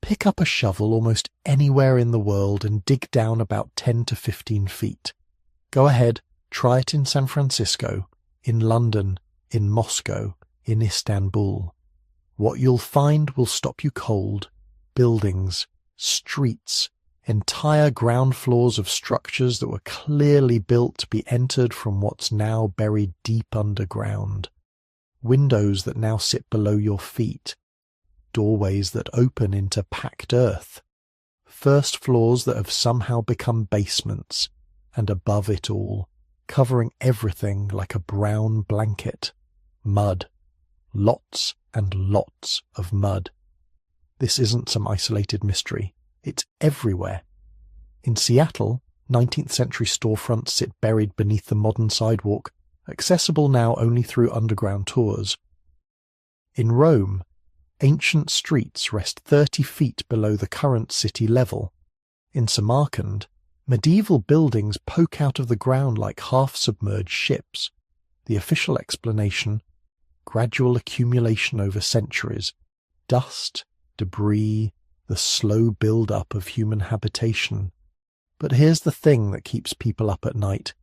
Pick up a shovel almost anywhere in the world and dig down about 10 to 15 feet. Go ahead, try it in San Francisco, in London, in Moscow, in Istanbul. What you'll find will stop you cold. Buildings, streets, entire ground floors of structures that were clearly built to be entered from what's now buried deep underground. Windows that now sit below your feet. Doorways that open into packed earth. First floors that have somehow become basements, and above it all, covering everything like a brown blanket. Mud. Lots and lots of mud. This isn't some isolated mystery. It's everywhere. In Seattle, 19th century storefronts sit buried beneath the modern sidewalk, accessible now only through underground tours. In Rome, ancient streets rest 30 feet below the current city level. In Samarkand, medieval buildings poke out of the ground like half-submerged ships. The official explanation: gradual accumulation over centuries, dust, debris, the slow build-up of human habitation. But here's the thing that keeps people up at night.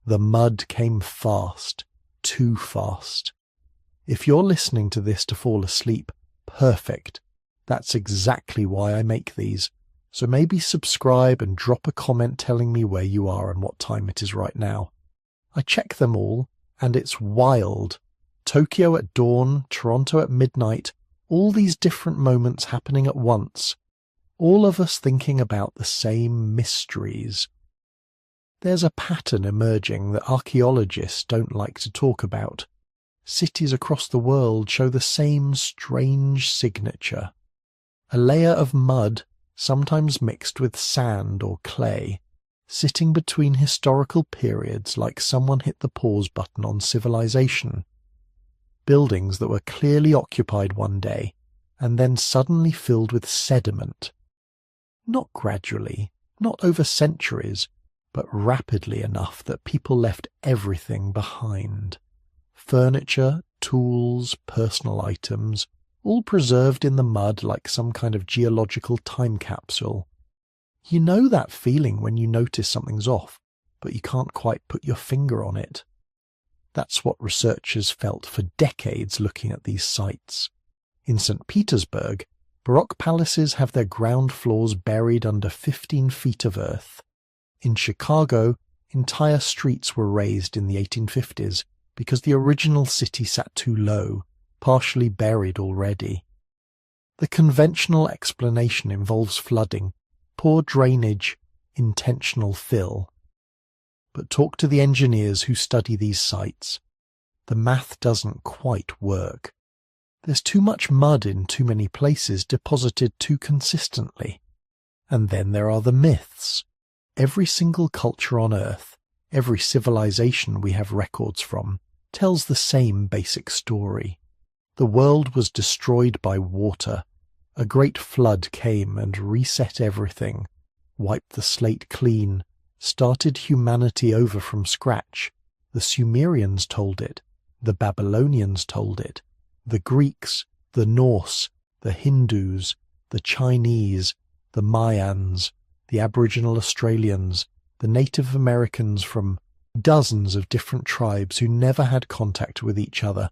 The mud came fast, too fast. If you're listening to this to fall asleep, perfect. That's exactly why I make these. So maybe subscribe and drop a comment telling me where you are and what time it is right now. I check them all, and it's wild. Tokyo at dawn, Toronto at midnight, all these different moments happening at once. All of us thinking about the same mysteries. There's a pattern emerging that archaeologists don't like to talk about. Cities across the world show the same strange signature. A layer of mud, sometimes mixed with sand or clay, sitting between historical periods like someone hit the pause button on civilization. Buildings that were clearly occupied one day, and then suddenly filled with sediment. Not gradually, not over centuries, but rapidly enough that people left everything behind. Furniture, tools, personal items, all preserved in the mud like some kind of geological time capsule. You know that feeling when you notice something's off, but you can't quite put your finger on it. That's what researchers felt for decades looking at these sites. In St. Petersburg, Baroque palaces have their ground floors buried under 15 feet of earth. In Chicago, entire streets were razed in the 1850s because the original city sat too low, partially buried already. The conventional explanation involves flooding, poor drainage, intentional fill. But talk to the engineers who study these sites. The math doesn't quite work. There's too much mud in too many places deposited too consistently. And then there are the myths. Every single culture on Earth, every civilization we have records from, tells the same basic story. The world was destroyed by water. A great flood came and reset everything, wiped the slate clean, started humanity over from scratch. The Sumerians told it, the Babylonians told it, the Greeks, the Norse, the Hindus, the Chinese, the Mayans, the Aboriginal Australians, the Native Americans from dozens of different tribes who never had contact with each other.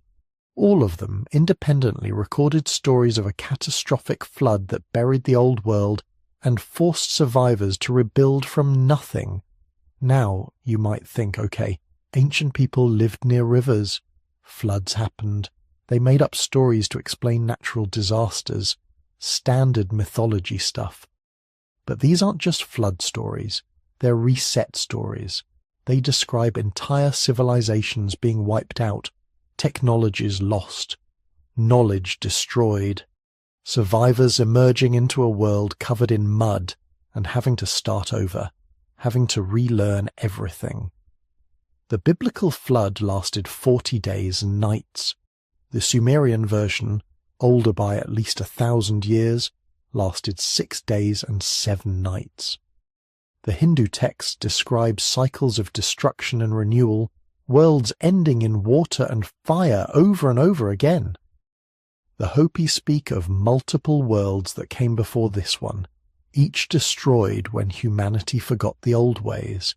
All of them independently recorded stories of a catastrophic flood that buried the old world and forced survivors to rebuild from nothing. Now you might think, okay, ancient people lived near rivers. Floods happened. They made up stories to explain natural disasters. Standard mythology stuff. But these aren't just flood stories. They're reset stories. They describe entire civilizations being wiped out, technologies lost, knowledge destroyed, survivors emerging into a world covered in mud and having to start over, having to relearn everything. The biblical flood lasted 40 days and nights. The Sumerian version, older by at least 1,000 years, lasted 6 days and 7 nights. The Hindu text describes cycles of destruction and renewal, worlds ending in water and fire over and over again. The Hopi speak of multiple worlds that came before this one, each destroyed when humanity forgot the old ways.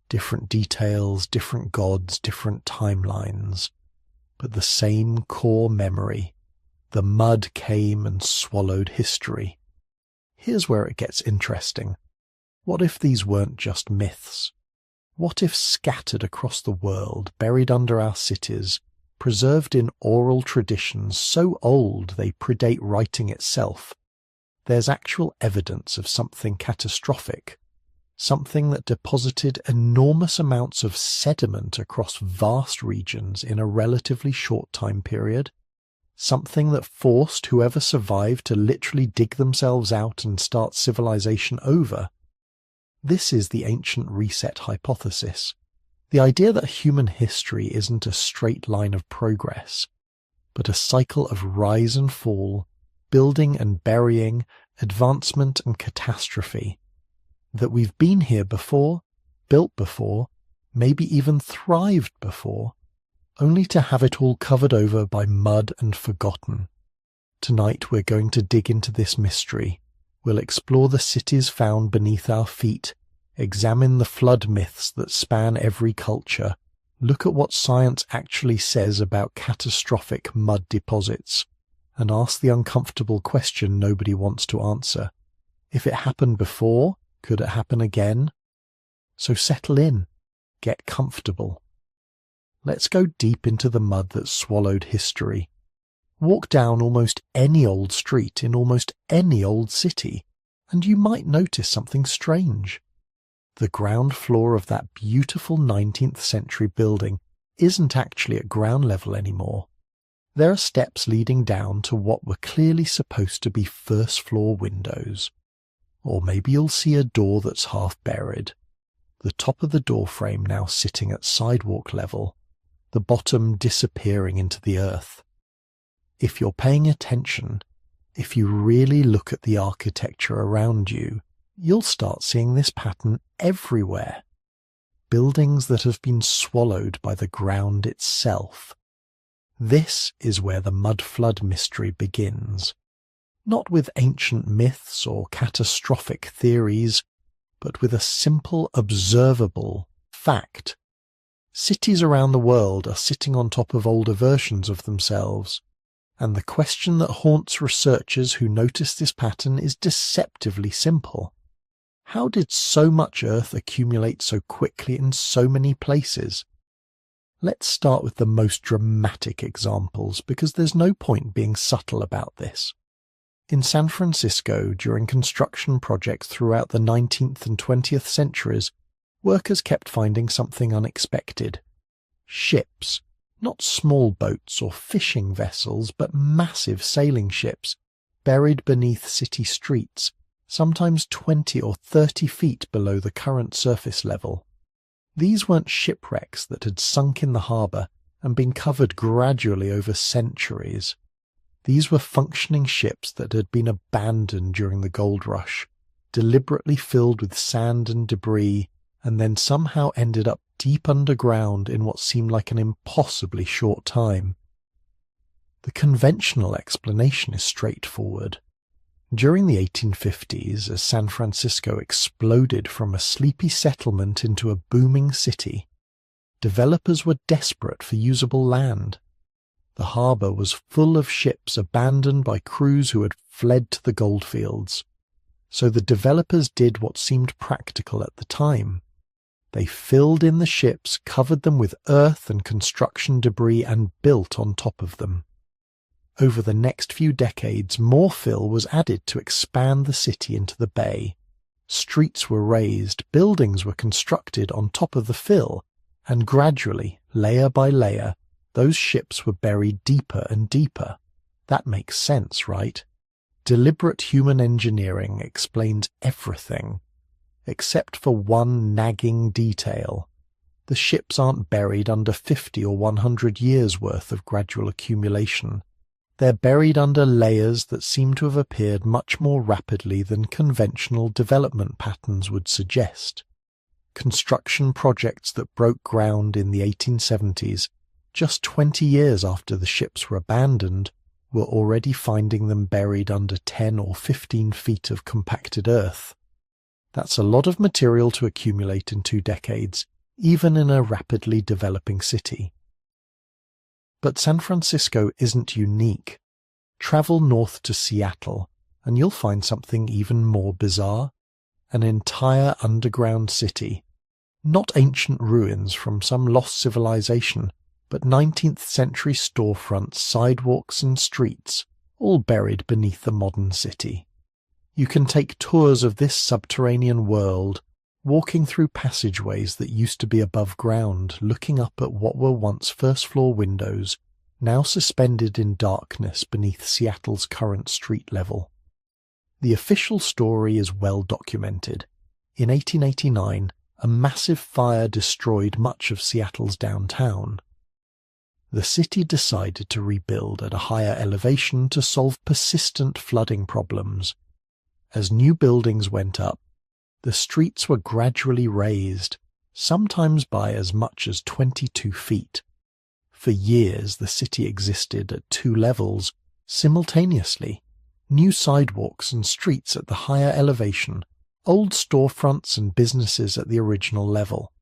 Different details, different gods, different timelines. But the same core memory. The mud came and swallowed history. Here's where it gets interesting. What if these weren't just myths? What if scattered across the world, buried under our cities, preserved in oral traditions so old they predate writing itself, there's actual evidence of something catastrophic, something that deposited enormous amounts of sediment across vast regions in a relatively short time period, something that forced whoever survived to literally dig themselves out and start civilization over. This is the ancient reset hypothesis. The idea that human history isn't a straight line of progress, but a cycle of rise and fall, building and burying, advancement and catastrophe. That we've been here before, built before, maybe even thrived before, only to have it all covered over by mud and forgotten. Tonight we're going to dig into this mystery. We'll explore the cities found beneath our feet, examine the flood myths that span every culture, look at what science actually says about catastrophic mud deposits, and ask the uncomfortable question nobody wants to answer. If it happened before, could it happen again? So settle in, get comfortable. Let's go deep into the mud that swallowed history. Walk down almost any old street in almost any old city, and you might notice something strange. The ground floor of that beautiful 19th century building isn't actually at ground level anymore. There are steps leading down to what were clearly supposed to be first floor windows. Or maybe you'll see a door that's half buried. The top of the door frame now sitting at sidewalk level, the bottom disappearing into the earth. If you're paying attention, if you really look at the architecture around you, you'll start seeing this pattern everywhere. Buildings that have been swallowed by the ground itself. This is where the mud flood mystery begins. Not with ancient myths or catastrophic theories, but with a simple, observable fact. Cities around the world are sitting on top of older versions of themselves, and the question that haunts researchers who notice this pattern is deceptively simple. How did so much earth accumulate so quickly in so many places? Let's start with the most dramatic examples, because there's no point being subtle about this. In San Francisco, during construction projects throughout the 19th and 20th centuries, workers kept finding something unexpected. Ships, not small boats or fishing vessels, but massive sailing ships, buried beneath city streets, sometimes 20 or 30 feet below the current surface level. These weren't shipwrecks that had sunk in the harbour and been covered gradually over centuries. These were functioning ships that had been abandoned during the gold rush, deliberately filled with sand and debris, and then somehow ended up deep underground in what seemed like an impossibly short time. The conventional explanation is straightforward. During the 1850s, as San Francisco exploded from a sleepy settlement into a booming city, developers were desperate for usable land. The harbour was full of ships abandoned by crews who had fled to the goldfields. So the developers did what seemed practical at the time. They filled in the ships, covered them with earth and construction debris, and built on top of them. Over the next few decades, more fill was added to expand the city into the bay. Streets were raised, buildings were constructed on top of the fill, and gradually, layer by layer, those ships were buried deeper and deeper. That makes sense, right? Deliberate human engineering explains everything, except for one nagging detail. The ships aren't buried under 50 or 100 years' worth of gradual accumulation. They're buried under layers that seem to have appeared much more rapidly than conventional development patterns would suggest. Construction projects that broke ground in the 1870s, just 20 years after the ships were abandoned, were already finding them buried under 10 or 15 feet of compacted earth. That's a lot of material to accumulate in 2 decades, even in a rapidly developing city. But San Francisco isn't unique. Travel north to Seattle, and you'll find something even more bizarre. An entire underground city. Not ancient ruins from some lost civilization, but 19th century storefronts, sidewalks and streets, all buried beneath the modern city. You can take tours of this subterranean world, walking through passageways that used to be above ground, looking up at what were once first-floor windows, now suspended in darkness beneath Seattle's current street level. The official story is well documented. In 1889, a massive fire destroyed much of Seattle's downtown. The city decided to rebuild at a higher elevation to solve persistent flooding problems. As new buildings went up, the streets were gradually raised, sometimes by as much as 22 feet. For years, the city existed at 2 levels, simultaneously. New sidewalks and streets at the higher elevation, old storefronts and businesses at the original level.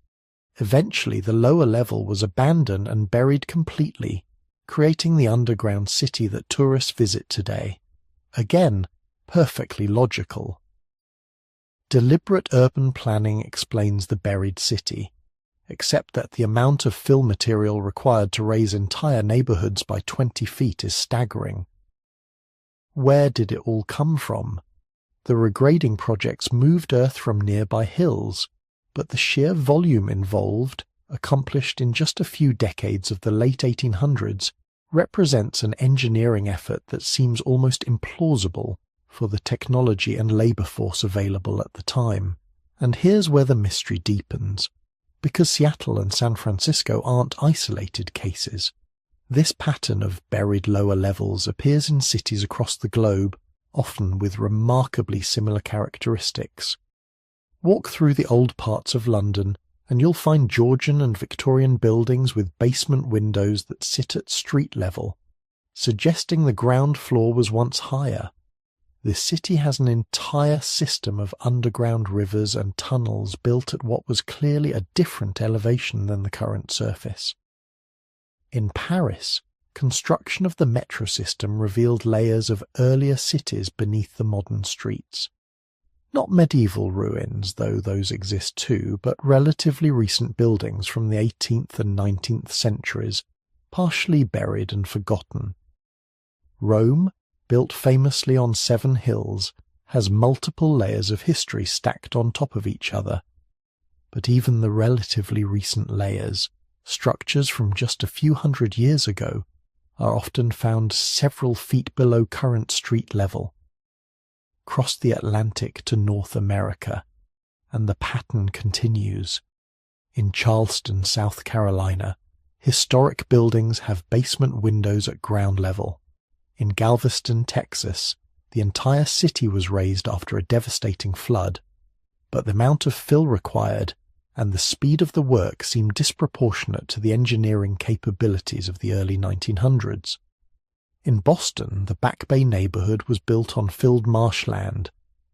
Eventually, the lower level was abandoned and buried completely, creating the underground city that tourists visit today. Again, perfectly logical. Deliberate urban planning explains the buried city, except that the amount of fill material required to raise entire neighborhoods by 20 feet is staggering. Where did it all come from? The regrading projects moved earth from nearby hills, but the sheer volume involved, accomplished in just a few decades of the late 1800s, represents an engineering effort that seems almost implausible for the technology and labor force available at the time. And here's where the mystery deepens. Because Seattle and San Francisco aren't isolated cases. This pattern of buried lower levels appears in cities across the globe, often with remarkably similar characteristics. Walk through the old parts of London, and you'll find Georgian and Victorian buildings with basement windows that sit at street level, suggesting the ground floor was once higher. The city has an entire system of underground rivers and tunnels built at what was clearly a different elevation than the current surface. In Paris, construction of the metro system revealed layers of earlier cities beneath the modern streets. Not medieval ruins, though those exist too, but relatively recent buildings from the 18th and 19th centuries, partially buried and forgotten. Rome, built famously on 7 hills, has multiple layers of history stacked on top of each other. But even the relatively recent layers, structures from just a few hundred years ago, are often found several feet below current street level. Cross the Atlantic to North America, and the pattern continues. In Charleston, South Carolina, historic buildings have basement windows at ground level. In Galveston, Texas, the entire city was razed after a devastating flood, but the amount of fill required and the speed of the work seemed disproportionate to the engineering capabilities of the early 1900s. In Boston, the Back Bay neighborhood was built on filled marshland,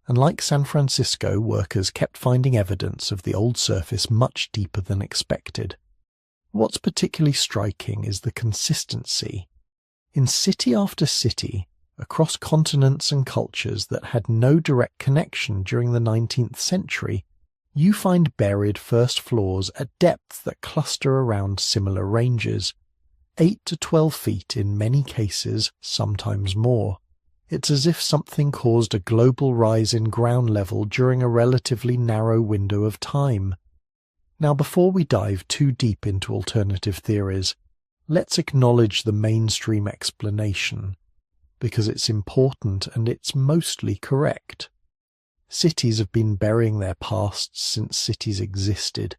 and like San Francisco, workers kept finding evidence of the old surface much deeper than expected. What's particularly striking is the consistency. In city after city, across continents and cultures that had no direct connection during the 19th century, you find buried first floors at depths that cluster around similar ranges, 8 to 12 feet in many cases, sometimes more. It's as if something caused a global rise in ground level during a relatively narrow window of time. Now, before we dive too deep into alternative theories, let's acknowledge the mainstream explanation, because it's important and it's mostly correct. Cities have been burying their pasts since cities existed.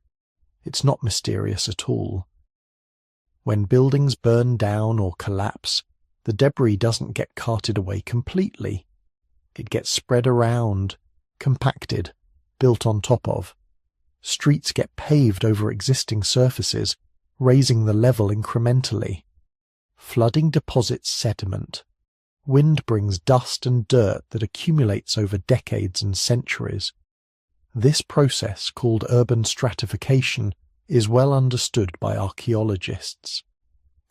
It's not mysterious at all. When buildings burn down or collapse, the debris doesn't get carted away completely. It gets spread around, compacted, built on top of. Streets get paved over existing surfaces, raising the level incrementally. Flooding deposits sediment, Wind brings dust and dirt that accumulates over decades and centuries. This process, called urban stratification, is well understood by archaeologists.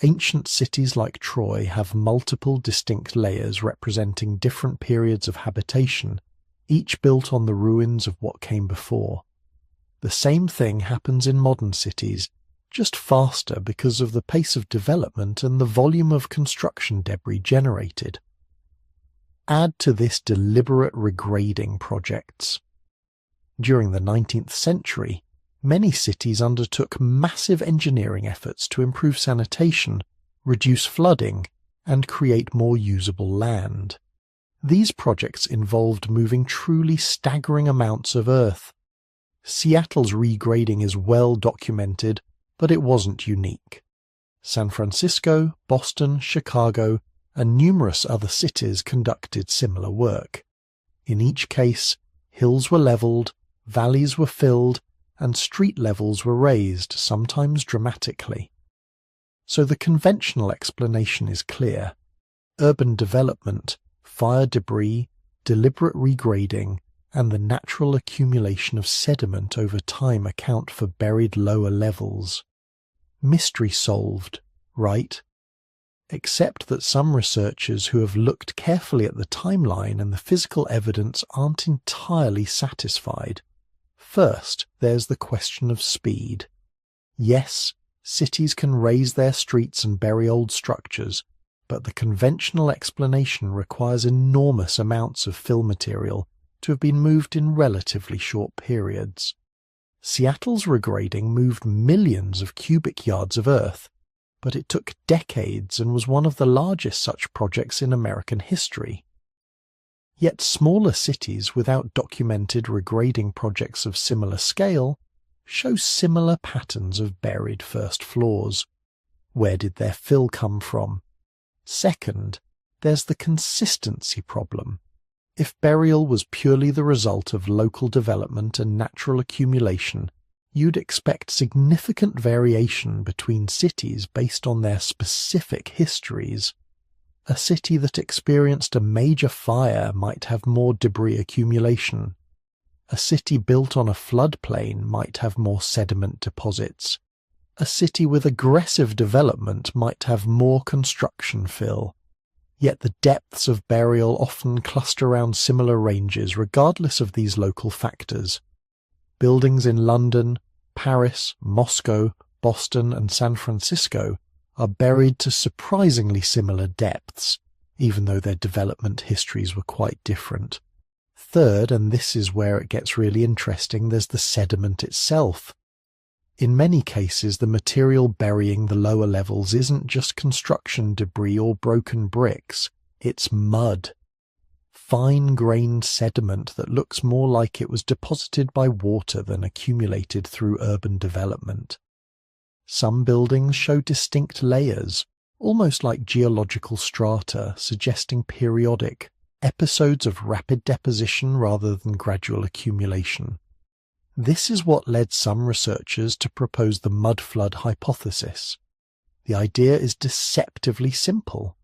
Ancient cities like Troy have multiple distinct layers representing different periods of habitation, each built on the ruins of what came before. The same thing happens in modern cities, just faster because of the pace of development and the volume of construction debris generated. Add to this deliberate regrading projects. During the 19th century, many cities undertook massive engineering efforts to improve sanitation, reduce flooding, and create more usable land. These projects involved moving truly staggering amounts of earth. Seattle's regrading is well documented, but it wasn't unique. San Francisco, Boston, Chicago, and numerous other cities conducted similar work. In each case, hills were leveled, valleys were filled, and street levels were raised, sometimes dramatically. So the conventional explanation is clear. Urban development, fire debris, deliberate regrading, and the natural accumulation of sediment over time account for buried lower levels. Mystery solved, right? Except that some researchers who have looked carefully at the timeline and the physical evidence aren't entirely satisfied. First, there's the question of speed. Yes, cities can raise their streets and bury old structures, but the conventional explanation requires enormous amounts of fill material to have been moved in relatively short periods. Seattle's regrading moved millions of cubic yards of earth, but it took decades and was one of the largest such projects in American history. Yet smaller cities without documented regrading projects of similar scale show similar patterns of buried first floors. Where did their fill come from? Second, there's the consistency problem. If burial was purely the result of local development and natural accumulation, you'd expect significant variation between cities based on their specific histories. A city that experienced a major fire might have more debris accumulation. A city built on a floodplain might have more sediment deposits. A city with aggressive development might have more construction fill. Yet the depths of burial often cluster around similar ranges regardless of these local factors. Buildings in London, Paris, Moscow, Boston, and San Francisco are buried to surprisingly similar depths, even though their development histories were quite different. Third, and this is where it gets really interesting, there's the sediment itself. In many cases, the material burying the lower levels isn't just construction debris or broken bricks, it's mud. Fine-grained sediment that looks more like it was deposited by water than accumulated through urban development. Some buildings show distinct layers, almost like geological strata, suggesting periodic episodes of rapid deposition rather than gradual accumulation. This is what led some researchers to propose the mud flood hypothesis. The idea is deceptively simple.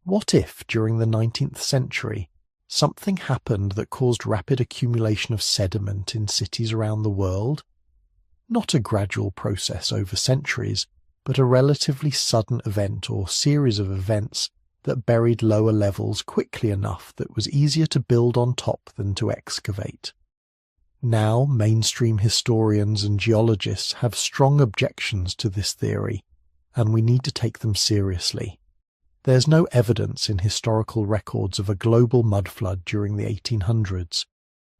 What if, during the 19th century, something happened that caused rapid accumulation of sediment in cities around the world? Not a gradual process over centuries, but a relatively sudden event or series of events that buried lower levels quickly enough that was easier to build on top than to excavate. Now, mainstream historians and geologists have strong objections to this theory, and we need to take them seriously. There's no evidence in historical records of a global mudflood during the 1800s.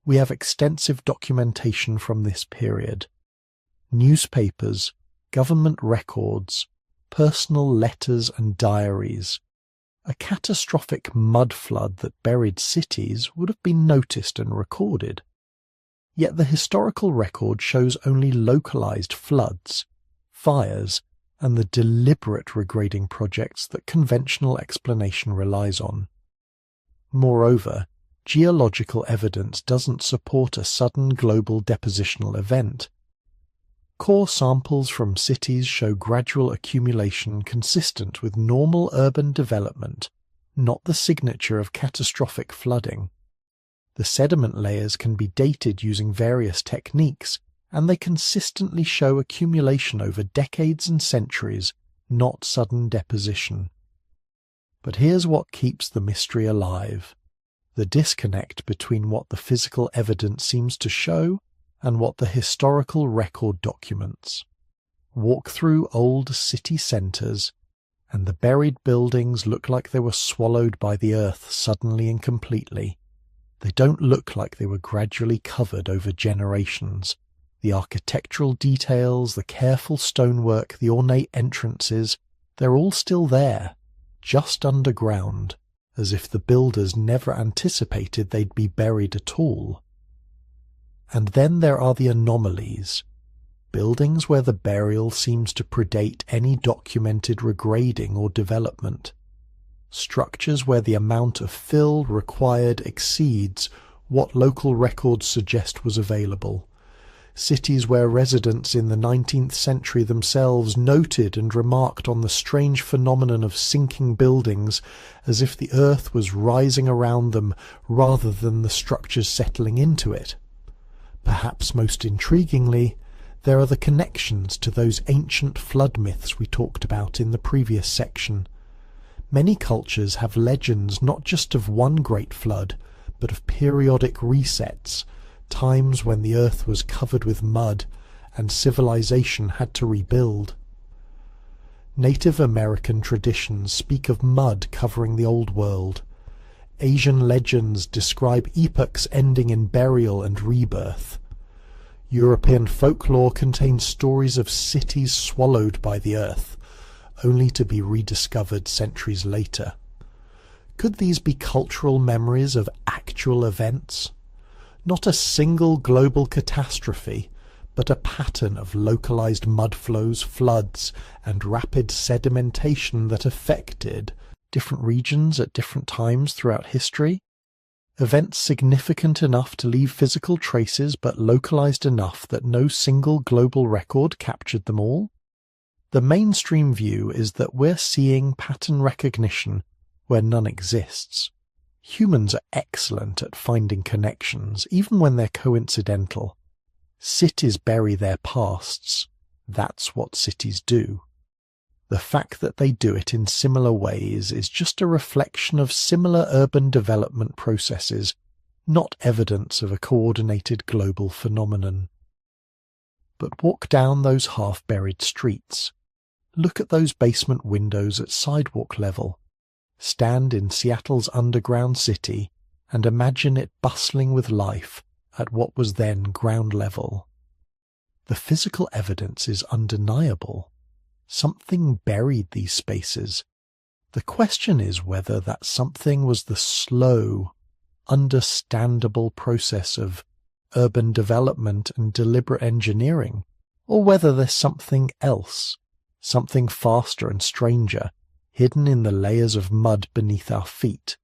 We have extensive documentation from this period. Newspapers, government records, personal letters and diaries. A catastrophic mudflood that buried cities would have been noticed and recorded. Yet the historical record shows only localized floods, fires, and the deliberate regrading projects that conventional explanation relies on. Moreover, geological evidence doesn't support a sudden global depositional event. Core samples from cities show gradual accumulation consistent with normal urban development, not the signature of catastrophic flooding. The sediment layers can be dated using various techniques, and they consistently show accumulation over decades and centuries, not sudden deposition. But here's what keeps the mystery alive: the disconnect between what the physical evidence seems to show and what the historical record documents. Walk through old city centres, and the buried buildings look like they were swallowed by the earth suddenly and completely. They don't look like they were gradually covered over generations. The architectural details, the careful stonework, the ornate entrances, they're all still there, just underground, as if the builders never anticipated they'd be buried at all. And then there are the anomalies. Buildings where the burial seems to predate any documented regrading or development. Structures where the amount of fill required exceeds what local records suggest was available. Cities where residents in the 19th century themselves noted and remarked on the strange phenomenon of sinking buildings as if the earth was rising around them rather than the structures settling into it. Perhaps most intriguingly, there are the connections to those ancient flood myths we talked about in the previous section. Many cultures have legends not just of one great flood, but of periodic resets, times when the earth was covered with mud and civilization had to rebuild. Native American traditions speak of mud covering the old world. Asian legends describe epochs ending in burial and rebirth. European folklore contains stories of cities swallowed by the earth, only to be rediscovered centuries later. Could these be cultural memories of actual events? Not a single global catastrophe, but a pattern of localized mudflows, floods, and rapid sedimentation that affected different regions at different times throughout history? Events significant enough to leave physical traces but localized enough that no single global record captured them all? The mainstream view is that we're seeing pattern recognition where none exists. Humans are excellent at finding connections, even when they're coincidental. Cities bury their pasts. That's what cities do. The fact that they do it in similar ways is just a reflection of similar urban development processes, not evidence of a coordinated global phenomenon. But walk down those half-buried streets. Look at those basement windows at sidewalk level. Stand in Seattle's underground city and imagine it bustling with life at what was then ground level. The physical evidence is undeniable. Something buried these spaces. The question is whether that something was the slow, understandable process of urban development and deliberate engineering, or whether there's something else, something faster and stranger, hidden in the layers of mud beneath our feet.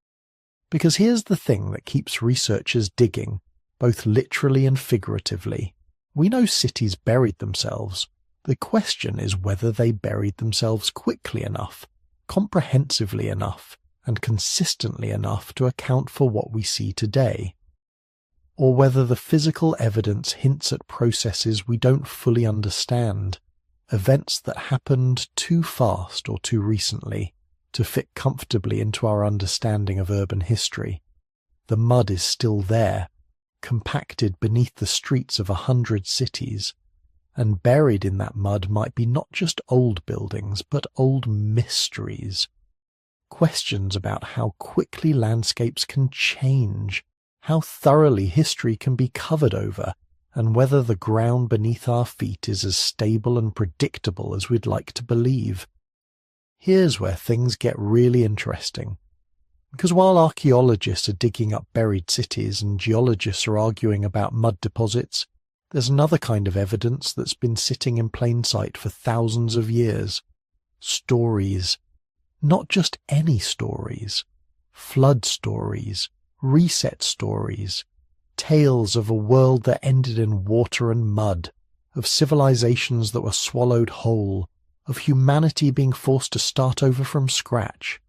Because here's the thing that keeps researchers digging, both literally and figuratively. We know cities buried themselves. The question is whether they buried themselves quickly enough, comprehensively enough, and consistently enough to account for what we see today, or whether the physical evidence hints at processes we don't fully understand, events that happened too fast or too recently to fit comfortably into our understanding of urban history. The mud is still there, compacted beneath the streets of 100 cities, and buried in that mud might be not just old buildings, but old mysteries. Questions about how quickly landscapes can change, how thoroughly history can be covered over, and whether the ground beneath our feet is as stable and predictable as we'd like to believe. Here's where things get really interesting. Because while archaeologists are digging up buried cities and geologists are arguing about mud deposits, there's another kind of evidence that's been sitting in plain sight for thousands of years. Stories. Not just any stories. Flood stories. Reset stories. Tales of a world that ended in water and mud. Of civilizations that were swallowed whole. Of humanity being forced to start over from scratch.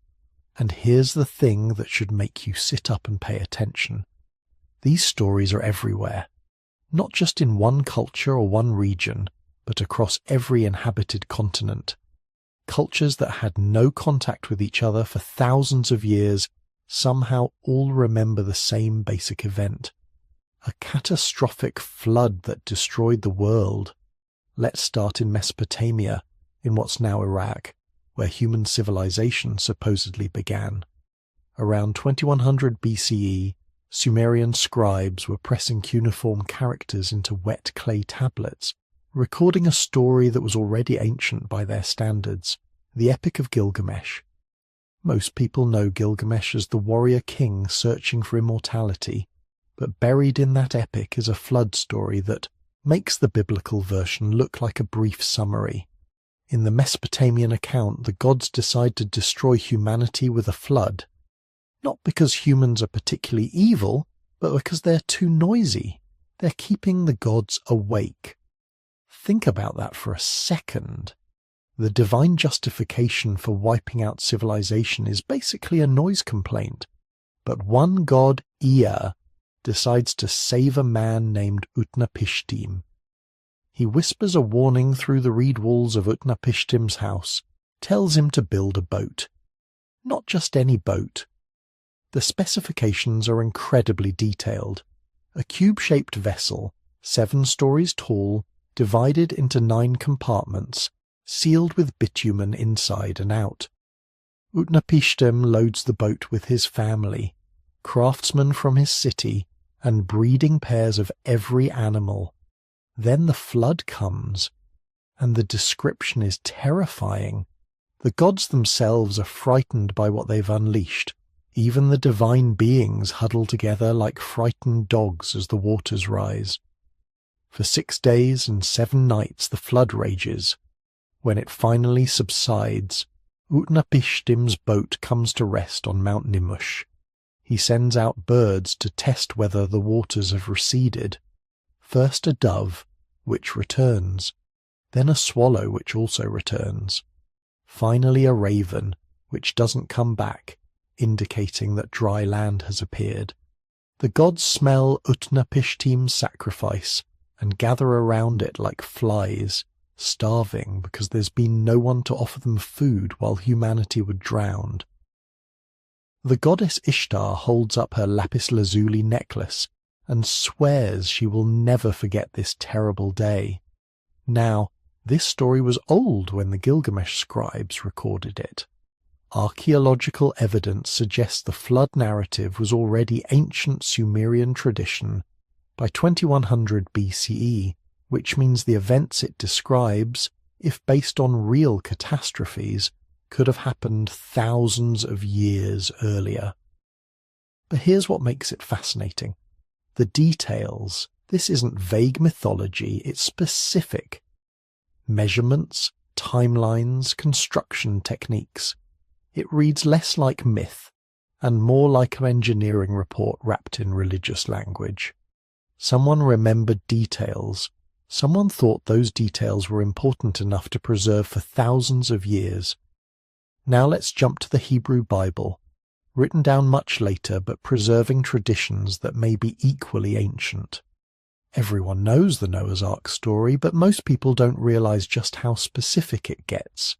And here's the thing that should make you sit up and pay attention. These stories are everywhere, not just in one culture or one region, but across every inhabited continent. Cultures that had no contact with each other for thousands of years somehow all remember the same basic event. A catastrophic flood that destroyed the world. Let's start in Mesopotamia, in what's now Iraq, where human civilization supposedly began. Around 2100 BCE, Sumerian scribes were pressing cuneiform characters into wet clay tablets, recording a story that was already ancient by their standards, the Epic of Gilgamesh. Most people know Gilgamesh as the warrior king searching for immortality, but buried in that epic is a flood story that makes the biblical version look like a brief summary. In the Mesopotamian account, the gods decide to destroy humanity with a flood, not because humans are particularly evil, but because they're too noisy. They're keeping the gods awake. Think about that for a second. The divine justification for wiping out civilization is basically a noise complaint, but one god, Ea, decides to save a man named Utnapishtim. He whispers a warning through the reed walls of Utnapishtim's house, tells him to build a boat. Not just any boat. The specifications are incredibly detailed. A cube-shaped vessel, 7 stories tall, divided into 9 compartments, sealed with bitumen inside and out. Utnapishtim loads the boat with his family, craftsmen from his city, and breeding pairs of every animal. Then the flood comes, and the description is terrifying. The gods themselves are frightened by what they've unleashed. Even the divine beings huddle together like frightened dogs as the waters rise. For 6 days and 7 nights the flood rages. When it finally subsides, Utnapishtim's boat comes to rest on Mount Nimush. He sends out birds to test whether the waters have receded. First a dove, which returns, then a swallow, which also returns. Finally a raven, which doesn't come back, indicating that dry land has appeared. The gods smell Utnapishtim's sacrifice and gather around it like flies, starving because there's been no one to offer them food while humanity would drown. The goddess Ishtar holds up her lapis lazuli necklace and swears she will never forget this terrible day. Now, this story was old when the Gilgamesh scribes recorded it. Archaeological evidence suggests the flood narrative was already ancient Sumerian tradition by 2100 BCE, which means the events it describes, if based on real catastrophes, could have happened thousands of years earlier. But here's what makes it fascinating. The details. This isn't vague mythology, it's specific. Measurements, timelines, construction techniques. It reads less like myth and more like an engineering report wrapped in religious language. Someone remembered details. Someone thought those details were important enough to preserve for thousands of years. Now let's jump to the Hebrew Bible, written down much later but preserving traditions that may be equally ancient. Everyone knows the Noah's Ark story, but most people don't realize just how specific it gets.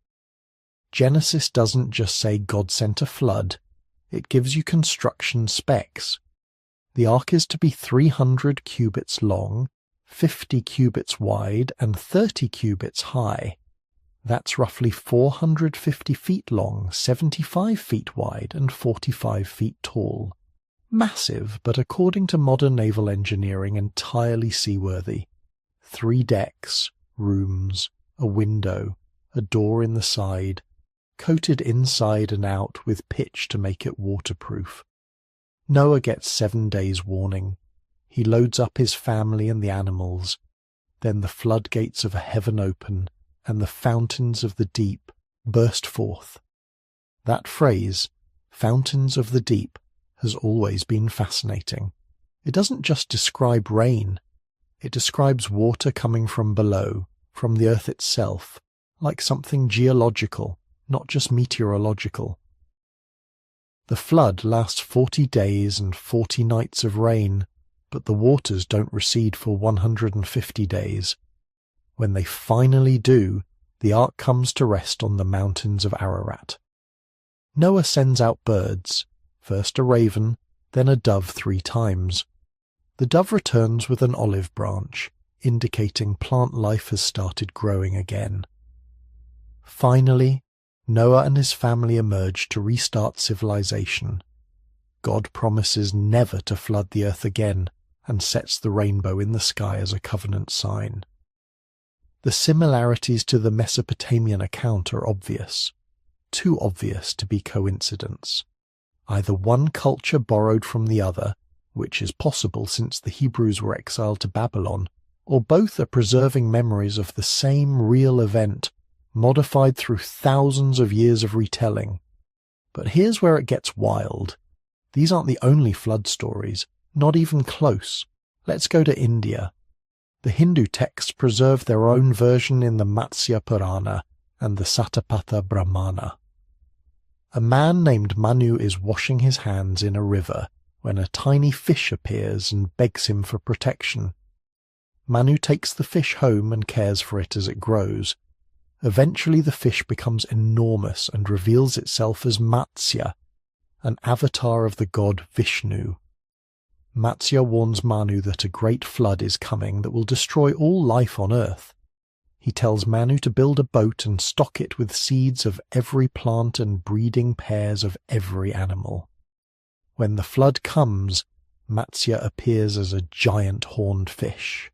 Genesis doesn't just say God sent a flood, it gives you construction specs. The ark is to be 300 cubits long, 50 cubits wide, and 30 cubits high. That's roughly 450 feet long, 75 feet wide, and 45 feet tall. Massive, but according to modern naval engineering, entirely seaworthy. 3 decks, rooms, a window, a door in the side, coated inside and out with pitch to make it waterproof. Noah gets 7 days warning. He loads up his family and the animals. Then the floodgates of heaven open, and the fountains of the deep burst forth. That phrase, fountains of the deep, has always been fascinating. It doesn't just describe rain. It describes water coming from below, from the earth itself, like something geological, not just meteorological. The flood lasts 40 days and 40 nights of rain, but the waters don't recede for 150 days. When they finally do, the ark comes to rest on the mountains of Ararat. Noah sends out birds, first a raven, then a dove 3 times. The dove returns with an olive branch, indicating plant life has started growing again. Finally, Noah and his family emerge to restart civilization. God promises never to flood the earth again and sets the rainbow in the sky as a covenant sign. The similarities to the Mesopotamian account are obvious, too obvious to be coincidence. Either one culture borrowed from the other, which is possible since the Hebrews were exiled to Babylon, or both are preserving memories of the same real event, modified through thousands of years of retelling. But here's where it gets wild. These aren't the only flood stories, not even close. Let's go to India. The Hindu texts preserve their own version in the Matsya Purana and the Satapatha Brahmana. A man named Manu is washing his hands in a river when a tiny fish appears and begs him for protection. Manu takes the fish home and cares for it as it grows. Eventually the fish becomes enormous and reveals itself as Matsya, an avatar of the god Vishnu. Matsya warns Manu that a great flood is coming that will destroy all life on earth. He tells Manu to build a boat and stock it with seeds of every plant and breeding pairs of every animal. When the flood comes, Matsya appears as a giant horned fish.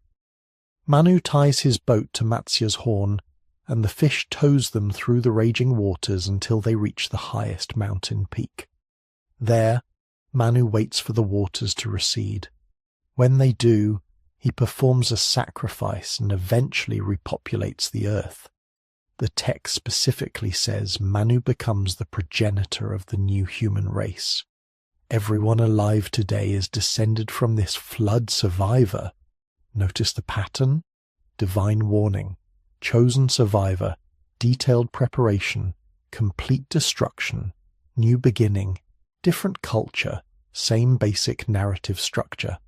Manu ties his boat to Matsya's horn, and the fish tows them through the raging waters until they reach the highest mountain peak. There, Manu waits for the waters to recede. When they do, he performs a sacrifice and eventually repopulates the earth. The text specifically says Manu becomes the progenitor of the new human race. Everyone alive today is descended from this flood survivor. Notice the pattern? Divine warning, chosen survivor, detailed preparation, complete destruction, new beginning, different culture, same basic narrative structure.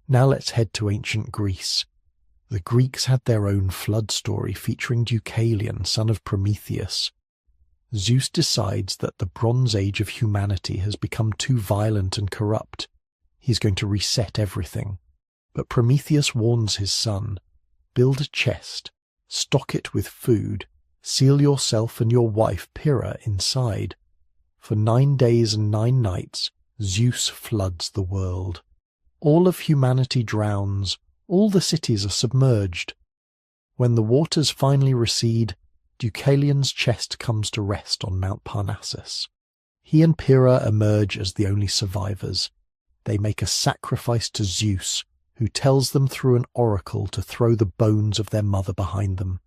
Now let's head to ancient Greece. The Greeks had their own flood story featuring Deucalion, son of Prometheus. Zeus decides that the Bronze Age of humanity has become too violent and corrupt. He's going to reset everything. But Prometheus warns his son, build a chest, stock it with food, seal yourself and your wife Pyrrha inside. For 9 days and 9 nights, Zeus floods the world. All of humanity drowns, all the cities are submerged. When the waters finally recede, Deucalion's chest comes to rest on Mount Parnassus. He and Pyrrha emerge as the only survivors. They make a sacrifice to Zeus, who tells them through an oracle to throw the bones of their mother behind them.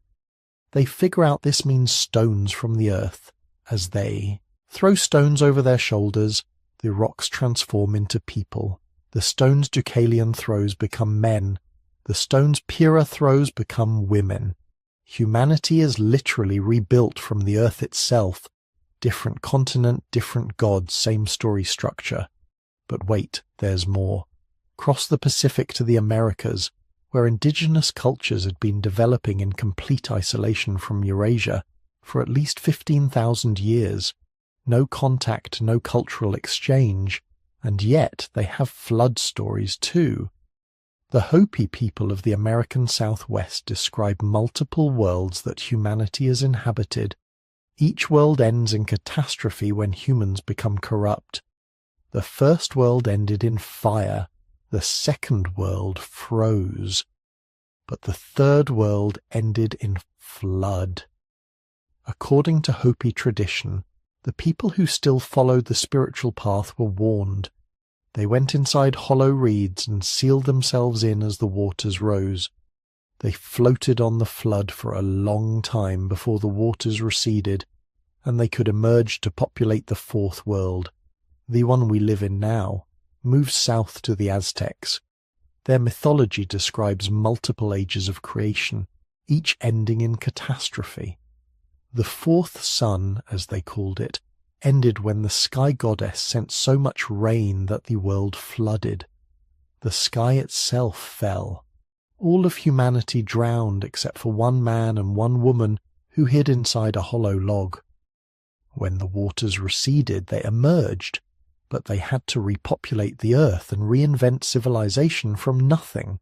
They figure out this means stones from the earth. As they throw stones over their shoulders, the rocks transform into people. The stones Deucalion throws become men. The stones Pyrrha throws become women. Humanity is literally rebuilt from the earth itself. Different continent, different god, same story structure. But wait, there's more. Cross the Pacific to the Americas, where indigenous cultures had been developing in complete isolation from Eurasia for at least 15,000 years. No contact, no cultural exchange, and yet they have flood stories too. The Hopi people of the American Southwest describe multiple worlds that humanity has inhabited. Each world ends in catastrophe when humans become corrupt. The first world ended in fire. The second world froze. But the third world ended in flood. According to Hopi tradition, the people who still followed the spiritual path were warned. They went inside hollow reeds and sealed themselves in as the waters rose. They floated on the flood for a long time before the waters receded, and they could emerge to populate the fourth world, the one we live in now, move south to the Aztecs. Their mythology describes multiple ages of creation, each ending in catastrophe. The fourth sun, as they called it, ended when the sky goddess sent so much rain that the world flooded. The sky itself fell. All of humanity drowned except for one man and one woman who hid inside a hollow log. When the waters receded, they emerged, but they had to repopulate the earth and reinvent civilization from nothing.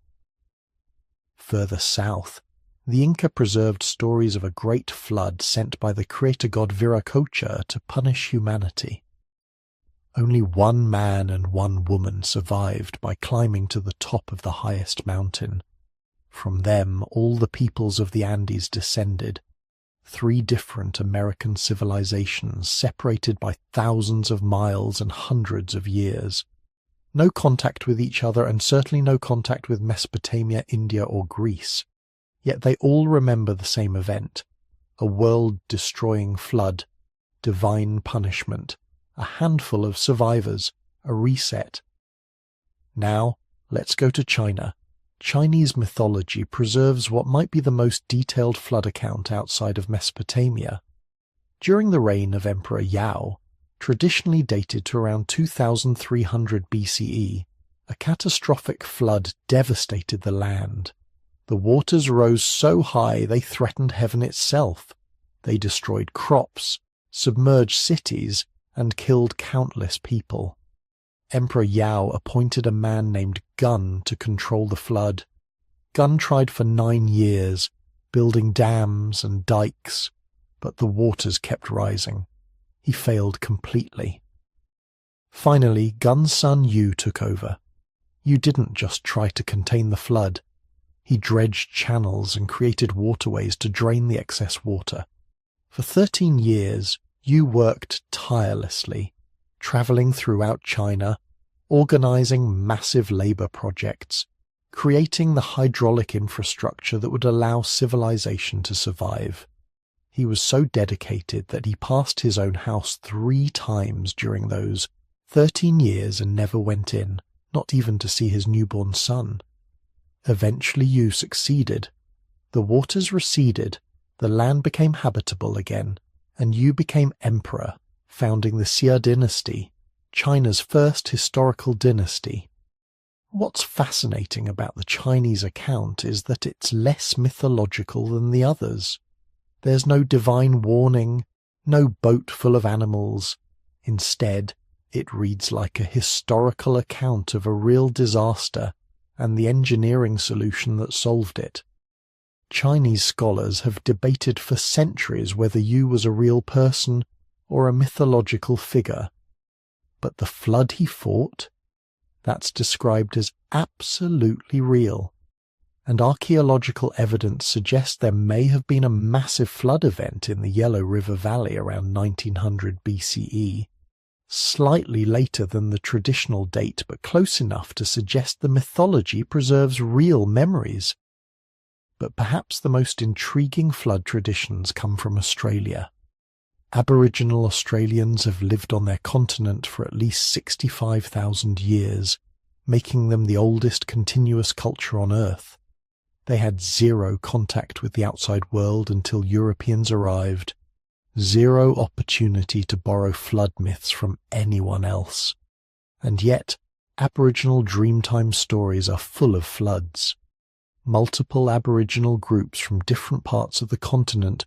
Further south, the Inca preserved stories of a great flood sent by the creator god Viracocha to punish humanity. Only one man and one woman survived by climbing to the top of the highest mountain. From them, all the peoples of the Andes descended. 3 different American civilizations separated by thousands of miles and hundreds of years. No contact with each other, and certainly no contact with Mesopotamia, India, or Greece. Yet they all remember the same event: a world-destroying flood, divine punishment, a handful of survivors, a reset. Now, let's go to China. Chinese mythology preserves what might be the most detailed flood account outside of Mesopotamia. During the reign of Emperor Yao, traditionally dated to around 2300 BCE, a catastrophic flood devastated the land. The waters rose so high they threatened heaven itself. They destroyed crops, submerged cities, and killed countless people. Emperor Yao appointed a man named Gun to control the flood. Gun tried for 9 years, building dams and dikes, but the waters kept rising. He failed completely. Finally, Gun's son Yu took over. Yu didn't just try to contain the flood. He dredged channels and created waterways to drain the excess water. For 13 years, Yu worked tirelessly, traveling throughout China, organizing massive labor projects, creating the hydraulic infrastructure that would allow civilization to survive. He was so dedicated that he passed his own house 3 times during those 13 years and never went in, not even to see his newborn son. Eventually Yu succeeded. The waters receded, the land became habitable again, and Yu became emperor, founding the Xia dynasty, China's first historical dynasty. What's fascinating about the Chinese account is that it's less mythological than the others. There's no divine warning, no boat full of animals. Instead, it reads like a historical account of a real disaster and the engineering solution that solved it. Chinese scholars have debated for centuries whether Yu was a real person or a mythological figure. But the flood he fought, that's described as absolutely real. And archaeological evidence suggests there may have been a massive flood event in the Yellow River Valley around 1900 BCE, slightly later than the traditional date but close enough to suggest the mythology preserves real memories. But perhaps the most intriguing flood traditions come from Australia. Aboriginal Australians have lived on their continent for at least 65,000 years, making them the oldest continuous culture on Earth. They had 0 contact with the outside world until Europeans arrived, 0 opportunity to borrow flood myths from anyone else. And yet, Aboriginal Dreamtime stories are full of floods. Multiple Aboriginal groups from different parts of the continent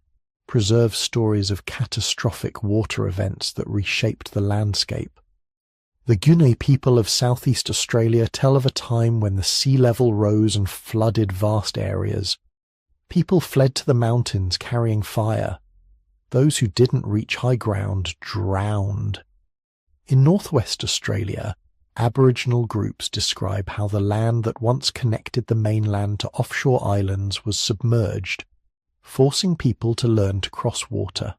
preserve stories of catastrophic water events that reshaped the landscape. The Gunai people of southeast Australia tell of a time when the sea level rose and flooded vast areas. People fled to the mountains carrying fire. Those who didn't reach high ground drowned. In northwest Australia, Aboriginal groups describe how the land that once connected the mainland to offshore islands was submerged, forcing people to learn to cross water.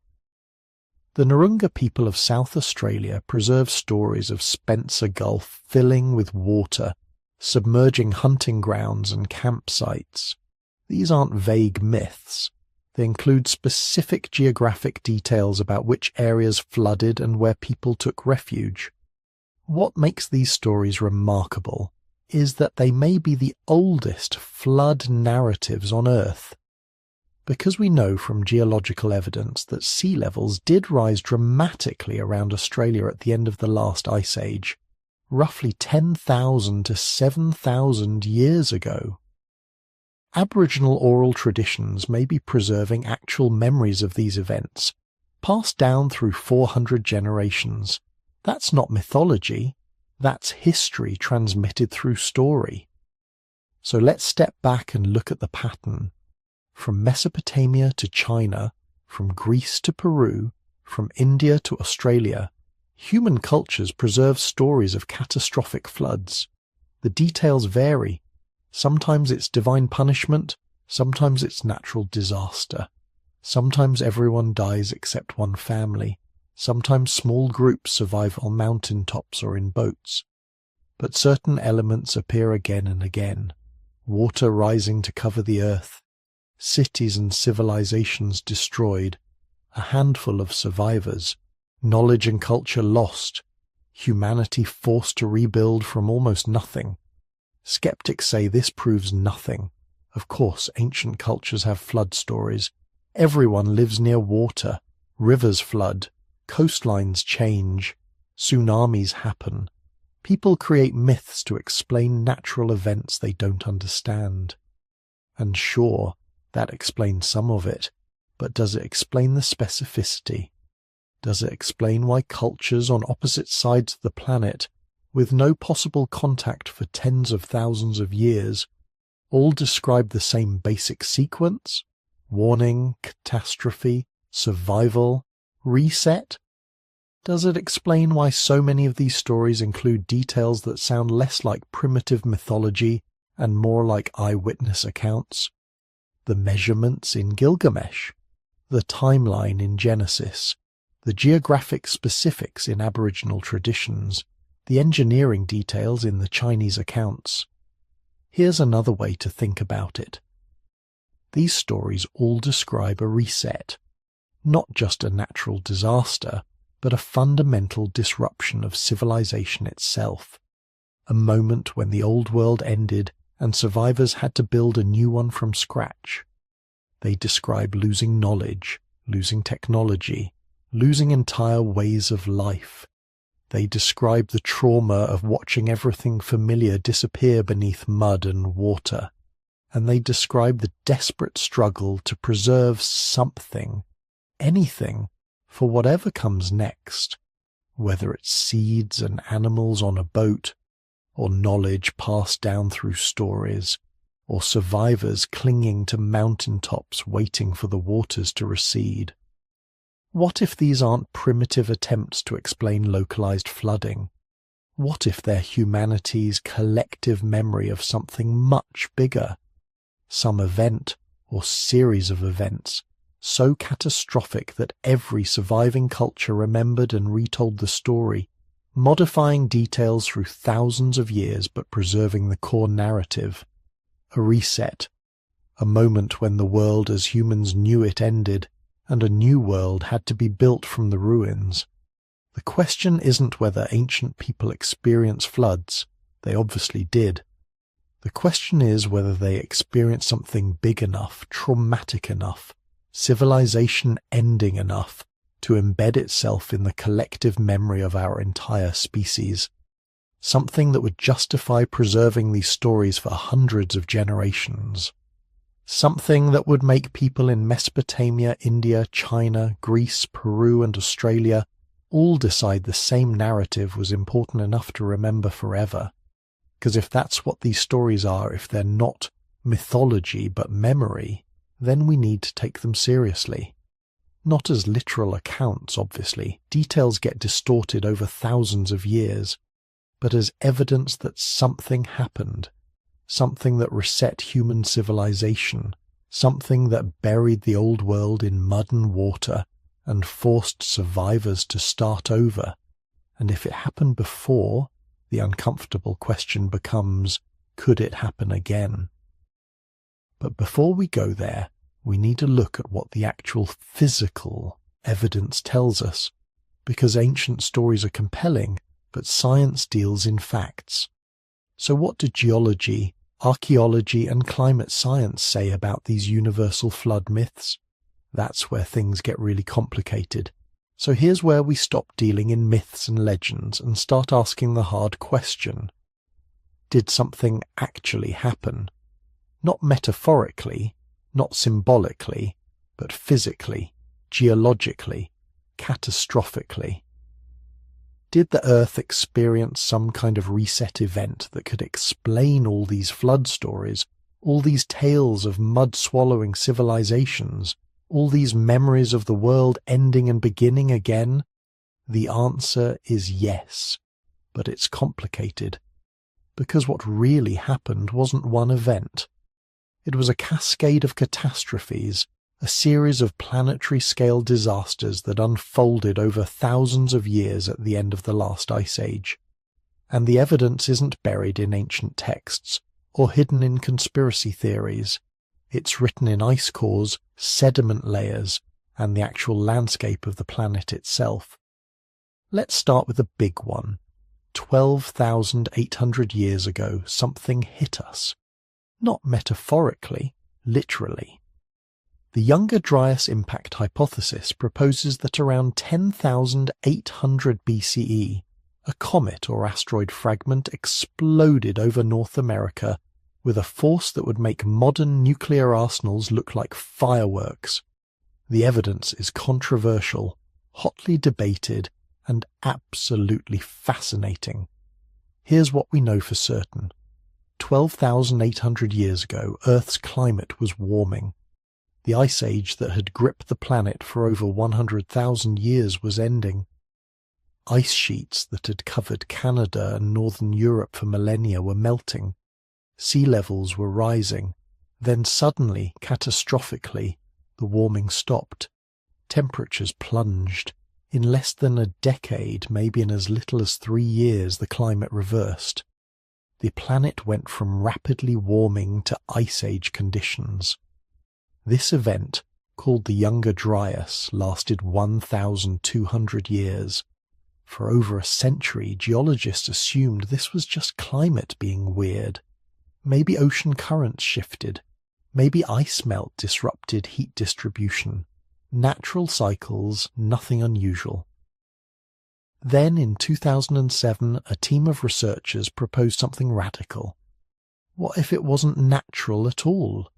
The Narungga people of South Australia preserve stories of Spencer Gulf filling with water, submerging hunting grounds and campsites. These aren't vague myths. They include specific geographic details about which areas flooded and where people took refuge. What makes these stories remarkable is that they may be the oldest flood narratives on Earth. Because we know from geological evidence that sea levels did rise dramatically around Australia at the end of the last ice age, roughly 10,000 to 7,000 years ago. Aboriginal oral traditions may be preserving actual memories of these events, passed down through 400 generations. That's not mythology, that's history transmitted through story. So let's step back and look at the pattern. From Mesopotamia to China, from Greece to Peru, from India to Australia, human cultures preserve stories of catastrophic floods. The details vary. Sometimes it's divine punishment, sometimes it's natural disaster. Sometimes everyone dies except one family. Sometimes small groups survive on mountain tops or in boats. But certain elements appear again and again. Water rising to cover the earth, cities and civilizations destroyed, a handful of survivors, knowledge and culture lost, humanity forced to rebuild from almost nothing. Skeptics say this proves nothing. Of course, ancient cultures have flood stories. Everyone lives near water. Rivers flood. Coastlines change. Tsunamis happen. People create myths to explain natural events they don't understand. And sure, that explains some of it, but does it explain the specificity? Does it explain why cultures on opposite sides of the planet, with no possible contact for tens of thousands of years, all describe the same basic sequence? Warning, catastrophe, survival, reset? Does it explain why so many of these stories include details that sound less like primitive mythology and more like eyewitness accounts? The measurements in Gilgamesh, the timeline in Genesis, the geographic specifics in Aboriginal traditions, the engineering details in the Chinese accounts. Here's another way to think about it. These stories all describe a reset, not just a natural disaster, but a fundamental disruption of civilization itself, a moment when the old world ended and survivors had to build a new one from scratch. They describe losing knowledge, losing technology, losing entire ways of life. They describe the trauma of watching everything familiar disappear beneath mud and water. And they describe the desperate struggle to preserve something, anything, for whatever comes next, whether it's seeds and animals on a boat, or knowledge passed down through stories, or survivors clinging to mountaintops waiting for the waters to recede. What if these aren't primitive attempts to explain localized flooding? What if they're humanity's collective memory of something much bigger? Some event or series of events so catastrophic that every surviving culture remembered and retold the story, modifying details through thousands of years but preserving the core narrative. A reset, a moment when the world as humans knew it ended and a new world had to be built from the ruins. The question isn't whether ancient people experienced floods. They obviously did. The question is whether they experienced something big enough, traumatic enough, civilization-ending enough to embed itself in the collective memory of our entire species. Something that would justify preserving these stories for hundreds of generations. Something that would make people in Mesopotamia, India, China, Greece, Peru, and Australia all decide the same narrative was important enough to remember forever. Because if that's what these stories are, if they're not mythology but memory, then we need to take them seriously. Not as literal accounts, obviously. Details get distorted over thousands of years, but as evidence that something happened, something that reset human civilization, something that buried the old world in mud and water and forced survivors to start over. And if it happened before, the uncomfortable question becomes, could it happen again? But before we go there, we need to look at what the actual physical evidence tells us, because ancient stories are compelling, but science deals in facts. So what do geology, archaeology and climate science say about these universal flood myths? That's where things get really complicated. So here's where we stop dealing in myths and legends and start asking the hard question. Did something actually happen? Not metaphorically, not symbolically, but physically, geologically, catastrophically. Did the Earth experience some kind of reset event that could explain all these flood stories, all these tales of mud-swallowing civilizations, all these memories of the world ending and beginning again? The answer is yes, but it's complicated, because what really happened wasn't one event. It was a cascade of catastrophes, a series of planetary-scale disasters that unfolded over thousands of years at the end of the last ice age. And the evidence isn't buried in ancient texts or hidden in conspiracy theories. It's written in ice cores, sediment layers, and the actual landscape of the planet itself. Let's start with the big one. 12,800 years ago, something hit us. Not metaphorically, literally. The Younger Dryas impact hypothesis proposes that around 10,800 BCE, a comet or asteroid fragment exploded over North America with a force that would make modern nuclear arsenals look like fireworks. The evidence is controversial, hotly debated, and absolutely fascinating. Here's what we know for certain. 12,800 years ago, Earth's climate was warming. The ice age that had gripped the planet for over 100,000 years was ending. Ice sheets that had covered Canada and northern Europe for millennia were melting. Sea levels were rising. Then suddenly, catastrophically, the warming stopped. Temperatures plunged. In less than a decade, maybe in as little as 3 years, the climate reversed. The planet went from rapidly warming to ice age conditions. This event, called the Younger Dryas, lasted 1,200 years. For over a century, geologists assumed this was just climate being weird. Maybe ocean currents shifted. Maybe ice melt disrupted heat distribution. Natural cycles, nothing unusual. Then in 2007, a team of researchers proposed something radical. What if it wasn't natural at all?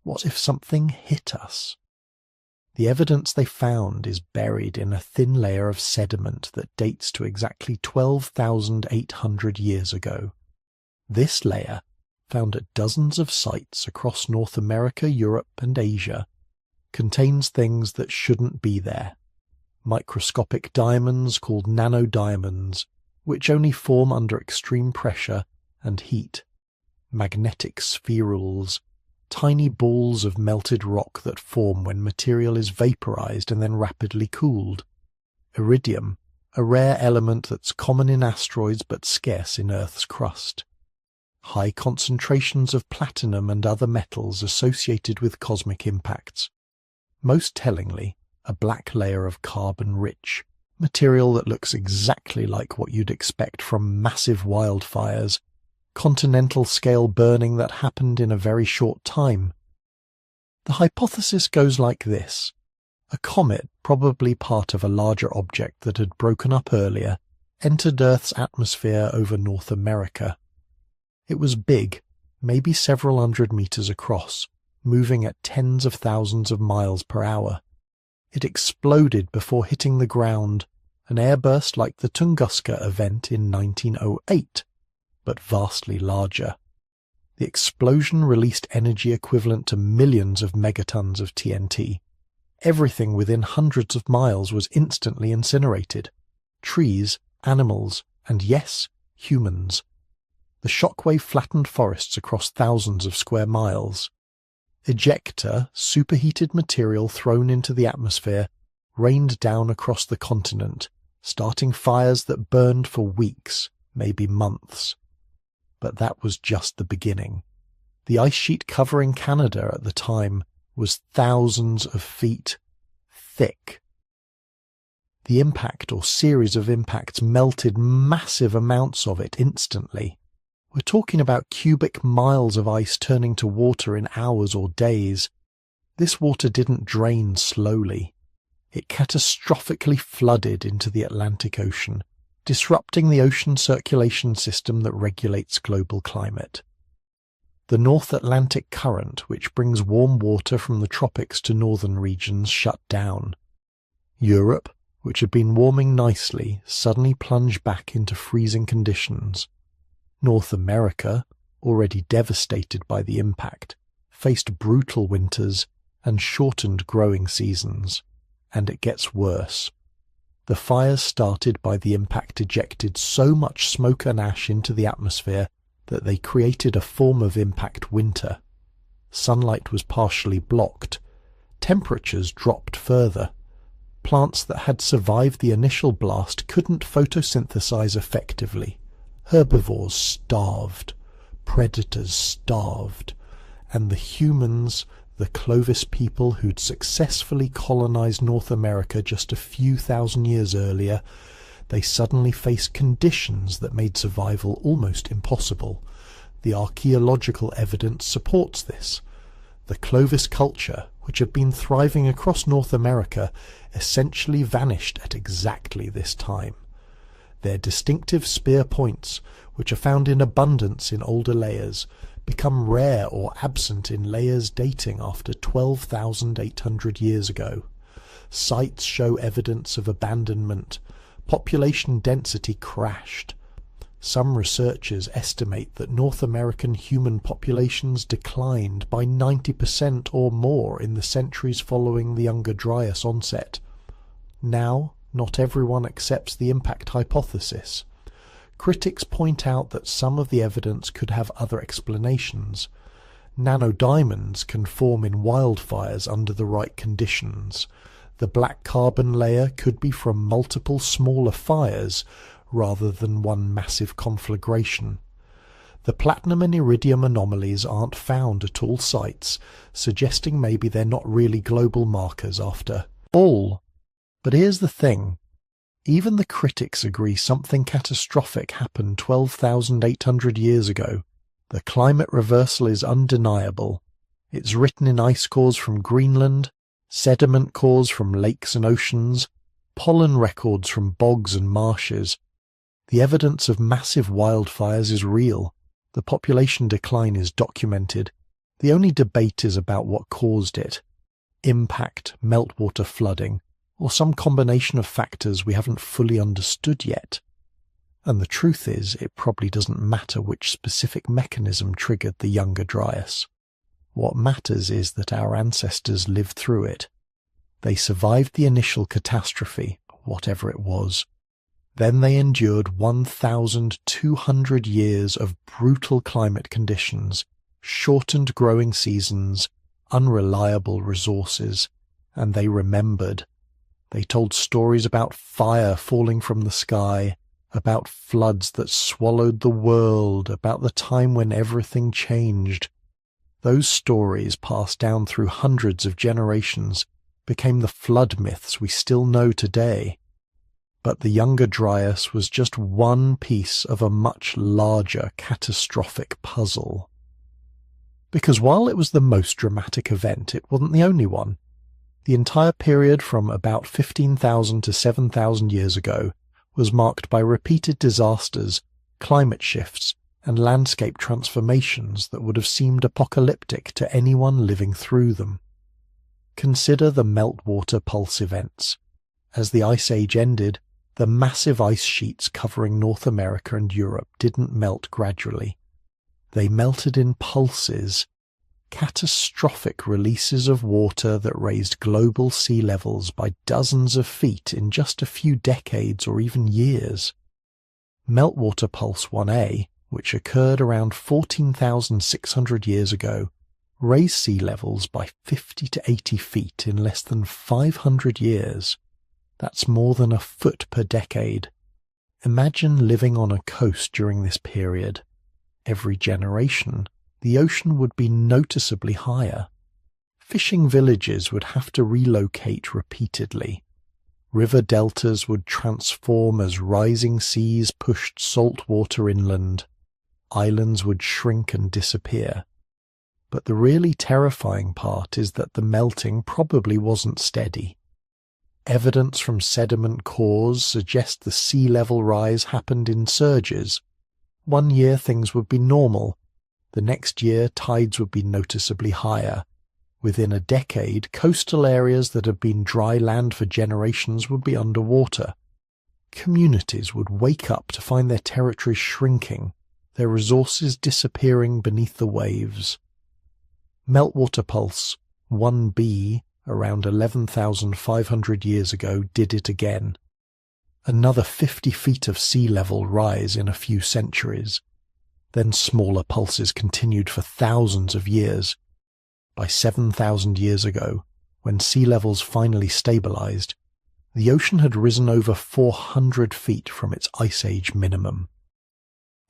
What if something hit us? The evidence they found is buried in a thin layer of sediment that dates to exactly 12,800 years ago. This layer, found at dozens of sites across North America, Europe, and Asia, contains things that shouldn't be there. Microscopic diamonds called nanodiamonds, which only form under extreme pressure and heat. Magnetic spherules, tiny balls of melted rock that form when material is vaporized and then rapidly cooled. Iridium, a rare element that's common in asteroids but scarce in Earth's crust. High concentrations of platinum and other metals associated with cosmic impacts. Most tellingly, a black layer of carbon-rich, material that looks exactly like what you'd expect from massive wildfires, continental-scale burning that happened in a very short time. The hypothesis goes like this. A comet, probably part of a larger object that had broken up earlier, entered Earth's atmosphere over North America. It was big, maybe several hundred meters across, moving at tens of thousands of miles per hour. It exploded before hitting the ground, an airburst like the Tunguska event in 1908, but vastly larger. The explosion released energy equivalent to millions of megatons of TNT. Everything within hundreds of miles was instantly incinerated. Trees, animals, and yes, humans. The shockwave flattened forests across thousands of square miles. Ejecta, superheated material thrown into the atmosphere, rained down across the continent, starting fires that burned for weeks, maybe months. But that was just the beginning. The ice sheet covering Canada at the time was thousands of feet thick. The impact or series of impacts melted massive amounts of it instantly. We're talking about cubic miles of ice turning to water in hours or days. This water didn't drain slowly. It catastrophically flooded into the Atlantic Ocean, disrupting the ocean circulation system that regulates global climate. The North Atlantic Current, which brings warm water from the tropics to northern regions, shut down. Europe, which had been warming nicely, suddenly plunged back into freezing conditions. North America, already devastated by the impact, faced brutal winters and shortened growing seasons. And it gets worse. The fires started by the impact ejected so much smoke and ash into the atmosphere that they created a form of impact winter. Sunlight was partially blocked. Temperatures dropped further. Plants that had survived the initial blast couldn't photosynthesize effectively. Herbivores starved. Predators starved. And the humans, the Clovis people who'd successfully colonized North America just a few thousand years earlier, they suddenly faced conditions that made survival almost impossible. The archaeological evidence supports this. The Clovis culture, which had been thriving across North America, essentially vanished at exactly this time. Their distinctive spear points, which are found in abundance in older layers, become rare or absent in layers dating after 12,800 years ago. Sites show evidence of abandonment. Population density crashed. Some researchers estimate that North American human populations declined by 90% or more in the centuries following the Younger Dryas onset. Now, not everyone accepts the impact hypothesis. Critics point out that some of the evidence could have other explanations. Nanodiamonds can form in wildfires under the right conditions. The black carbon layer could be from multiple smaller fires rather than one massive conflagration. The platinum and iridium anomalies aren't found at all sites, suggesting maybe they're not really global markers after all. But here's the thing. Even the critics agree something catastrophic happened 12,800 years ago. The climate reversal is undeniable. It's written in ice cores from Greenland, sediment cores from lakes and oceans, pollen records from bogs and marshes. The evidence of massive wildfires is real. The population decline is documented. The only debate is about what caused it. Impact, meltwater flooding, or some combination of factors we haven't fully understood yet. And the truth is, it probably doesn't matter which specific mechanism triggered the Younger Dryas. What matters is that our ancestors lived through it. They survived the initial catastrophe, whatever it was. Then they endured 1,200 years of brutal climate conditions, shortened growing seasons, unreliable resources, and they remembered. They told stories about fire falling from the sky, about floods that swallowed the world, about the time when everything changed. Those stories, passed down through hundreds of generations, became the flood myths we still know today. But the Younger Dryas was just one piece of a much larger catastrophic puzzle. Because while it was the most dramatic event, it wasn't the only one. The entire period from about 15,000 to 7,000 years ago was marked by repeated disasters, climate shifts, and landscape transformations that would have seemed apocalyptic to anyone living through them. Consider the meltwater pulse events. As the Ice Age ended, the massive ice sheets covering North America and Europe didn't melt gradually. They melted in pulses, catastrophic releases of water that raised global sea levels by dozens of feet in just a few decades or even years. Meltwater Pulse 1A, which occurred around 14,600 years ago, raised sea levels by 50 to 80 feet in less than 500 years. That's more than a foot per decade. Imagine living on a coast during this period. Every generation, the ocean would be noticeably higher. Fishing villages would have to relocate repeatedly. River deltas would transform as rising seas pushed salt water inland. islands would shrink and disappear. But the really terrifying part is that the melting probably wasn't steady. Evidence from sediment cores suggests the sea level rise happened in surges. One year things would be normal. The next year tides would be noticeably higher. Within a decade, coastal areas that had been dry land for generations would be underwater. Communities would wake up to find their territories shrinking, their resources disappearing beneath the waves. Meltwater pulse 1b around 11,500 years ago did it again. Another 50 feet of sea level rise in a few centuries. Then smaller pulses continued for thousands of years. By 7,000 years ago, when sea levels finally stabilized, the ocean had risen over 400 feet from its Ice Age minimum.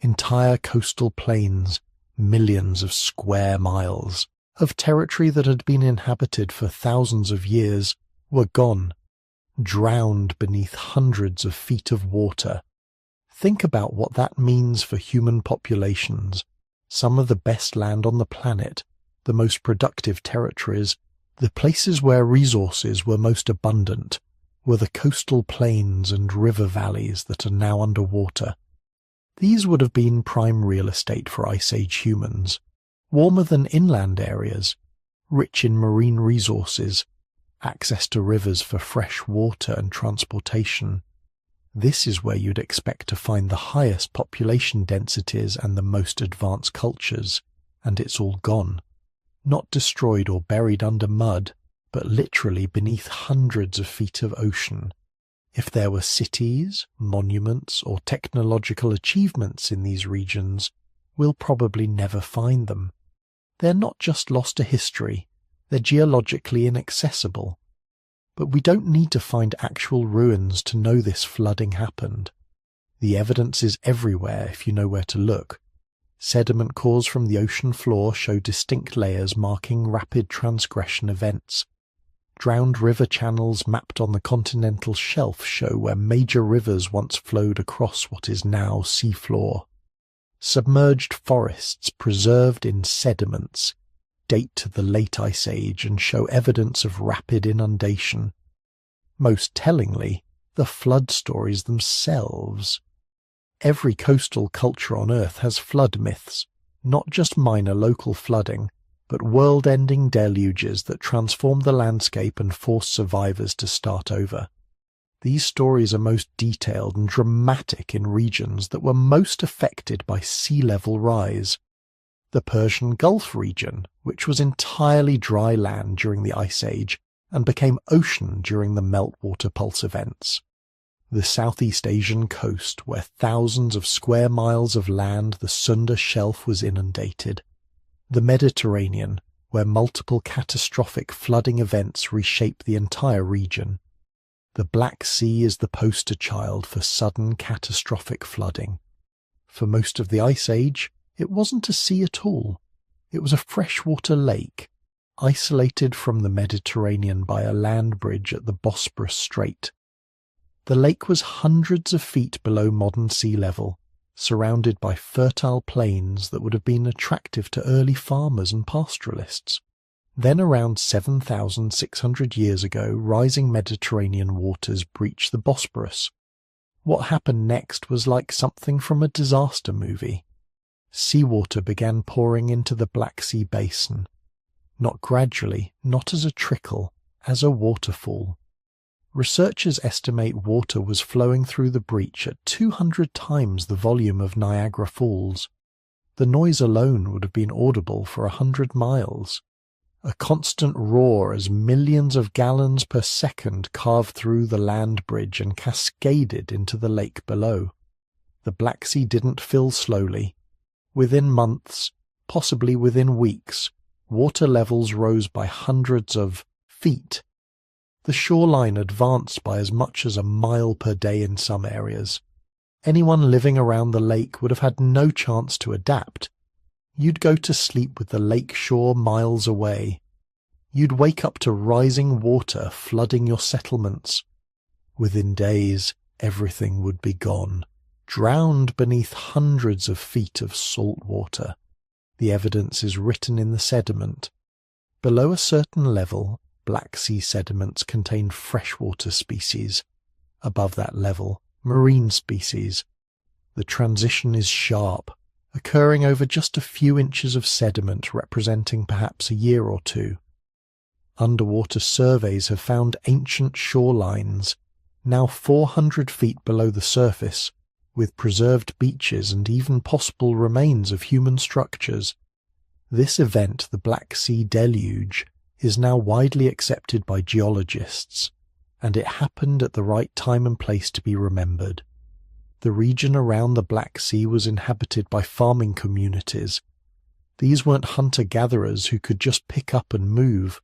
Entire coastal plains, millions of square miles, of territory that had been inhabited for thousands of years, were gone, drowned beneath hundreds of feet of water. Think about what that means for human populations, some of the best land on the planet, the most productive territories, the places where resources were most abundant, were the coastal plains and river valleys that are now underwater. These would have been prime real estate for Ice Age humans, warmer than inland areas, rich in marine resources, access to rivers for fresh water and transportation. This is where you'd expect to find the highest population densities and the most advanced cultures, and it's all gone. Not destroyed or buried under mud, but literally beneath hundreds of feet of ocean. If there were cities, monuments, or technological achievements in these regions, we'll probably never find them. They're not just lost to history, they're geologically inaccessible. But we don't need to find actual ruins to know this flooding happened. The evidence is everywhere if you know where to look. Sediment cores from the ocean floor show distinct layers marking rapid transgression events. Drowned river channels mapped on the continental shelf show where major rivers once flowed across what is now seafloor. Submerged forests preserved in sediments date to the late Ice Age and show evidence of rapid inundation. Most tellingly, the flood stories themselves. Every coastal culture on Earth has flood myths, not just minor local flooding, but world-ending deluges that transform the landscape and force survivors to start over. These stories are most detailed and dramatic in regions that were most affected by sea level rise. The Persian Gulf region, which was entirely dry land during the Ice Age and became ocean during the meltwater pulse events. The Southeast Asian coast, where thousands of square miles of land the Sunda Shelf was inundated. The Mediterranean, where multiple catastrophic flooding events reshape the entire region. The Black Sea is the poster child for sudden catastrophic flooding. For most of the Ice Age, it wasn't a sea at all. It was a freshwater lake, isolated from the Mediterranean by a land bridge at the Bosporus Strait. The lake was hundreds of feet below modern sea level, surrounded by fertile plains that would have been attractive to early farmers and pastoralists. Then around 7,600 years ago, rising Mediterranean waters breached the Bosporus. What happened next was like something from a disaster movie. Seawater began pouring into the Black Sea basin. Not gradually, not as a trickle, as a waterfall. Researchers estimate water was flowing through the breach at 200 times the volume of Niagara Falls. The noise alone would have been audible for 100 miles. A constant roar as millions of gallons per second carved through the land bridge and cascaded into the lake below. The Black Sea didn't fill slowly. Within months, possibly within weeks, water levels rose by hundreds of feet. The shoreline advanced by as much as a mile per day in some areas. Anyone living around the lake would have had no chance to adapt. You'd go to sleep with the lake shore miles away. You'd wake up to rising water flooding your settlements. Within days, everything would be gone. drowned beneath hundreds of feet of salt water. The evidence is written in the sediment. Below a certain level, Black Sea sediments contain freshwater species. Above that level, marine species. The transition is sharp, occurring over just a few inches of sediment representing perhaps a year or two. Underwater surveys have found ancient shorelines, now 400 feet below the surface, with preserved beaches and even possible remains of human structures. This event, the Black Sea deluge, is now widely accepted by geologists, and it happened at the right time and place to be remembered. The region around the Black Sea was inhabited by farming communities. These weren't hunter-gatherers who could just pick up and move.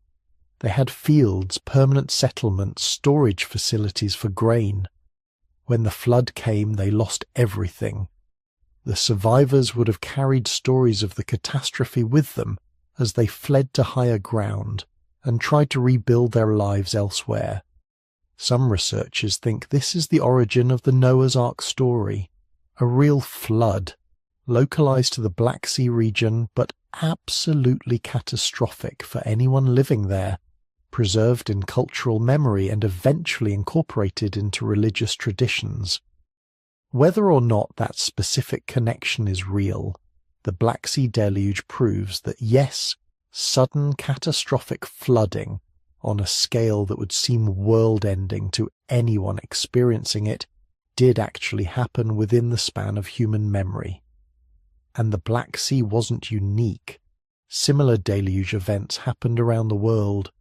They had fields, permanent settlements, storage facilities for grain. When the flood came, they lost everything. The survivors would have carried stories of the catastrophe with them as they fled to higher ground and tried to rebuild their lives elsewhere. Some researchers think this is the origin of the Noah's Ark story, a real flood, localized to the Black Sea region but absolutely catastrophic for anyone living there, preserved in cultural memory and eventually incorporated into religious traditions. Whether or not that specific connection is real, the Black Sea deluge proves that yes, sudden catastrophic flooding on a scale that would seem world-ending to anyone experiencing it did actually happen within the span of human memory. And the Black Sea wasn't unique. Similar deluge events happened around the world.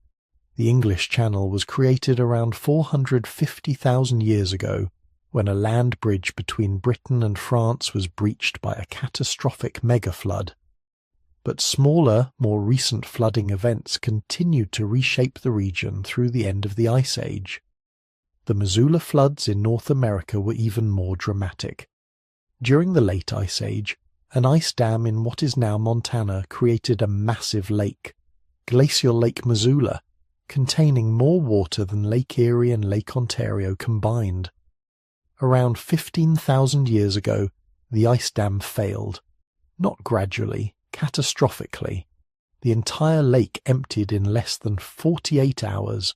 The English Channel was created around 450,000 years ago, when a land bridge between Britain and France was breached by a catastrophic mega-flood. But smaller, more recent flooding events continued to reshape the region through the end of the Ice Age. The Missoula floods in North America were even more dramatic. During the late Ice Age, an ice dam in what is now Montana created a massive lake, Glacial Lake Missoula, containing more water than Lake Erie and Lake Ontario combined. Around 15,000 years ago, the ice dam failed. Not gradually, catastrophically. The entire lake emptied in less than 48 hours.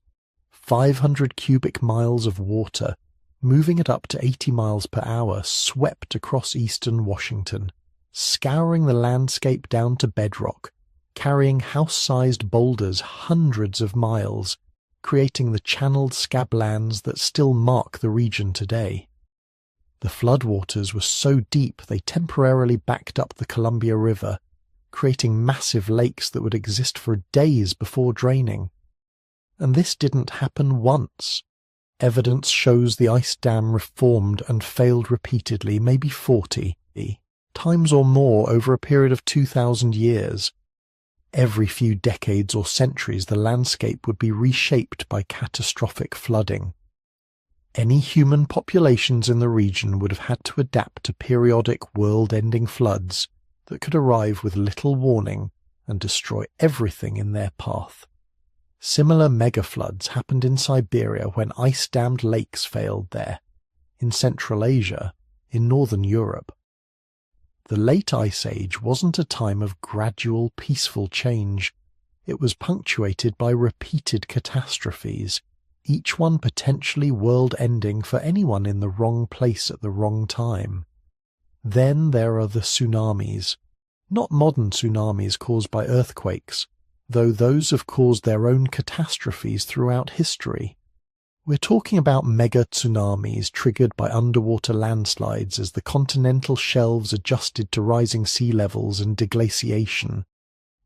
500 cubic miles of water, moving at up to 80 miles per hour, swept across eastern Washington, scouring the landscape down to bedrock, carrying house-sized boulders hundreds of miles, creating the channeled scablands that still mark the region today. The floodwaters were so deep they temporarily backed up the Columbia River, creating massive lakes that would exist for days before draining. And this didn't happen once. Evidence shows the ice dam reformed and failed repeatedly, maybe 40 times or more over a period of 2,000 years. Every few decades or centuries, the landscape would be reshaped by catastrophic flooding. Any human populations in the region would have had to adapt to periodic world-ending floods that could arrive with little warning and destroy everything in their path. Similar megafloods happened in Siberia when ice-dammed lakes failed there, in Central Asia, in Northern Europe. The late Ice Age wasn't a time of gradual, peaceful change. It was punctuated by repeated catastrophes, each one potentially world-ending for anyone in the wrong place at the wrong time. Then there are the tsunamis. Not modern tsunamis caused by earthquakes, though those have caused their own catastrophes throughout history. We're talking about mega-tsunamis triggered by underwater landslides as the continental shelves adjusted to rising sea levels and deglaciation.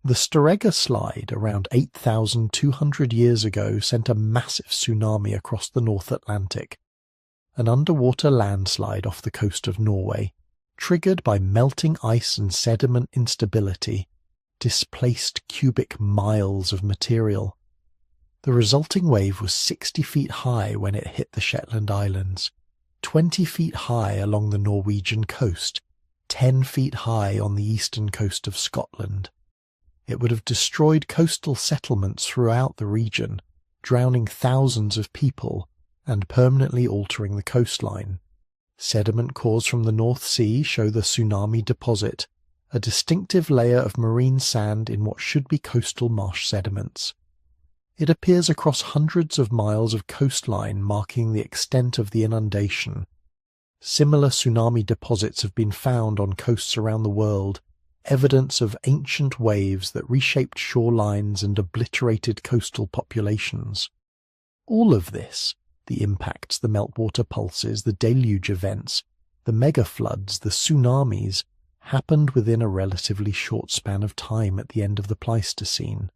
The Storegga slide around 8,200 years ago sent a massive tsunami across the North Atlantic. An underwater landslide off the coast of Norway, triggered by melting ice and sediment instability, displaced cubic miles of material. The resulting wave was 60 feet high when it hit the Shetland Islands, 20 feet high along the Norwegian coast, 10 feet high on the eastern coast of Scotland. It would have destroyed coastal settlements throughout the region, drowning thousands of people and permanently altering the coastline. Sediment cores from the North Sea show the tsunami deposit, a distinctive layer of marine sand in what should be coastal marsh sediments. It appears across hundreds of miles of coastline, marking the extent of the inundation. Similar tsunami deposits have been found on coasts around the world, evidence of ancient waves that reshaped shorelines and obliterated coastal populations. All of this, the impacts, the meltwater pulses, the deluge events, the megafloods, the tsunamis, happened within a relatively short span of time at the end of the Pleistocene.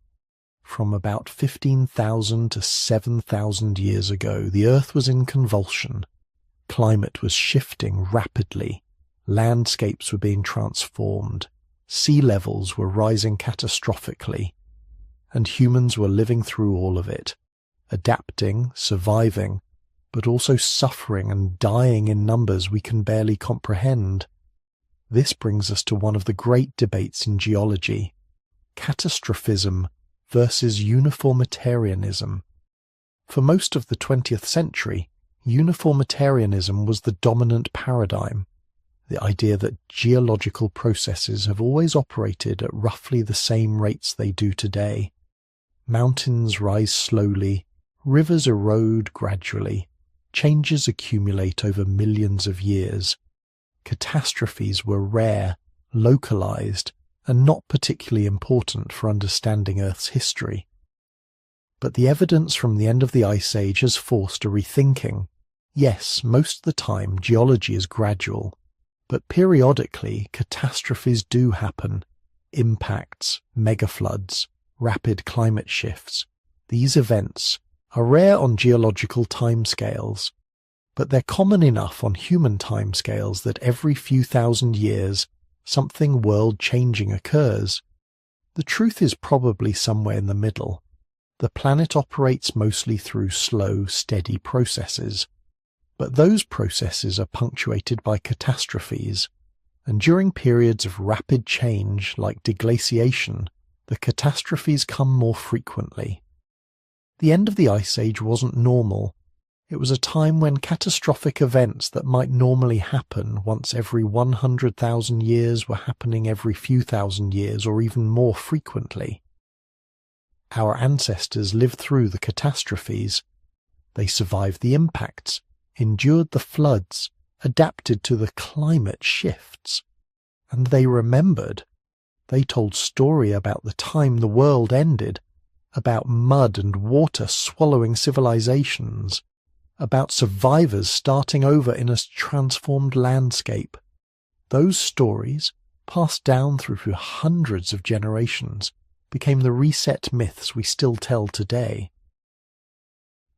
From about 15,000 to 7,000 years ago, the Earth was in convulsion. Climate was shifting rapidly. Landscapes were being transformed. Sea levels were rising catastrophically. And humans were living through all of it, adapting, surviving, but also suffering and dying in numbers we can barely comprehend. This brings us to one of the great debates in geology: catastrophism versus uniformitarianism. For most of the 20th century, uniformitarianism was the dominant paradigm, the idea that geological processes have always operated at roughly the same rates they do today. Mountains rise slowly, rivers erode gradually, changes accumulate over millions of years. Catastrophes were rare, localized, and not particularly important for understanding Earth's history. But the evidence from the end of the Ice Age has forced a rethinking. Yes, most of the time geology is gradual, but periodically catastrophes do happen. Impacts, megafloods, rapid climate shifts. These events are rare on geological timescales, but they're common enough on human timescales that every few thousand years something world-changing occurs. The truth is probably somewhere in the middle. The planet operates mostly through slow, steady processes, but those processes are punctuated by catastrophes, and during periods of rapid change like deglaciation, the catastrophes come more frequently. The end of the Ice Age wasn't normal. It was a time when catastrophic events that might normally happen once every 100,000 years were happening every few thousand years or even more frequently. Our ancestors lived through the catastrophes. They survived the impacts, endured the floods, adapted to the climate shifts. And they remembered. They told story about the time the world ended, about mud and water swallowing civilizations, about survivors starting over in a transformed landscape. Those stories, passed down through hundreds of generations, became the reset myths we still tell today.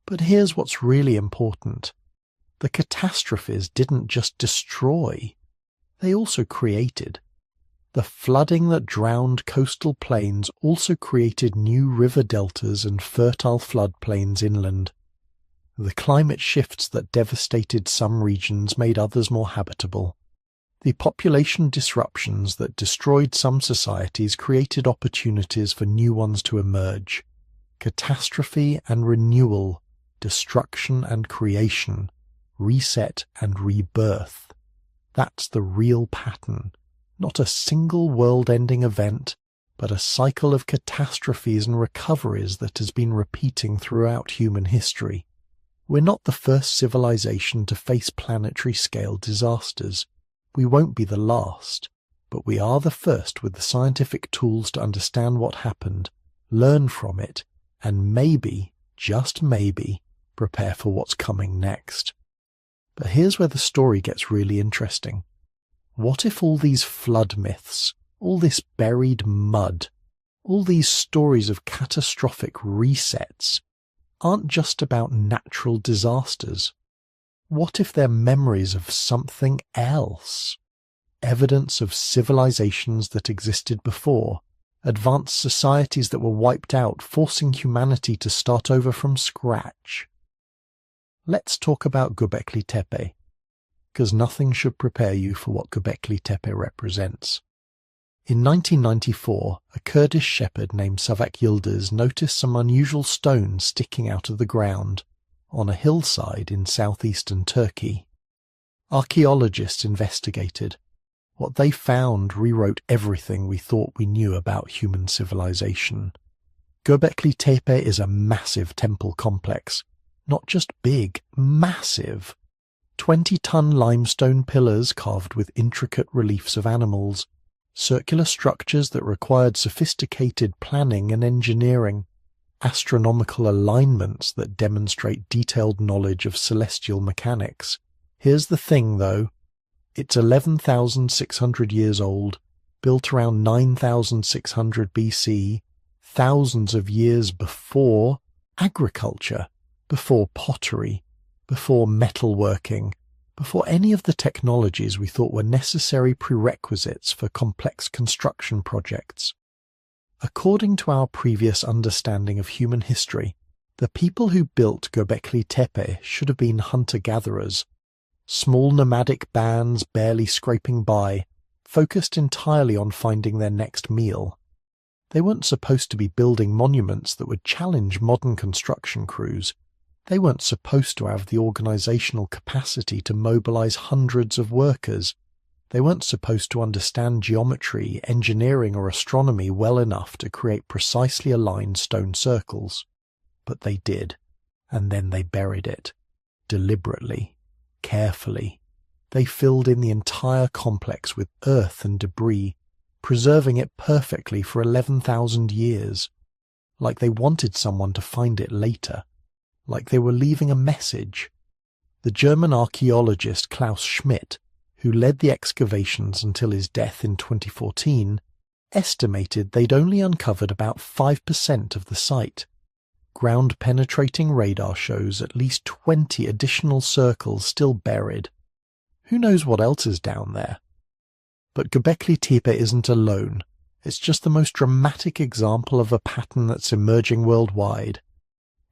But here's what's really important. The catastrophes didn't just destroy, they also created. The flooding that drowned coastal plains also created new river deltas and fertile floodplains inland. The climate shifts that devastated some regions made others more habitable. The population disruptions that destroyed some societies created opportunities for new ones to emerge. Catastrophe and renewal, destruction and creation, reset and rebirth. That's the real pattern. Not a single world-ending event, but a cycle of catastrophes and recoveries that has been repeating throughout human history. We're not the first civilization to face planetary-scale disasters. We won't be the last, but we are the first with the scientific tools to understand what happened, learn from it, and maybe, just maybe, prepare for what's coming next. But here's where the story gets really interesting. What if all these flood myths, all this buried mud, all these stories of catastrophic resets aren't just about natural disasters? What if they're memories of something else? Evidence of civilizations that existed before, advanced societies that were wiped out, forcing humanity to start over from scratch. Let's talk about Göbekli Tepe, because nothing should prepare you for what Göbekli Tepe represents. In 1994, a Kurdish shepherd named Savak Yildiz noticed some unusual stones sticking out of the ground on a hillside in southeastern Turkey. Archaeologists investigated. What they found rewrote everything we thought we knew about human civilization. Göbekli Tepe is a massive temple complex. Not just big, massive. 20-ton limestone pillars carved with intricate reliefs of animals, circular structures that required sophisticated planning and engineering, astronomical alignments that demonstrate detailed knowledge of celestial mechanics. Here's the thing, though. It's 11,600 years old, built around 9,600 BC, thousands of years before agriculture, before pottery, before metalworking, before any of the technologies we thought were necessary prerequisites for complex construction projects. According to our previous understanding of human history, the people who built Göbekli Tepe should have been hunter-gatherers, small nomadic bands barely scraping by, focused entirely on finding their next meal. They weren't supposed to be building monuments that would challenge modern construction crews. They weren't supposed to have the organizational capacity to mobilize hundreds of workers. They weren't supposed to understand geometry, engineering, or astronomy well enough to create precisely aligned stone circles. But they did, and then they buried it, deliberately, carefully. They filled in the entire complex with earth and debris, preserving it perfectly for 11,000 years, like they wanted someone to find it later, like they were leaving a message. The German archaeologist Klaus Schmidt, who led the excavations until his death in 2014, estimated they'd only uncovered about 5% of the site. Ground-penetrating radar shows at least 20 additional circles still buried. Who knows what else is down there? But Göbekli Tepe isn't alone. It's just the most dramatic example of a pattern that's emerging worldwide.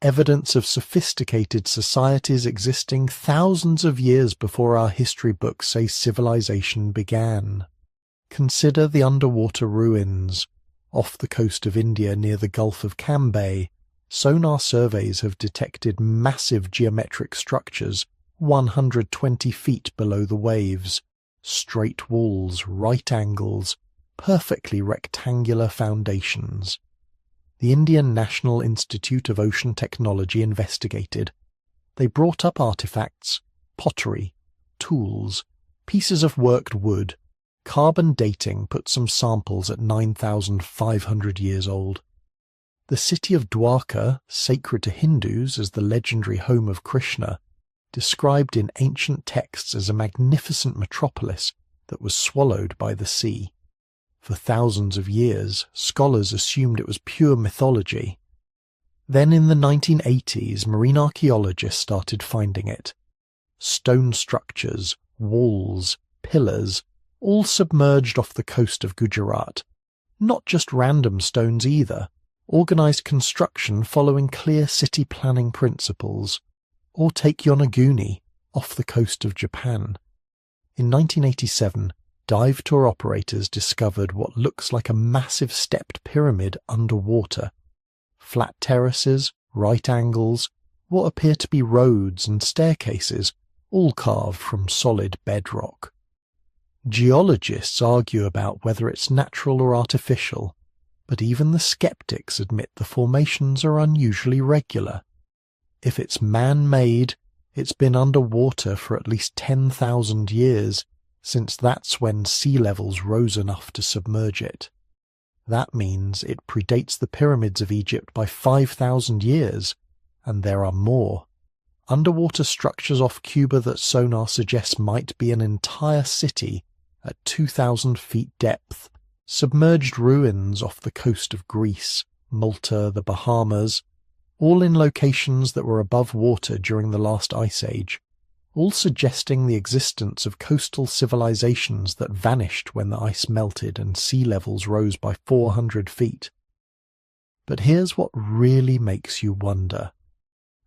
Evidence of sophisticated societies existing thousands of years before our history books say civilization began. Consider the underwater ruins. Off the coast of India near the Gulf of Cambay, sonar surveys have detected massive geometric structures 120 feet below the waves, straight walls, right angles, perfectly rectangular foundations. The Indian National Institute of Ocean Technology investigated. They brought up artifacts, pottery, tools, pieces of worked wood. Carbon dating put some samples at 9,500 years old. The city of Dwarka, sacred to Hindus as the legendary home of Krishna, described in ancient texts as a magnificent metropolis that was swallowed by the sea. For thousands of years, scholars assumed it was pure mythology. Then in the 1980s, marine archaeologists started finding it. Stone structures, walls, pillars, all submerged off the coast of Gujarat. Not just random stones either, organized construction following clear city planning principles. Or take Yonaguni, off the coast of Japan. In 1987, dive tour operators discovered what looks like a massive stepped pyramid underwater. Flat terraces, right angles, what appear to be roads and staircases, all carved from solid bedrock. Geologists argue about whether it's natural or artificial, but even the skeptics admit the formations are unusually regular. If it's man-made, it's been underwater for at least 10,000 years, since that's when sea levels rose enough to submerge it. That means it predates the pyramids of Egypt by 5,000 years, and there are more. Underwater structures off Cuba that sonar suggests might be an entire city at 2,000 feet depth, submerged ruins off the coast of Greece, Malta, the Bahamas, all in locations that were above water during the last ice age, all suggesting the existence of coastal civilizations that vanished when the ice melted and sea levels rose by 400 feet. But here's what really makes you wonder.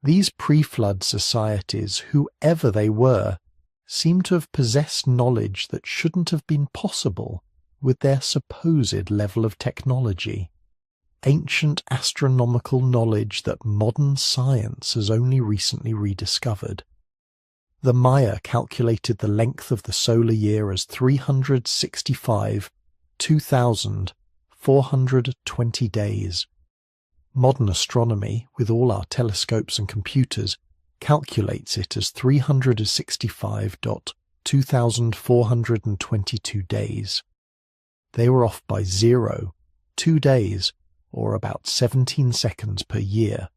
These pre-flood societies, whoever they were, seem to have possessed knowledge that shouldn't have been possible with their supposed level of technology. Ancient astronomical knowledge that modern science has only recently rediscovered. The Maya calculated the length of the solar year as 365, 2,420 days. Modern astronomy, with all our telescopes and computers, calculates it as 365.2422 days. They were off by 2 days, or about 17 seconds per year,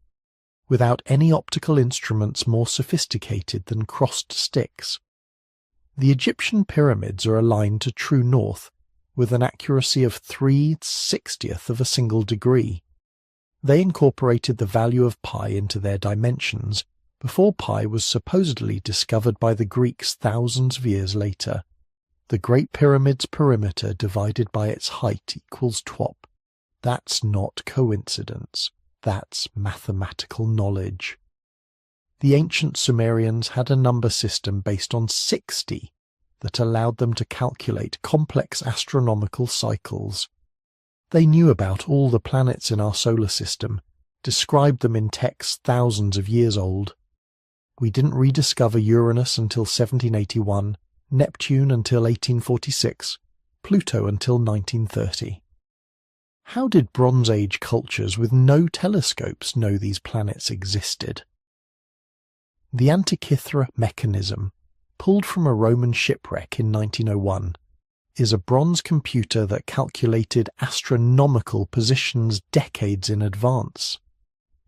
without any optical instruments more sophisticated than crossed sticks. The Egyptian pyramids are aligned to true north, with an accuracy of 3/60th of a single degree. They incorporated the value of pi into their dimensions before pi was supposedly discovered by the Greeks thousands of years later. The Great Pyramid's perimeter divided by its height equals twop. That's not coincidence. That's mathematical knowledge. The ancient Sumerians had a number system based on 60 that allowed them to calculate complex astronomical cycles. They knew about all the planets in our solar system, described them in texts thousands of years old. We didn't rediscover Uranus until 1781, Neptune until 1846, Pluto until 1930. How did Bronze Age cultures with no telescopes know these planets existed? The Antikythera mechanism, pulled from a Roman shipwreck in 1901, is a bronze computer that calculated astronomical positions decades in advance.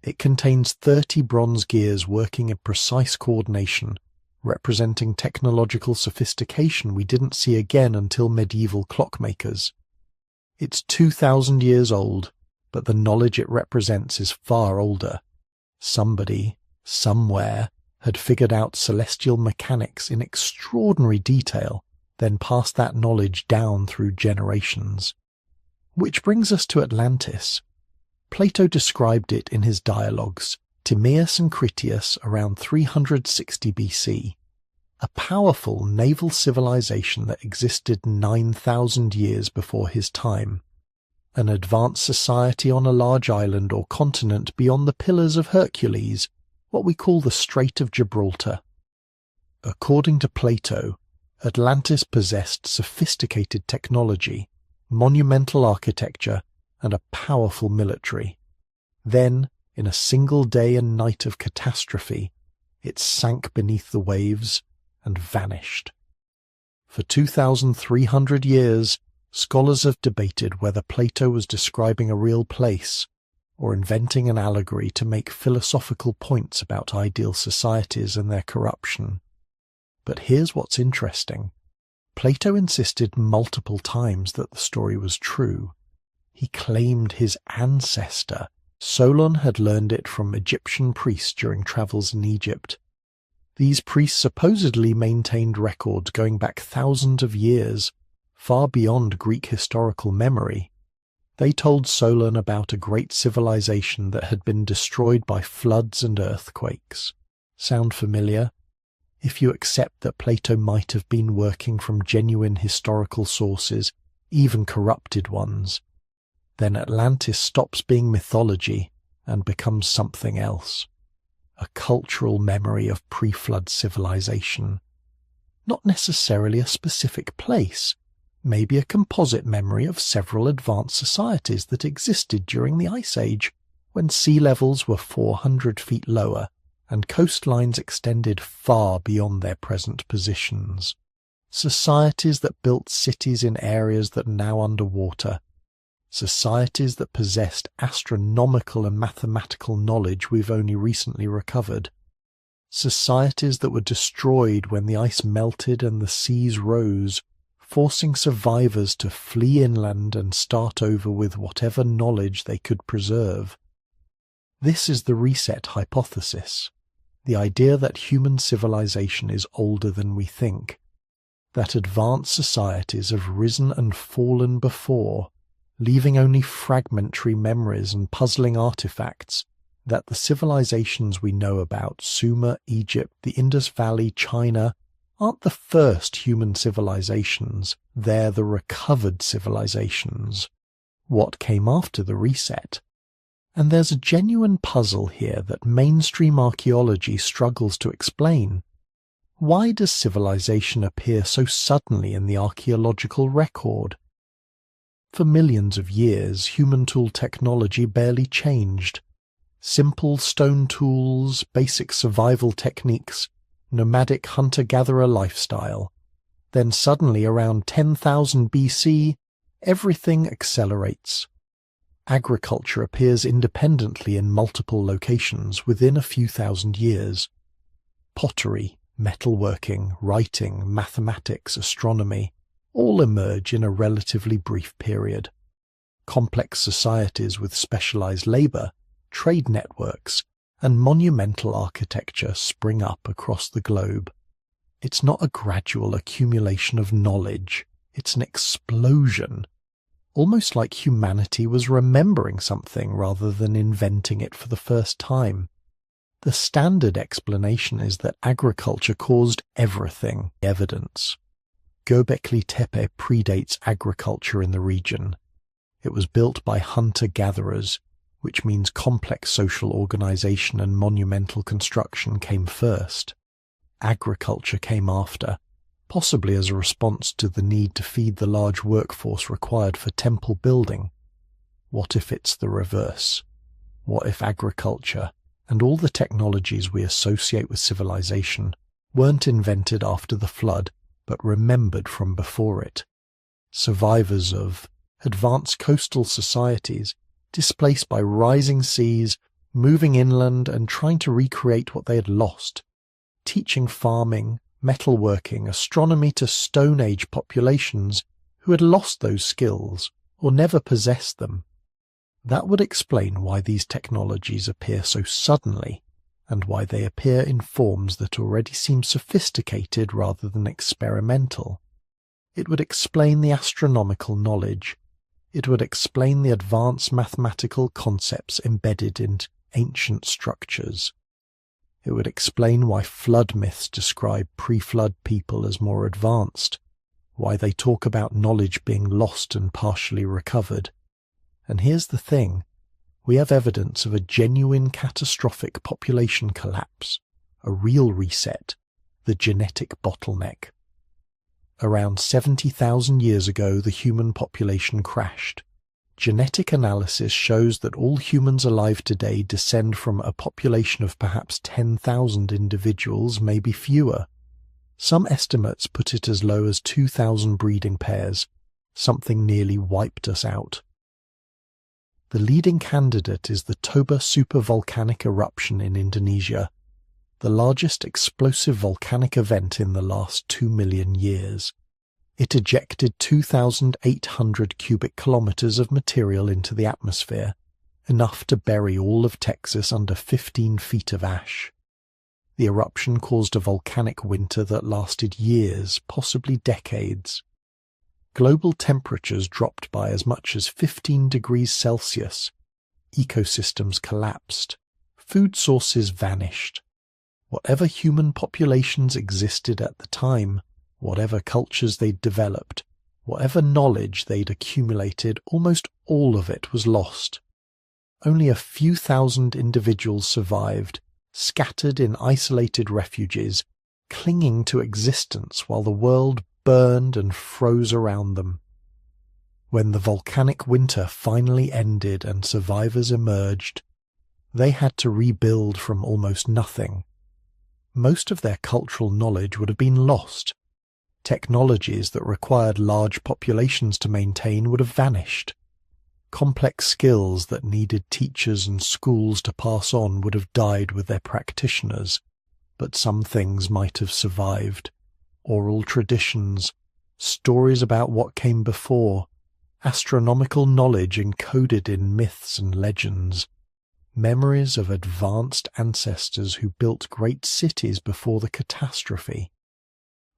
It contains 30 bronze gears working in precise coordination, representing technological sophistication we didn't see again until medieval clockmakers. It's 2,000 years old, but the knowledge it represents is far older. Somebody, somewhere, had figured out celestial mechanics in extraordinary detail, then passed that knowledge down through generations. Which brings us to Atlantis. Plato described it in his dialogues, Timaeus and Critias, around 360 BC. A powerful naval civilization that existed 9,000 years before his time. An advanced society on a large island or continent beyond the Pillars of Hercules, what we call the Strait of Gibraltar. According to Plato, Atlantis possessed sophisticated technology, monumental architecture, and a powerful military. Then, in a single day and night of catastrophe, it sank beneath the waves and vanished. For 2,300 years, scholars have debated whether Plato was describing a real place or inventing an allegory to make philosophical points about ideal societies and their corruption. But here's what's interesting. Plato insisted multiple times that the story was true. He claimed his ancestor, Solon, had learned it from Egyptian priests during travels in Egypt. These priests supposedly maintained records going back thousands of years, far beyond Greek historical memory. They told Solon about a great civilization that had been destroyed by floods and earthquakes. Sound familiar? If you accept that Plato might have been working from genuine historical sources, even corrupted ones, then Atlantis stops being mythology and becomes something else. A cultural memory of pre-flood civilization. Not necessarily a specific place, maybe a composite memory of several advanced societies that existed during the Ice Age, when sea levels were 400 feet lower and coastlines extended far beyond their present positions. Societies that built cities in areas that are now underwater. Societies that possessed astronomical and mathematical knowledge we've only recently recovered. Societies that were destroyed when the ice melted and the seas rose, forcing survivors to flee inland and start over with whatever knowledge they could preserve. This is the reset hypothesis, the idea that human civilization is older than we think, that advanced societies have risen and fallen before, leaving only fragmentary memories and puzzling artifacts, that the civilizations we know about, Sumer, Egypt, the Indus Valley, China, aren't the first human civilizations, they're the recovered civilizations. What came after the reset? And there's a genuine puzzle here that mainstream archaeology struggles to explain. Why does civilization appear so suddenly in the archaeological record? For millions of years, human tool technology barely changed. Simple stone tools, basic survival techniques, nomadic hunter-gatherer lifestyle. Then suddenly, around 10,000 BC, everything accelerates. Agriculture appears independently in multiple locations within a few thousand years. Pottery, metalworking, writing, mathematics, astronomy all emerge in a relatively brief period. Complex societies with specialized labor, trade networks, and monumental architecture spring up across the globe. It's not a gradual accumulation of knowledge, it's an explosion. Almost like humanity was remembering something rather than inventing it for the first time. The standard explanation is that agriculture caused everything. Evidence. Göbekli Tepe predates agriculture in the region. It was built by hunter-gatherers, which means complex social organization and monumental construction came first. Agriculture came after, possibly as a response to the need to feed the large workforce required for temple building. What if it's the reverse? What if agriculture, and all the technologies we associate with civilization, weren't invented after the flood, but remembered from before it? Survivors of advanced coastal societies, displaced by rising seas, moving inland and trying to recreate what they had lost, teaching farming, metalworking, astronomy to Stone Age populations who had lost those skills or never possessed them. That would explain why these technologies appear so suddenly, and why they appear in forms that already seem sophisticated rather than experimental. It would explain the astronomical knowledge. It would explain the advanced mathematical concepts embedded in ancient structures. It would explain why flood myths describe pre-flood people as more advanced, why they talk about knowledge being lost and partially recovered. And here's the thing, we have evidence of a genuine catastrophic population collapse, a real reset, the genetic bottleneck. Around 70,000 years ago, the human population crashed. Genetic analysis shows that all humans alive today descend from a population of perhaps 10,000 individuals, maybe fewer. Some estimates put it as low as 2,000 breeding pairs. Something nearly wiped us out. The leading candidate is the Toba supervolcanic eruption in Indonesia, the largest explosive volcanic event in the last 2 million years. It ejected 2,800 cubic kilometers of material into the atmosphere, enough to bury all of Texas under 15 feet of ash. The eruption caused a volcanic winter that lasted years, possibly decades. Global temperatures dropped by as much as 15 degrees Celsius. Ecosystems collapsed. Food sources vanished. Whatever human populations existed at the time, whatever cultures they'd developed, whatever knowledge they'd accumulated, almost all of it was lost. Only a few thousand individuals survived, scattered in isolated refuges, clinging to existence while the world burned and froze around them. When the volcanic winter finally ended and survivors emerged, they had to rebuild from almost nothing. Most of their cultural knowledge would have been lost. Technologies that required large populations to maintain would have vanished. Complex skills that needed teachers and schools to pass on would have died with their practitioners, but some things might have survived. Oral traditions, stories about what came before, astronomical knowledge encoded in myths and legends, memories of advanced ancestors who built great cities before the catastrophe.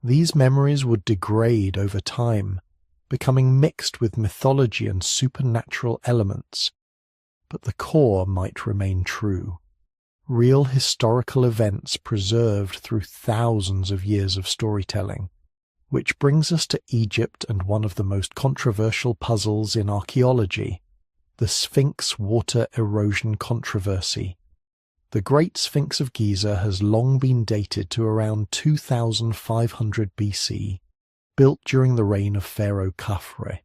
These memories would degrade over time, becoming mixed with mythology and supernatural elements, but the core might remain true. Real historical events preserved through thousands of years of storytelling, which brings us to Egypt and one of the most controversial puzzles in archaeology, the Sphinx water erosion controversy. The Great Sphinx of Giza has long been dated to around 2500 BC, built during the reign of Pharaoh Khafre.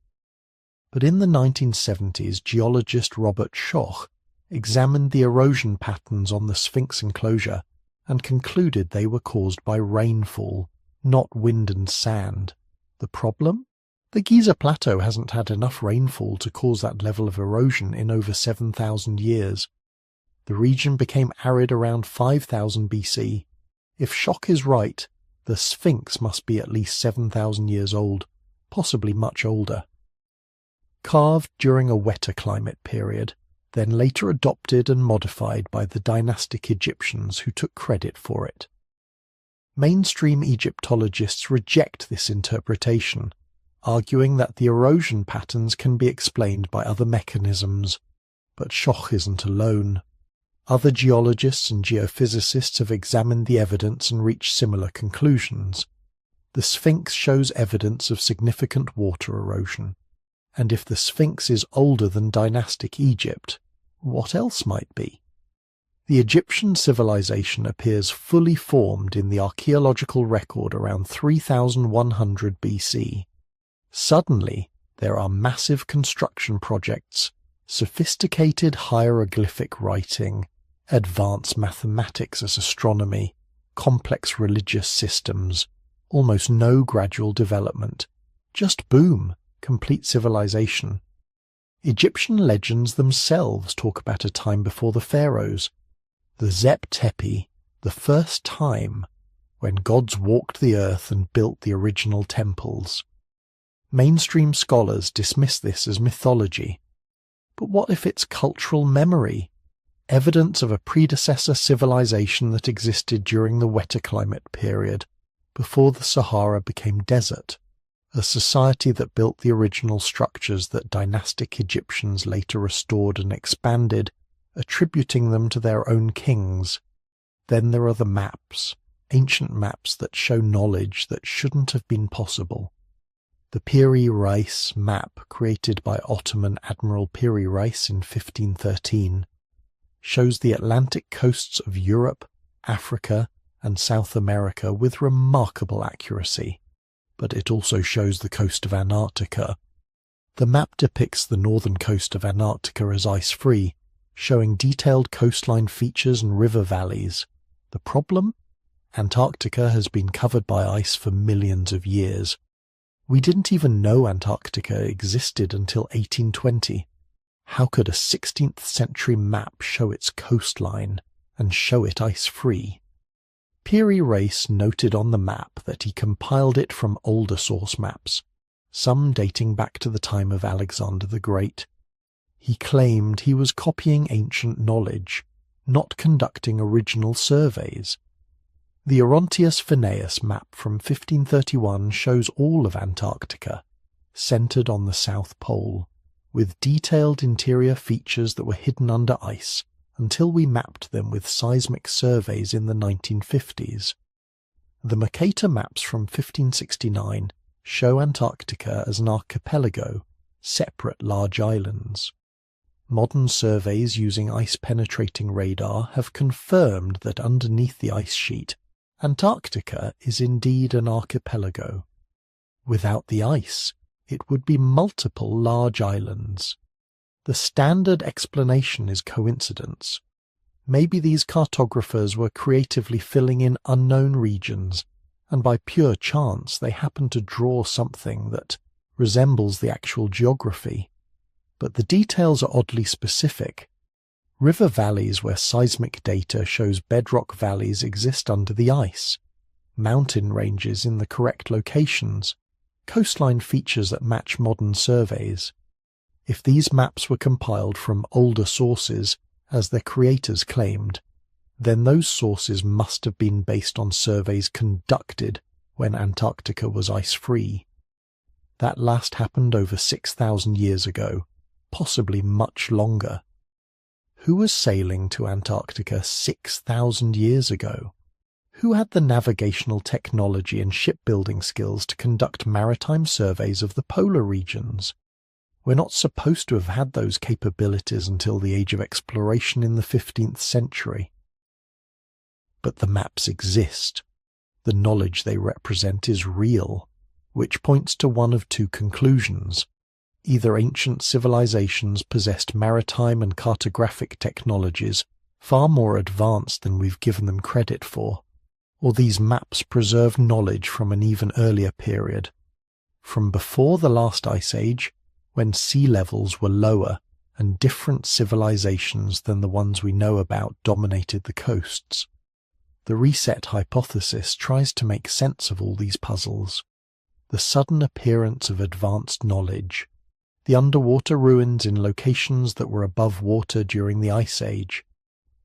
But in the 1970s, geologist Robert Schoch examined the erosion patterns on the Sphinx enclosure and concluded they were caused by rainfall, not wind and sand. The problem? The Giza Plateau hasn't had enough rainfall to cause that level of erosion in over 7,000 years. The region became arid around 5000 BC. If Schoch is right, the Sphinx must be at least 7,000 years old, possibly much older. Carved during a wetter climate period, then later adopted and modified by the dynastic Egyptians who took credit for it. Mainstream Egyptologists reject this interpretation, arguing that the erosion patterns can be explained by other mechanisms, but Schoch isn't alone. Other geologists and geophysicists have examined the evidence and reached similar conclusions. The Sphinx shows evidence of significant water erosion, and if the Sphinx is older than dynastic Egypt, what else might be? The Egyptian civilization appears fully formed in the archaeological record around 3100 BC. Suddenly, there are massive construction projects, sophisticated hieroglyphic writing, advanced mathematics as astronomy, complex religious systems, almost no gradual development. Just boom, complete civilization. Egyptian legends themselves talk about a time before the pharaohs, the Zep Tepi, the first time when gods walked the earth and built the original temples. Mainstream scholars dismiss this as mythology. But what if it's cultural memory? Evidence of a predecessor civilization that existed during the wetter climate period, before the Sahara became desert, a society that built the original structures that dynastic Egyptians later restored and expanded, attributing them to their own kings. Then there are the maps, ancient maps that show knowledge that shouldn't have been possible. The Piri Reis map, created by Ottoman Admiral Piri Reis in 1513, shows the Atlantic coasts of Europe, Africa, and South America with remarkable accuracy, but it also shows the coast of Antarctica. The map depicts the northern coast of Antarctica as ice-free, showing detailed coastline features and river valleys. The problem? Antarctica has been covered by ice for millions of years. We didn't even know Antarctica existed until 1820. How could a 16th century map show its coastline and show it ice-free? Piri Reis noted on the map that he compiled it from older source maps, some dating back to the time of Alexander the Great. He claimed he was copying ancient knowledge, not conducting original surveys. The Orontius Phineus map from 1531 shows all of Antarctica, centered on the South Pole, with detailed interior features that were hidden under ice until we mapped them with seismic surveys in the 1950s. The Mercator maps from 1569 show Antarctica as an archipelago, separate large islands. Modern surveys using ice-penetrating radar have confirmed that underneath the ice sheet, Antarctica is indeed an archipelago. Without the ice, it would be multiple large islands. The standard explanation is coincidence. Maybe these cartographers were creatively filling in unknown regions, and by pure chance they happen to draw something that resembles the actual geography. But the details are oddly specific. River valleys where seismic data shows bedrock valleys exist under the ice, mountain ranges in the correct locations, coastline features that match modern surveys. If these maps were compiled from older sources, as their creators claimed, then those sources must have been based on surveys conducted when Antarctica was ice-free. That last happened over 6,000 years ago, possibly much longer. Who was sailing to Antarctica 6,000 years ago? Who had the navigational technology and shipbuilding skills to conduct maritime surveys of the polar regions? We're not supposed to have had those capabilities until the age of exploration in the 15th century. But the maps exist. The knowledge they represent is real, which points to one of two conclusions. Either ancient civilizations possessed maritime and cartographic technologies far more advanced than we've given them credit for, or these maps preserve knowledge from an even earlier period, from before the last ice age, when sea levels were lower and different civilizations than the ones we know about dominated the coasts. The reset hypothesis tries to make sense of all these puzzles. The sudden appearance of advanced knowledge, the underwater ruins in locations that were above water during the Ice Age,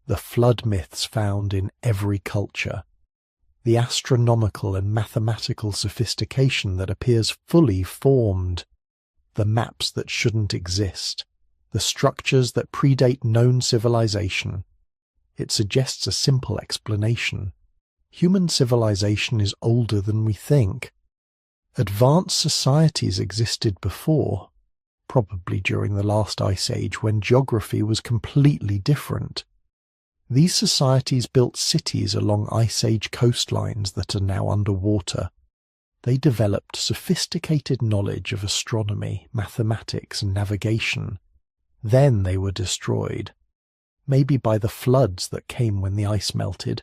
the flood myths found in every culture, the astronomical and mathematical sophistication that appears fully formed, the maps that shouldn't exist, the structures that predate known civilization. It suggests a simple explanation. Human civilization is older than we think. Advanced societies existed before, probably during the last ice age when geography was completely different. These societies built cities along ice age coastlines that are now underwater. They developed sophisticated knowledge of astronomy, mathematics, and navigation. Then they were destroyed. Maybe by the floods that came when the ice melted.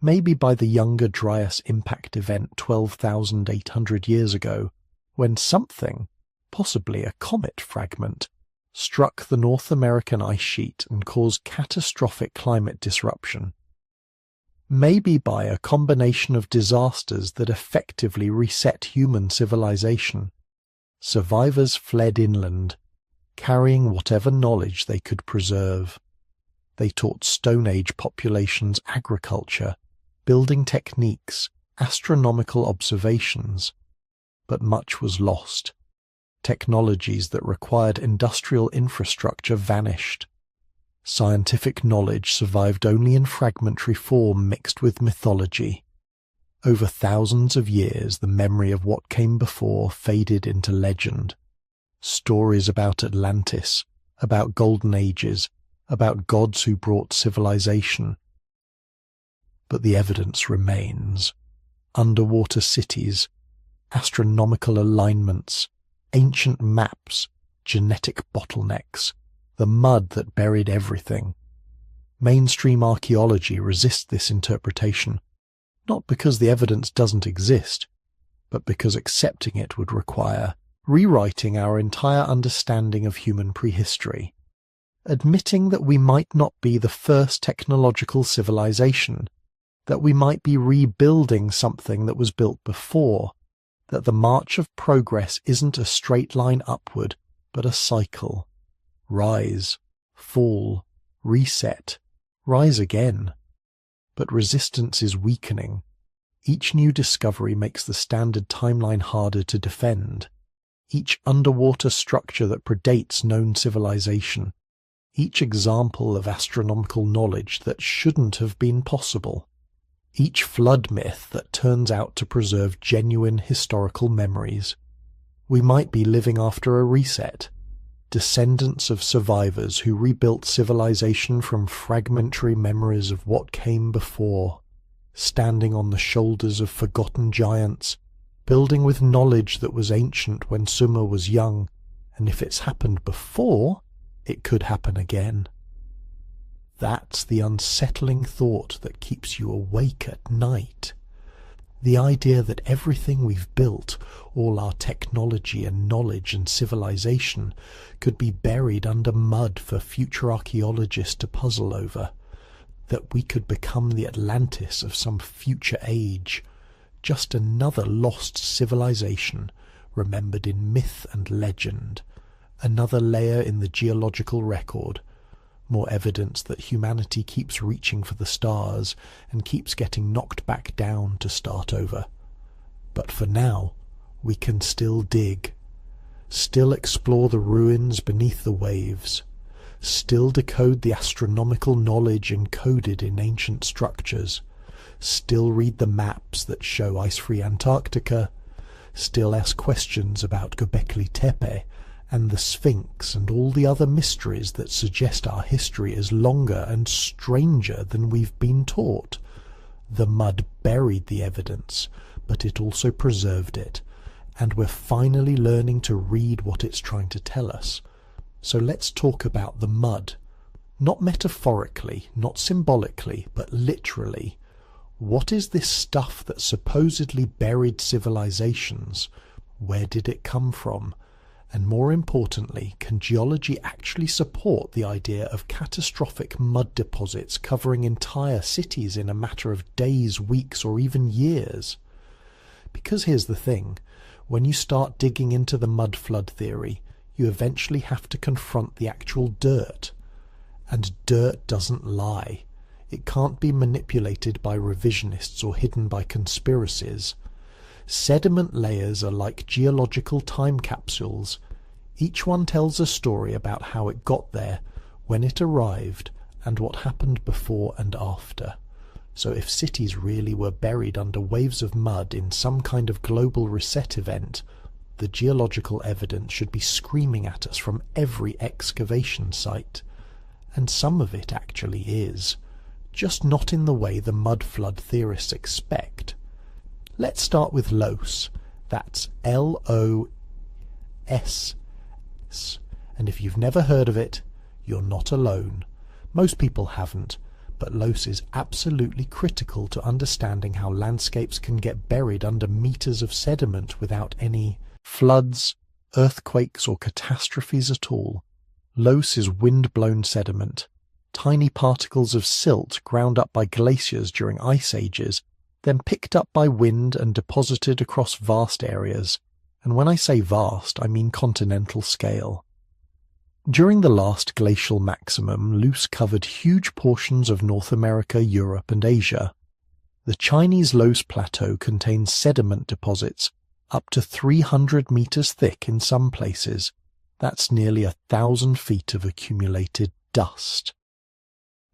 Maybe by the Younger Dryas impact event 12,800 years ago, when something, possibly a comet fragment, struck the North American ice sheet and caused catastrophic climate disruption. Maybe by a combination of disasters that effectively reset human civilization. Survivors fled inland, carrying whatever knowledge they could preserve. They taught Stone Age populations agriculture, building techniques, astronomical observations. But much was lost. Technologies that required industrial infrastructure vanished. Scientific knowledge survived only in fragmentary form mixed with mythology. Over thousands of years, the memory of what came before faded into legend. Stories about Atlantis, about golden ages, about gods who brought civilization. But the evidence remains. Underwater cities, astronomical alignments, ancient maps, genetic bottlenecks, the mud that buried everything. Mainstream archaeology resists this interpretation, not because the evidence doesn't exist, but because accepting it would require rewriting our entire understanding of human prehistory, admitting that we might not be the first technological civilization, that we might be rebuilding something that was built before, that the march of progress isn't a straight line upward, but a cycle. Rise, fall, reset, rise again. But resistance is weakening. Each new discovery makes the standard timeline harder to defend. Each underwater structure that predates known civilization. Each example of astronomical knowledge that shouldn't have been possible. Each flood myth that turns out to preserve genuine historical memories. We might be living after a reset, descendants of survivors who rebuilt civilization from fragmentary memories of what came before, standing on the shoulders of forgotten giants, building with knowledge that was ancient when Sumer was young, and if it's happened before, it could happen again. That's the unsettling thought that keeps you awake at night. The idea that everything we've built, all our technology and knowledge and civilization, could be buried under mud for future archaeologists to puzzle over. That we could become the Atlantis of some future age, just another lost civilization remembered in myth and legend, another layer in the geological record, more evidence that humanity keeps reaching for the stars and keeps getting knocked back down to start over. But for now, we can still dig, still explore the ruins beneath the waves, still decode the astronomical knowledge encoded in ancient structures, still read the maps that show ice-free Antarctica, still ask questions about Göbekli Tepe and the Sphinx and all the other mysteries that suggest our history is longer and stranger than we've been taught. The mud buried the evidence, but it also preserved it, and we're finally learning to read what it's trying to tell us. So let's talk about the mud. Not metaphorically, not symbolically, but literally. What is this stuff that supposedly buried civilizations? Where did it come from? And more importantly, can geology actually support the idea of catastrophic mud deposits covering entire cities in a matter of days, weeks, or even years? Because here's the thing, when you start digging into the mud flood theory, you eventually have to confront the actual dirt. And dirt doesn't lie. It can't be manipulated by revisionists or hidden by conspiracies. Sediment layers are like geological time capsules. Each one tells a story about how it got there, when it arrived, and what happened before and after. So if cities really were buried under waves of mud in some kind of global reset event, the geological evidence should be screaming at us from every excavation site. And some of it actually is, just not in the way the mud flood theorists expect. Let's start with Los. That's Los. And if you've never heard of it, you're not alone. Most people haven't, but Los is absolutely critical to understanding how landscapes can get buried under meters of sediment without any floods, earthquakes, or catastrophes at all. Los is wind-blown sediment, tiny particles of silt ground up by glaciers during ice ages, then picked up by wind and deposited across vast areas. And when I say vast, I mean continental scale. During the last glacial maximum, Los covered huge portions of North America, Europe, and Asia. The Chinese Los Plateau contains sediment deposits up to 300 meters thick in some places. That's nearly 1,000 feet of accumulated dust.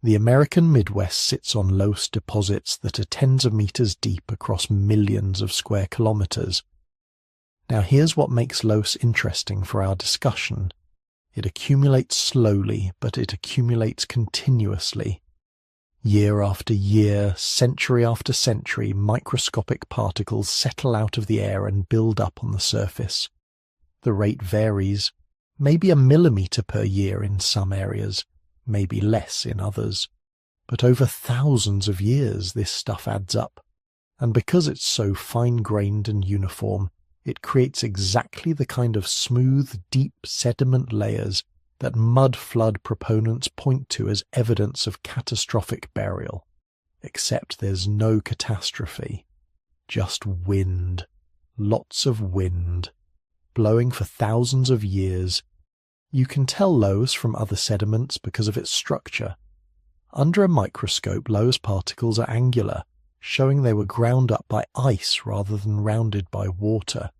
The American Midwest sits on Los deposits that are tens of meters deep across millions of square kilometers. Now here's what makes Los interesting for our discussion. It accumulates slowly, but it accumulates continuously. Year after year, century after century, microscopic particles settle out of the air and build up on the surface. The rate varies, maybe a millimeter per year in some areas, maybe less in others. But over thousands of years this stuff adds up, and because it's so fine-grained and uniform, it creates exactly the kind of smooth, deep sediment layers that mud flood proponents point to as evidence of catastrophic burial. Except there's no catastrophe, just wind, lots of wind, blowing for thousands of years. You can tell Los from other sediments because of its structure. Under a microscope, Los particles are angular, showing they were ground up by ice rather than rounded by water.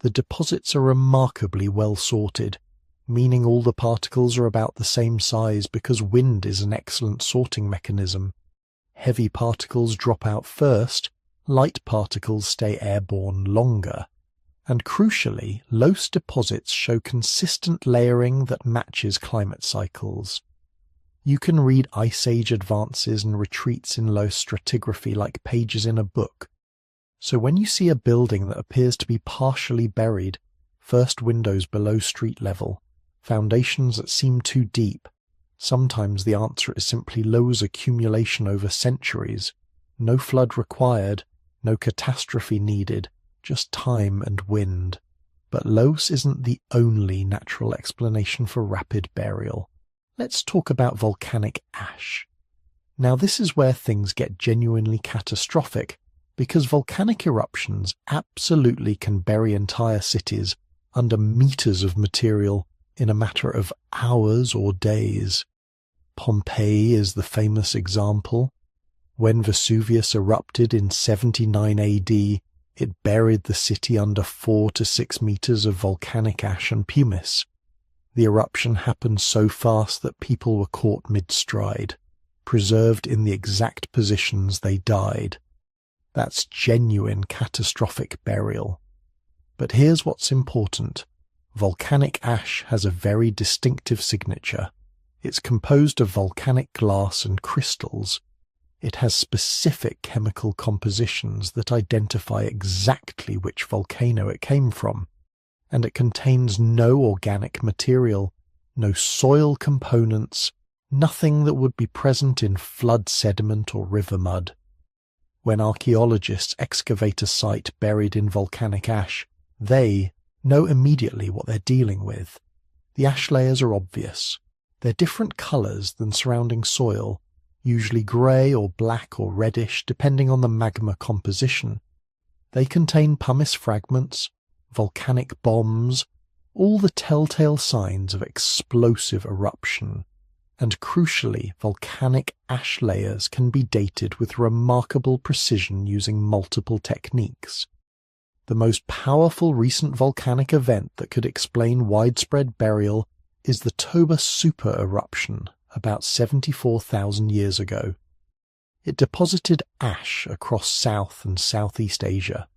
The deposits are remarkably well sorted, meaning all the particles are about the same size because wind is an excellent sorting mechanism. Heavy particles drop out first, light particles stay airborne longer. And crucially, Los deposits show consistent layering that matches climate cycles. You can read Ice Age advances and retreats in Los stratigraphy like pages in a book. So when you see a building that appears to be partially buried, first windows below street level, foundations that seem too deep, sometimes the answer is simply Los accumulation over centuries. No flood required, no catastrophe needed, just time and wind. But Los isn't the only natural explanation for rapid burial. Let's talk about volcanic ash. Now this is where things get genuinely catastrophic, because volcanic eruptions absolutely can bury entire cities under meters of material in a matter of hours or days. Pompeii is the famous example. When Vesuvius erupted in 79 AD, it buried the city under 4 to 6 meters of volcanic ash and pumice. The eruption happened so fast that people were caught mid-stride, preserved in the exact positions they died. That's genuine catastrophic burial. But here's what's important. Volcanic ash has a very distinctive signature. It's composed of volcanic glass and crystals. It has specific chemical compositions that identify exactly which volcano it came from, and it contains no organic material, no soil components, nothing that would be present in flood sediment or river mud. When archaeologists excavate a site buried in volcanic ash, they know immediately what they're dealing with. The ash layers are obvious. They're different colours than surrounding soil, usually grey or black or reddish depending on the magma composition. They contain pumice fragments, volcanic bombs, all the telltale signs of explosive eruption. And crucially, volcanic ash layers can be dated with remarkable precision using multiple techniques. The most powerful recent volcanic event that could explain widespread burial is the Toba super eruption about 74,000 years ago. It deposited ash across South and Southeast Asia.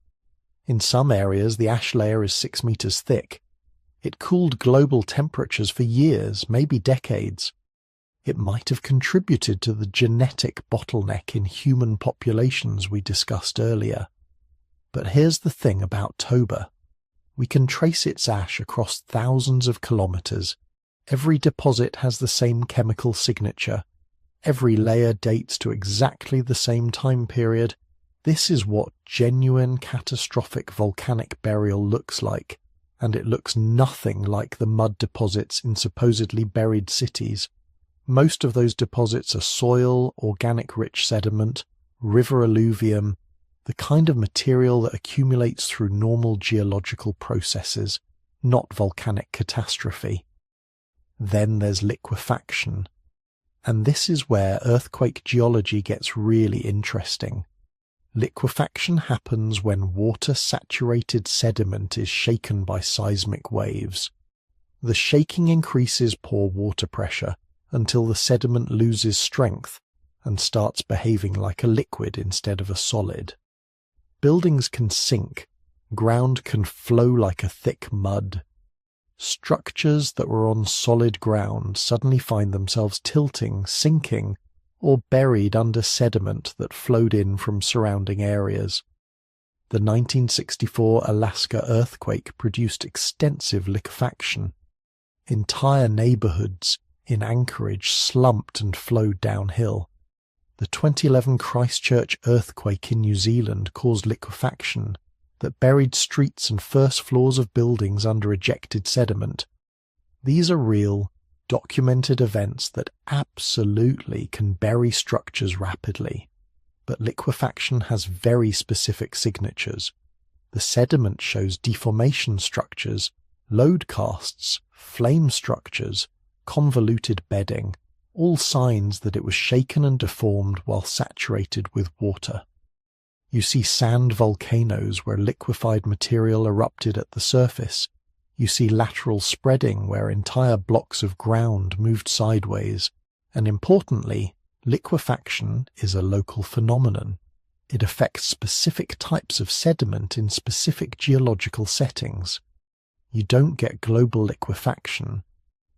In some areas, the ash layer is 6 meters thick. It cooled global temperatures for years, maybe decades. It might have contributed to the genetic bottleneck in human populations we discussed earlier. But here's the thing about Toba. We can trace its ash across thousands of kilometers. Every deposit has the same chemical signature. Every layer dates to exactly the same time period. This is what genuine catastrophic volcanic burial looks like, and it looks nothing like the mud deposits in supposedly buried cities. Most of those deposits are soil, organic-rich sediment, river alluvium, the kind of material that accumulates through normal geological processes, not volcanic catastrophe. Then there's liquefaction. And this is where earthquake geology gets really interesting. Liquefaction happens when water-saturated sediment is shaken by seismic waves. The shaking increases pore water pressure until the sediment loses strength and starts behaving like a liquid instead of a solid. Buildings can sink, ground can flow like a thick mud. Structures that were on solid ground suddenly find themselves tilting, sinking, or buried under sediment that flowed in from surrounding areas. The 1964 Alaska earthquake produced extensive liquefaction. Entire neighborhoods in Anchorage slumped and flowed downhill. The 2011 Christchurch earthquake in New Zealand caused liquefaction that buried streets and first floors of buildings under ejected sediment. These are real, documented events that absolutely can bury structures rapidly. But liquefaction has very specific signatures. The sediment shows deformation structures, load casts, flame structures, convoluted bedding, all signs that it was shaken and deformed while saturated with water. You see sand volcanoes where liquefied material erupted at the surface. You see lateral spreading where entire blocks of ground moved sideways. And importantly, liquefaction is a local phenomenon. It affects specific types of sediment in specific geological settings. You don't get global liquefaction.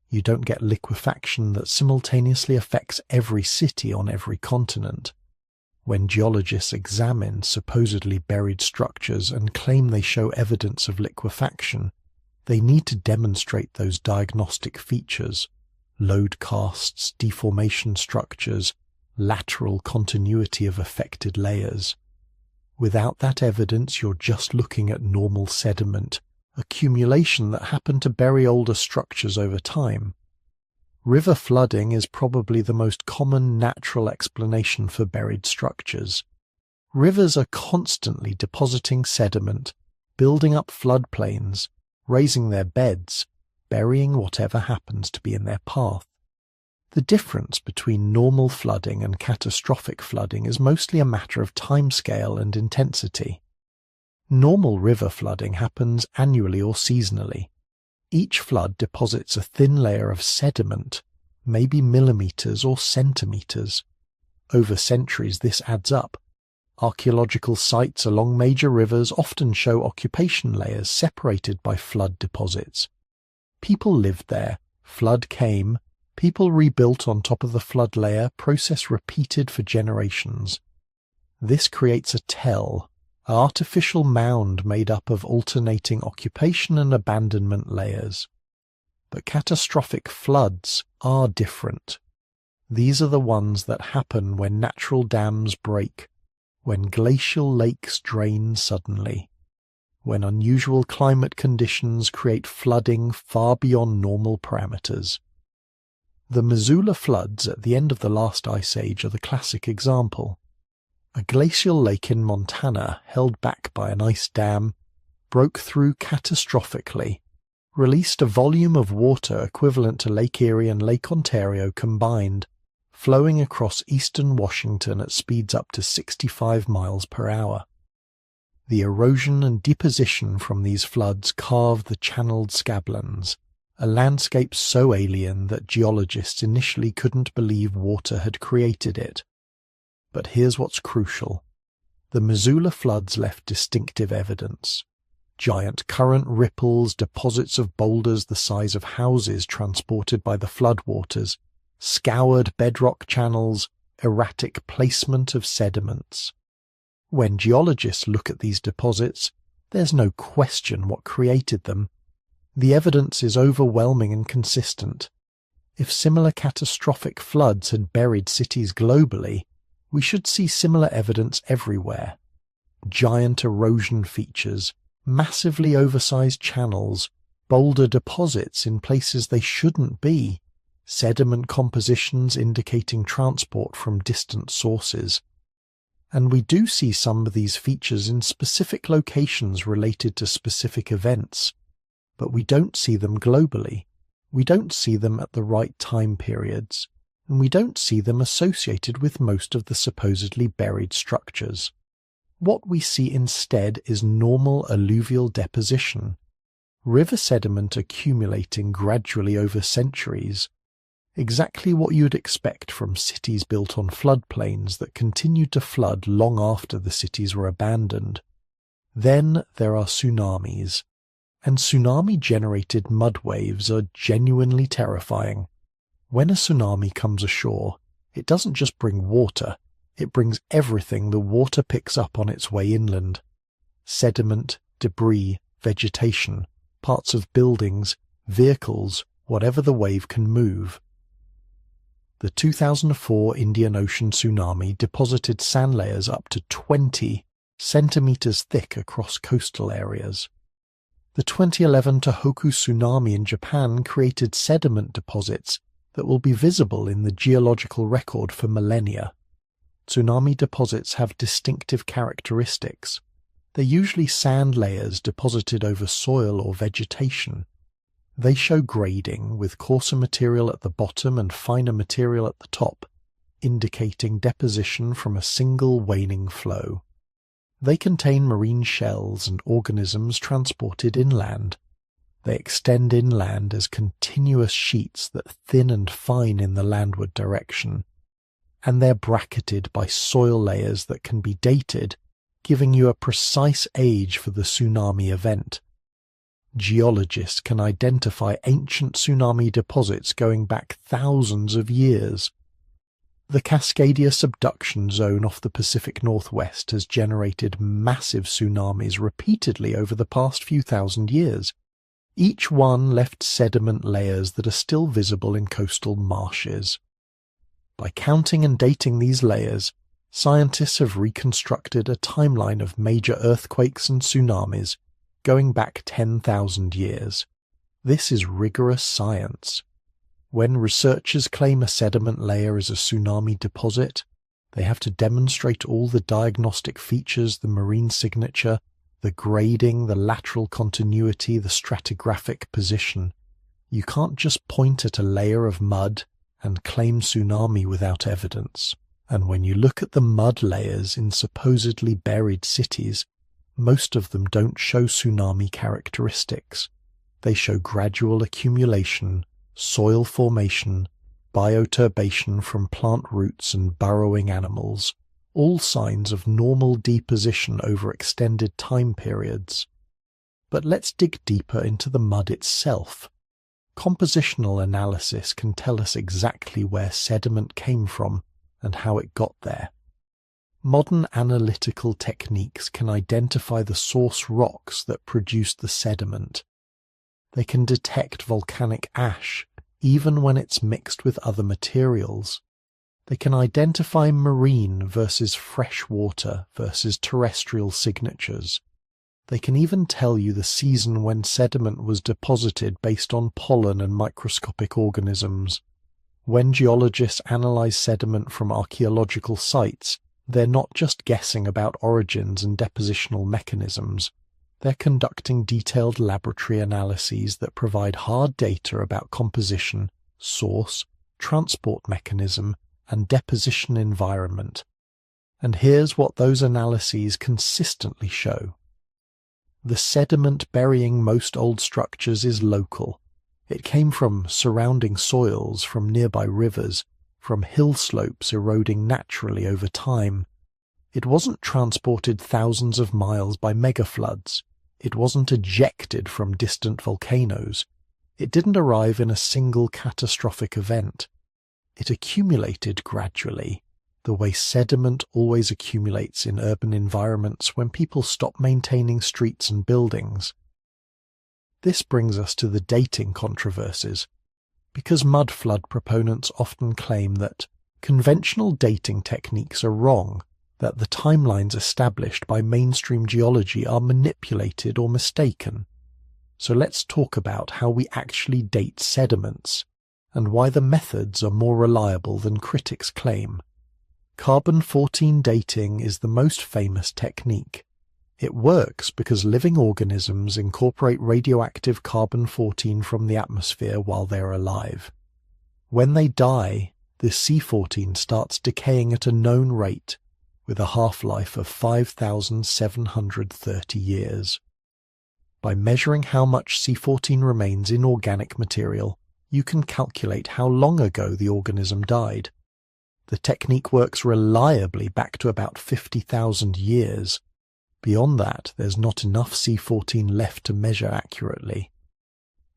You don't get liquefaction that simultaneously affects every city on every continent. When geologists examine supposedly buried structures and claim they show evidence of liquefaction, they need to demonstrate those diagnostic features: load casts, deformation structures, lateral continuity of affected layers. Without that evidence, you're just looking at normal sediment, accumulation that happened to bury older structures over time. River flooding is probably the most common natural explanation for buried structures. Rivers are constantly depositing sediment, building up floodplains, raising their beds, burying whatever happens to be in their path. The difference between normal flooding and catastrophic flooding is mostly a matter of timescale and intensity. Normal river flooding happens annually or seasonally. Each flood deposits a thin layer of sediment, maybe millimeters or centimeters. Over centuries this adds up. Archaeological sites along major rivers often show occupation layers separated by flood deposits. People lived there, flood came, People rebuilt on top of the flood layer, process repeated for generations. This creates a tell, an artificial mound made up of alternating occupation and abandonment layers. But catastrophic floods are different. These are the ones that happen when natural dams break, when glacial lakes drain suddenly, when unusual climate conditions create flooding far beyond normal parameters. The Missoula floods at the end of the last ice age are the classic example. A glacial lake in Montana, held back by an ice dam, broke through catastrophically, released a volume of water equivalent to Lake Erie and Lake Ontario combined, flowing across eastern Washington at speeds up to 65 miles per hour. The erosion and deposition from these floods carved the channeled scablands, a landscape so alien that geologists initially couldn't believe water had created it. But here's what's crucial. The Missoula floods left distinctive evidence. Giant current ripples, deposits of boulders the size of houses transported by the floodwaters, scoured bedrock channels, erratic placement of sediments. When geologists look at these deposits, there's no question what created them. The evidence is overwhelming and consistent. If similar catastrophic floods had buried cities globally, we should see similar evidence everywhere. Giant erosion features, massively oversized channels, boulder deposits in places they shouldn't be, sediment compositions indicating transport from distant sources. And we do see some of these features in specific locations related to specific events, but we don't see them globally. We don't see them at the right time periods, and we don't see them associated with most of the supposedly buried structures. What we see instead is normal alluvial deposition, river sediment accumulating gradually over centuries, exactly what you'd expect from cities built on floodplains that continued to flood long after the cities were abandoned. Then there are tsunamis, and tsunami-generated mud waves are genuinely terrifying. When a tsunami comes ashore, it doesn't just bring water, it brings everything the water picks up on its way inland. Sediment, debris, vegetation, parts of buildings, vehicles, whatever the wave can move. The 2004 Indian Ocean tsunami deposited sand layers up to 20 centimeters thick across coastal areas. The 2011 Tohoku tsunami in Japan created sediment deposits that will be visible in the geological record for millennia. Tsunami deposits have distinctive characteristics. They're usually sand layers deposited over soil or vegetation. They show grading, with coarser material at the bottom and finer material at the top, indicating deposition from a single waning flow. They contain marine shells and organisms transported inland. They extend inland as continuous sheets that thin and fine in the landward direction, and they're bracketed by soil layers that can be dated, giving you a precise age for the tsunami event. Geologists can identify ancient tsunami deposits going back thousands of years. The Cascadia subduction zone off the Pacific Northwest has generated massive tsunamis repeatedly over the past few thousand years. Each one left sediment layers that are still visible in coastal marshes. By counting and dating these layers, scientists have reconstructed a timeline of major earthquakes and tsunamis going back 10,000 years. This is rigorous science. When researchers claim a sediment layer is a tsunami deposit, they have to demonstrate all the diagnostic features, the marine signature, the grading, the lateral continuity, the stratigraphic position. You can't just point at a layer of mud and claim tsunami without evidence. And when you look at the mud layers in supposedly buried cities, most of them don't show tsunami characteristics. They show gradual accumulation, soil formation, bioturbation from plant roots and burrowing animals, all signs of normal deposition over extended time periods. But let's dig deeper into the mud itself. Compositional analysis can tell us exactly where sediment came from and how it got there. Modern analytical techniques can identify the source rocks that produced the sediment. They can detect volcanic ash, even when it's mixed with other materials. They can identify marine versus freshwater versus terrestrial signatures. They can even tell you the season when sediment was deposited based on pollen and microscopic organisms. When geologists analyze sediment from archaeological sites, they're not just guessing about origins and depositional mechanisms. They're conducting detailed laboratory analyses that provide hard data about composition, source, transport mechanism, and deposition environment. And here's what those analyses consistently show. The sediment burying most old structures is local. It came from surrounding soils, from nearby rivers, from hill slopes eroding naturally over time. It wasn't transported thousands of miles by megafloods. It wasn't ejected from distant volcanoes. It didn't arrive in a single catastrophic event. It accumulated gradually, the way sediment always accumulates in urban environments when people stop maintaining streets and buildings. This brings us to the dating controversies, because mudflood proponents often claim that conventional dating techniques are wrong, that the timelines established by mainstream geology are manipulated or mistaken. So let's talk about how we actually date sediments, and why the methods are more reliable than critics claim. Carbon-14 dating is the most famous technique. It works because living organisms incorporate radioactive carbon-14 from the atmosphere while they're alive. When they die, the C14 starts decaying at a known rate, with a half-life of 5,730 years. By measuring how much C14 remains in organic material, you can calculate how long ago the organism died. The technique works reliably back to about 50,000 years. Beyond that, there's not enough C14 left to measure accurately.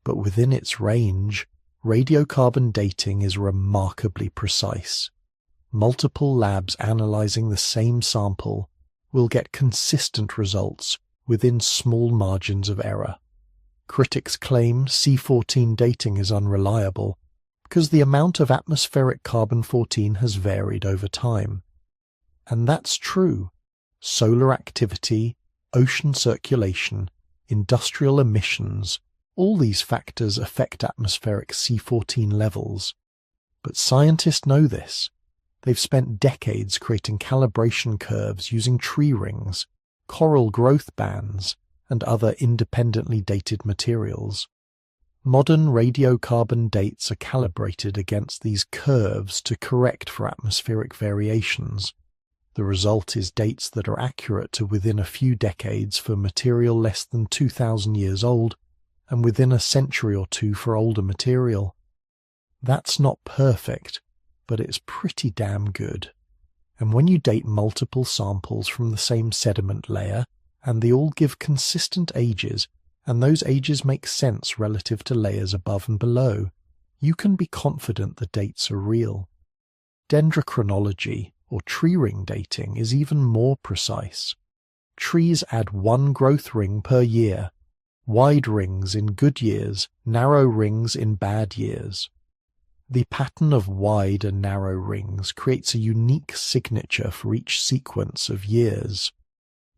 But within its range, radiocarbon dating is remarkably precise. Multiple labs analyzing the same sample will get consistent results within small margins of error. Critics claim C14 dating is unreliable because the amount of atmospheric carbon-14 has varied over time. And that's true. Solar activity, ocean circulation, industrial emissions, all these factors affect atmospheric C14 levels. But scientists know this. They've spent decades creating calibration curves using tree rings, coral growth bands, and other independently dated materials. Modern radiocarbon dates are calibrated against these curves to correct for atmospheric variations. The result is dates that are accurate to within a few decades for material less than 2,000 years old, and within a century or two for older material. That's not perfect, but it's pretty damn good. And when you date multiple samples from the same sediment layer, and they all give consistent ages, and those ages make sense relative to layers above and below, you can be confident the dates are real. Dendrochronology, or tree ring dating, is even more precise. Trees add one growth ring per year, wide rings in good years, narrow rings in bad years. The pattern of wide and narrow rings creates a unique signature for each sequence of years.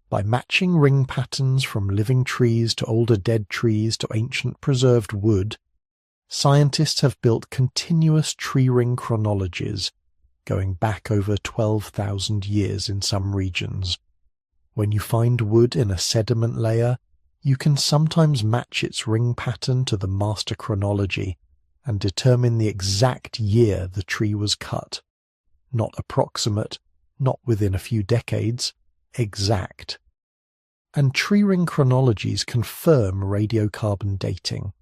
By matching ring patterns from living trees to older dead trees to ancient preserved wood, scientists have built continuous tree ring chronologies, going back over 12,000 years in some regions. When you find wood in a sediment layer, you can sometimes match its ring pattern to the master chronology and determine the exact year the tree was cut. Not approximate, not within a few decades, exact. And tree ring chronologies confirm radiocarbon dating.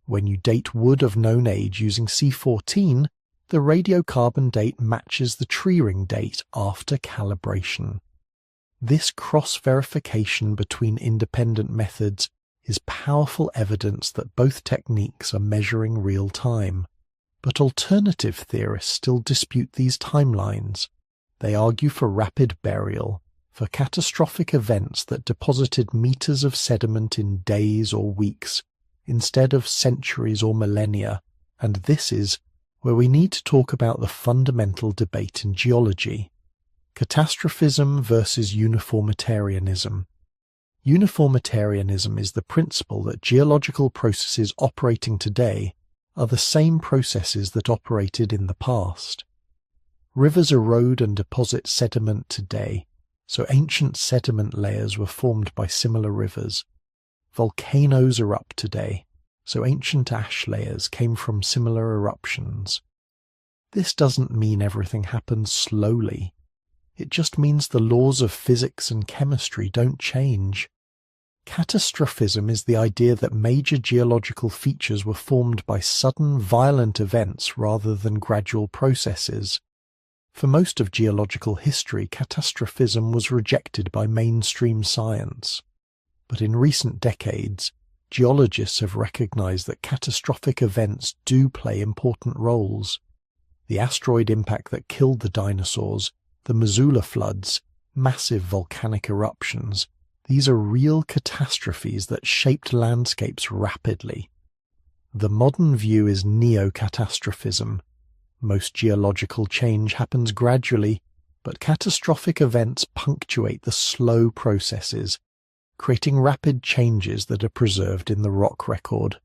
When you date wood of known age using C14, the radiocarbon date matches the tree ring date after calibration. This cross-verification between independent methods is powerful evidence that both techniques are measuring real time. But alternative theorists still dispute these timelines. They argue for rapid burial, for catastrophic events that deposited meters of sediment in days or weeks, instead of centuries or millennia, and this is where we need to talk about the fundamental debate in geology. Catastrophism versus uniformitarianism. Uniformitarianism is the principle that geological processes operating today are the same processes that operated in the past. Rivers erode and deposit sediment today, so ancient sediment layers were formed by similar rivers. Volcanoes erupt today, so ancient ash layers came from similar eruptions. This doesn't mean everything happens slowly. It just means the laws of physics and chemistry don't change. Catastrophism is the idea that major geological features were formed by sudden, violent events rather than gradual processes. For most of geological history, catastrophism was rejected by mainstream science. But in recent decades, geologists have recognized that catastrophic events do play important roles. The asteroid impact that killed the dinosaurs, the Missoula floods, massive volcanic eruptions, these are real catastrophes that shaped landscapes rapidly. The modern view is neo-catastrophism. Most geological change happens gradually, but catastrophic events punctuate the slow processes, creating rapid changes that are preserved in the rock record.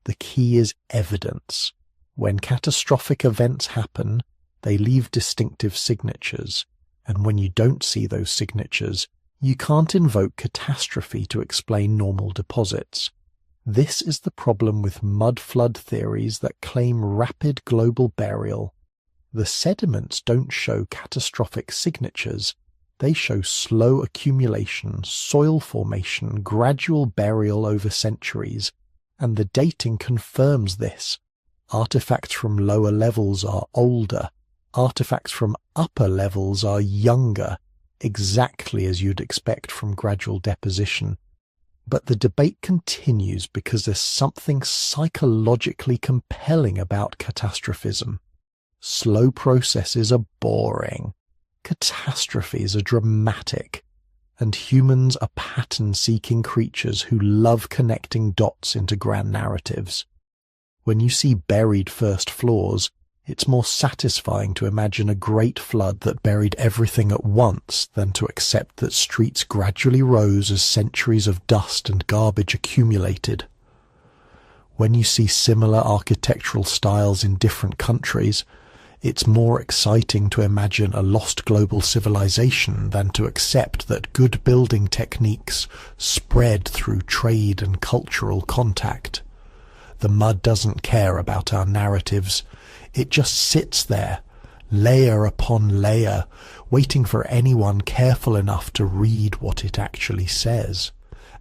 The key is evidence. When catastrophic events happen, they leave distinctive signatures, and when you don't see those signatures, you can't invoke catastrophe to explain normal deposits. This is the problem with mud flood theories that claim rapid global burial. The sediments don't show catastrophic signatures. They show slow accumulation, soil formation, gradual burial over centuries, and the dating confirms this. Artifacts from lower levels are older. Artifacts from upper levels are younger, exactly as you'd expect from gradual deposition. But the debate continues because there's something psychologically compelling about catastrophism. Slow processes are boring. Catastrophes are dramatic. And humans are pattern-seeking creatures who love connecting dots into grand narratives. When you see buried first floors, it's more satisfying to imagine a great flood that buried everything at once than to accept that streets gradually rose as centuries of dust and garbage accumulated. When you see similar architectural styles in different countries, it's more exciting to imagine a lost global civilization than to accept that good building techniques spread through trade and cultural contact. The mud doesn't care about our narratives. It just sits there, layer upon layer, waiting for anyone careful enough to read what it actually says.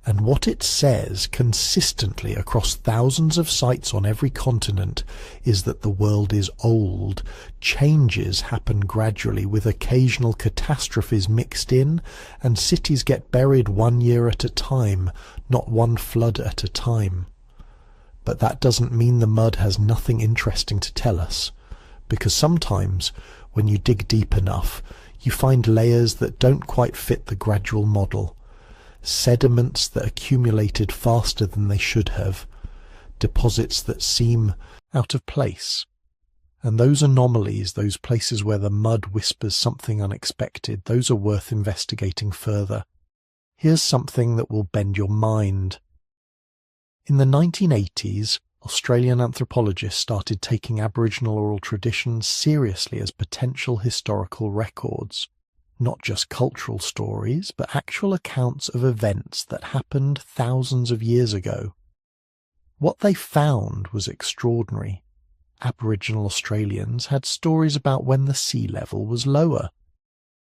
And what it says consistently across thousands of sites on every continent is that the world is old. Changes happen gradually with occasional catastrophes mixed in, and cities get buried 1 year at a time, not one flood at a time. But that doesn't mean the mud has nothing interesting to tell us, because sometimes, when you dig deep enough, you find layers that don't quite fit the gradual model. Sediments that accumulated faster than they should have, deposits that seem out of place. And those anomalies, those places where the mud whispers something unexpected, those are worth investigating further. Here's something that will bend your mind. In the 1980s, Australian anthropologists started taking Aboriginal oral traditions seriously as potential historical records. Not just cultural stories, but actual accounts of events that happened thousands of years ago. What they found was extraordinary. Aboriginal Australians had stories about when the sea level was lower,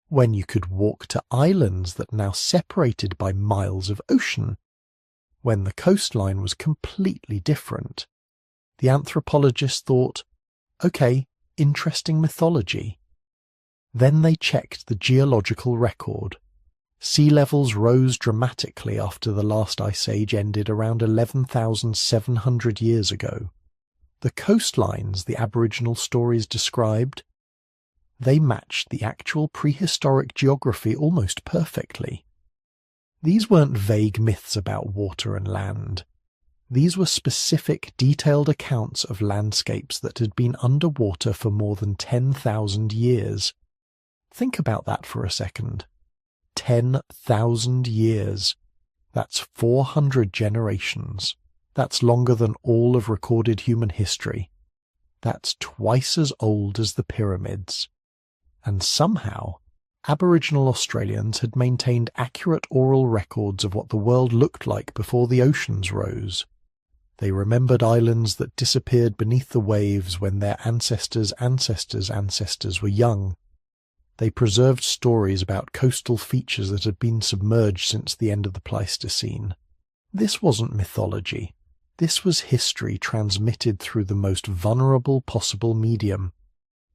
when you could walk to islands that now separated by miles of ocean, when the coastline was completely different. The anthropologists thought, okay, interesting mythology. Then they checked the geological record. Sea levels rose dramatically after the last ice age ended around 11,700 years ago. The coastlines the Aboriginal stories described, they matched the actual prehistoric geography almost perfectly. These weren't vague myths about water and land. These were specific, detailed accounts of landscapes that had been underwater for more than 10,000 years. Think about that for a second. 10,000 years. That's 400 generations. That's longer than all of recorded human history. That's twice as old as the pyramids. And somehow, Aboriginal Australians had maintained accurate oral records of what the world looked like before the oceans rose. They remembered islands that disappeared beneath the waves when their ancestors' ancestors' were young. They preserved stories about coastal features that had been submerged since the end of the Pleistocene. This wasn't mythology. This was history transmitted through the most vulnerable possible medium.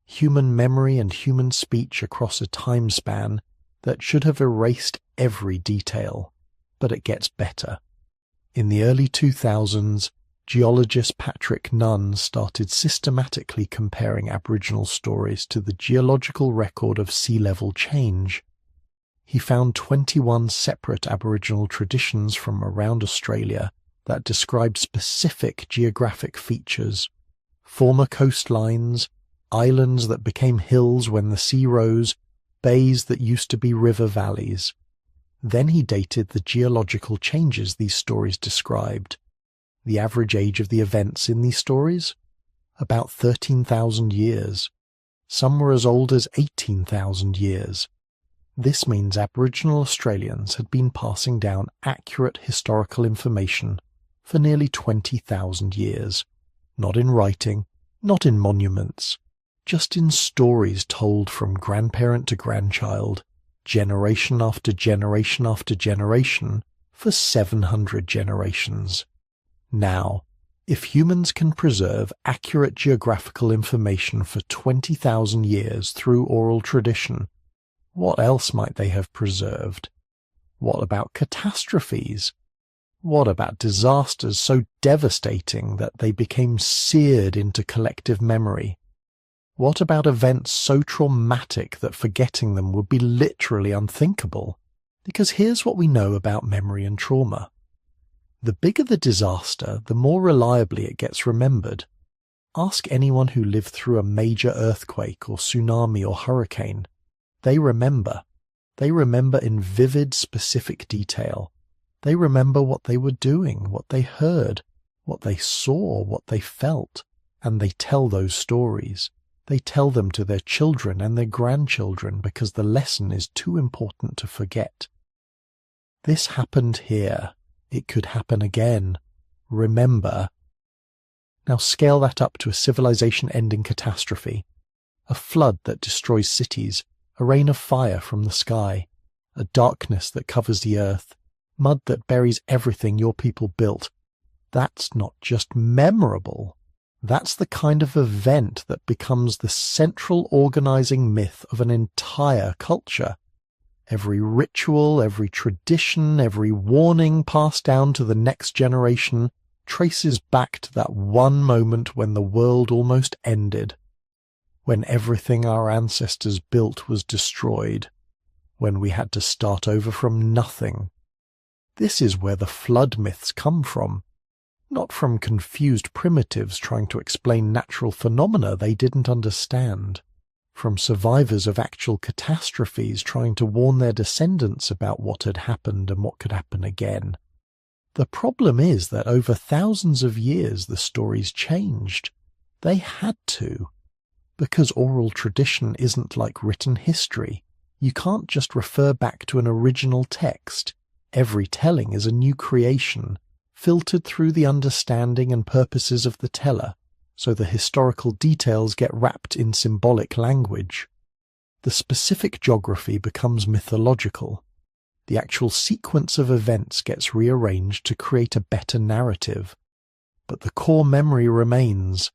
Human memory and human speech across a time span that should have erased every detail. But it gets better. In the early 2000s, geologist Patrick Nunn started systematically comparing Aboriginal stories to the geological record of sea level change. He found 21 separate Aboriginal traditions from around Australia that described specific geographic features, former coastlines, islands that became hills when the sea rose, bays that used to be river valleys. Then he dated the geological changes these stories described. The average age of the events in these stories? About 13,000 years. Some were as old as 18,000 years. This means Aboriginal Australians had been passing down accurate historical information for nearly 20,000 years. Not in writing, not in monuments, just in stories told from grandparent to grandchild, generation after generation after generation, for 700 generations. Now, if humans can preserve accurate geographical information for 20,000 years through oral tradition, what else might they have preserved? What about catastrophes? What about disasters so devastating that they became seared into collective memory? What about events so traumatic that forgetting them would be literally unthinkable? Because here's what we know about memory and trauma. The bigger the disaster, the more reliably it gets remembered. Ask anyone who lived through a major earthquake or tsunami or hurricane. They remember. They remember in vivid, specific detail. They remember what they were doing, what they heard, what they saw, what they felt, and they tell those stories. They tell them to their children and their grandchildren because the lesson is too important to forget. This happened here. It could happen again. Remember. Now scale that up to a civilization-ending catastrophe. A flood that destroys cities, a rain of fire from the sky, a darkness that covers the earth, mud that buries everything your people built. That's not just memorable. That's the kind of event that becomes the central organizing myth of an entire culture. Every ritual, every tradition, every warning passed down to the next generation traces back to that one moment when the world almost ended, when everything our ancestors built was destroyed, when we had to start over from nothing. This is where the flood myths come from, not from confused primitives trying to explain natural phenomena they didn't understand. From survivors of actual catastrophes trying to warn their descendants about what had happened and what could happen again. The problem is that over thousands of years the stories changed. They had to. Because oral tradition isn't like written history. You can't just refer back to an original text. Every telling is a new creation, filtered through the understanding and purposes of the teller. So the historical details get wrapped in symbolic language. The specific geography becomes mythological. The actual sequence of events gets rearranged to create a better narrative. But the core memory remains.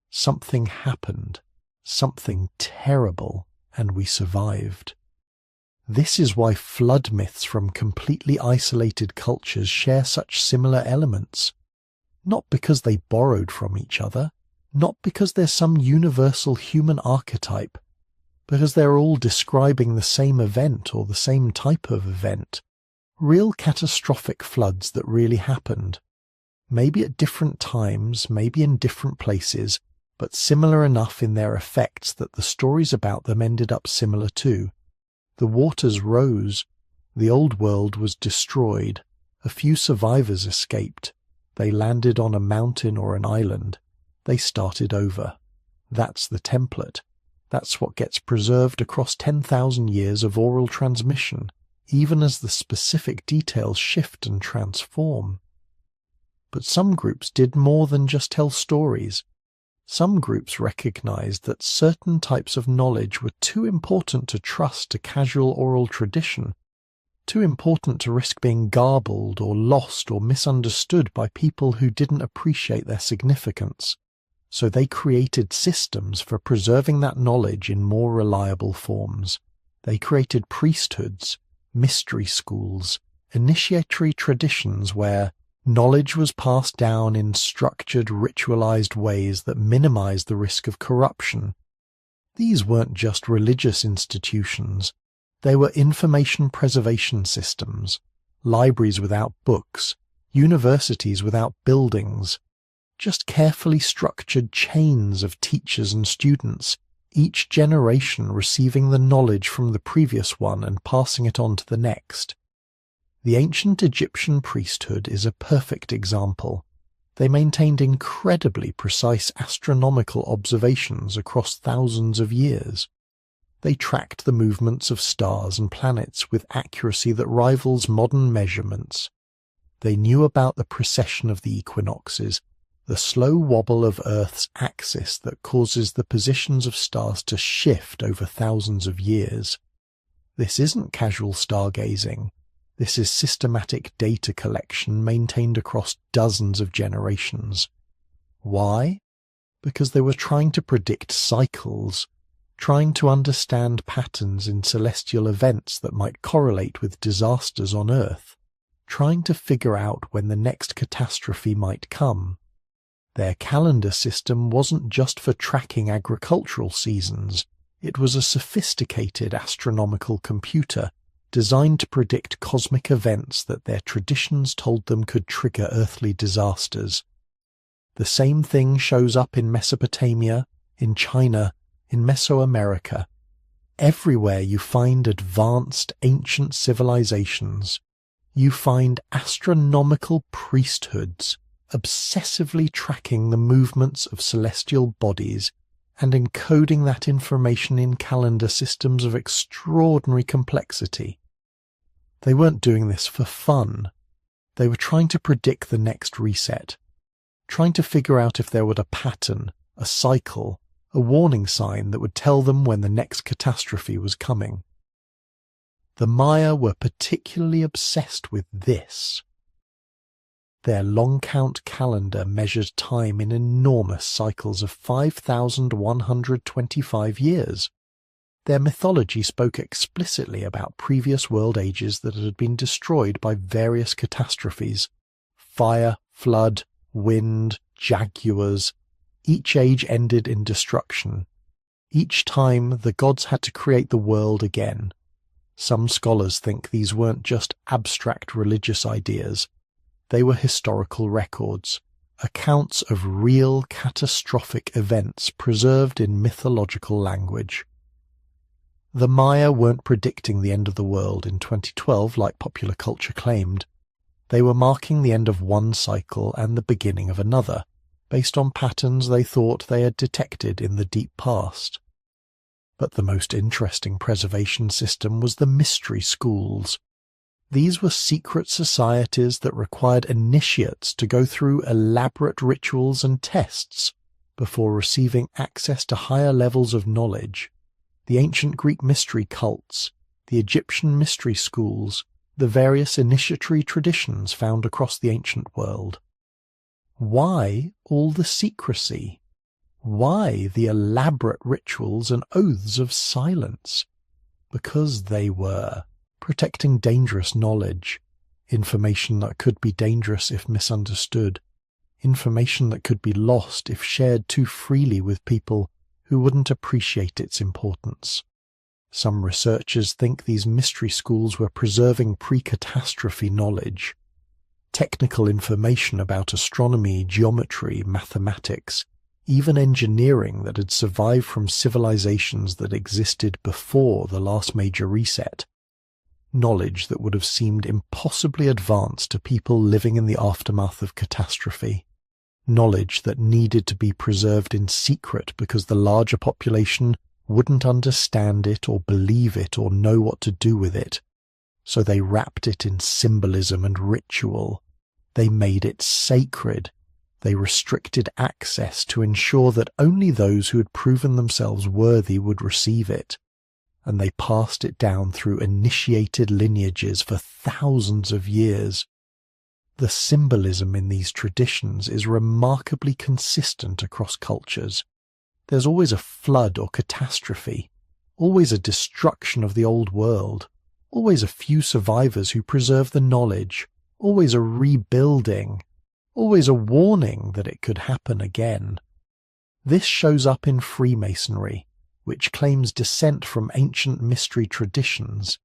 Something happened, something terrible, and we survived. This is why flood myths from completely isolated cultures share such similar elements. Not because they borrowed from each other, not because there's some universal human archetype, because they're all describing the same event or the same type of event. Real catastrophic floods that really happened. Maybe at different times, maybe in different places, but similar enough in their effects that the stories about them ended up similar too. The waters rose, the old world was destroyed, a few survivors escaped, they landed on a mountain or an island, they started over. That's the template. That's what gets preserved across 10,000 years of oral transmission, even as the specific details shift and transform. But some groups did more than just tell stories. Some groups recognized that certain types of knowledge were too important to trust to casual oral tradition, too important to risk being garbled or lost or misunderstood by people who didn't appreciate their significance. So they created systems for preserving that knowledge in more reliable forms. They created priesthoods, mystery schools, initiatory traditions where knowledge was passed down in structured, ritualized ways that minimized the risk of corruption. These weren't just religious institutions. They were information preservation systems, libraries without books, universities without buildings, just carefully structured chains of teachers and students, each generation receiving the knowledge from the previous one and passing it on to the next. The ancient Egyptian priesthood is a perfect example. They maintained incredibly precise astronomical observations across thousands of years. They tracked the movements of stars and planets with accuracy that rivals modern measurements. They knew about the precession of the equinoxes, the slow wobble of Earth's axis that causes the positions of stars to shift over thousands of years. This isn't casual stargazing. This is systematic data collection maintained across dozens of generations. Why? Because they were trying to predict cycles, trying to understand patterns in celestial events that might correlate with disasters on Earth, trying to figure out when the next catastrophe might come. Their calendar system wasn't just for tracking agricultural seasons. It was a sophisticated astronomical computer designed to predict cosmic events that their traditions told them could trigger earthly disasters. The same thing shows up in Mesopotamia, in China, in Mesoamerica. Everywhere you find advanced ancient civilizations, you find astronomical priesthoods obsessively tracking the movements of celestial bodies and encoding that information in calendar systems of extraordinary complexity. They weren't doing this for fun. They were trying to predict the next reset, trying to figure out if there was a pattern, a cycle, a warning sign that would tell them when the next catastrophe was coming. The Maya were particularly obsessed with this. Their long count calendar measured time in enormous cycles of 5,125 years. Their mythology spoke explicitly about previous world ages that had been destroyed by various catastrophes. Fire, flood, wind, jaguars. Each age ended in destruction. Each time the gods had to create the world again. Some scholars think these weren't just abstract religious ideas. They were historical records, accounts of real catastrophic events preserved in mythological language. The Maya weren't predicting the end of the world in 2012 like popular culture claimed. They were marking the end of one cycle and the beginning of another, based on patterns they thought they had detected in the deep past. But the most interesting preservation system was the mystery schools. These were secret societies that required initiates to go through elaborate rituals and tests before receiving access to higher levels of knowledge. The ancient Greek mystery cults, the Egyptian mystery schools, the various initiatory traditions found across the ancient world. Why all the secrecy? Why the elaborate rituals and oaths of silence? because they were protecting dangerous knowledge, information that could be dangerous if misunderstood, information that could be lost if shared too freely with people who wouldn't appreciate its importance. Some researchers think these mystery schools were preserving pre-catastrophe knowledge, technical information about astronomy, geometry, mathematics, even engineering that had survived from civilizations that existed before the last major reset. Knowledge that would have seemed impossibly advanced to people living in the aftermath of catastrophe. Knowledge that needed to be preserved in secret because the larger population wouldn't understand it or believe it or know what to do with it. So they wrapped it in symbolism and ritual. They made it sacred. They restricted access to ensure that only those who had proven themselves worthy would receive it. And they passed it down through initiated lineages for thousands of years. The symbolism in these traditions is remarkably consistent across cultures. There's always a flood or catastrophe, always a destruction of the old world, always a few survivors who preserve the knowledge, always a rebuilding, always a warning that it could happen again. This shows up in Freemasonry, which claims descent from ancient mystery traditions.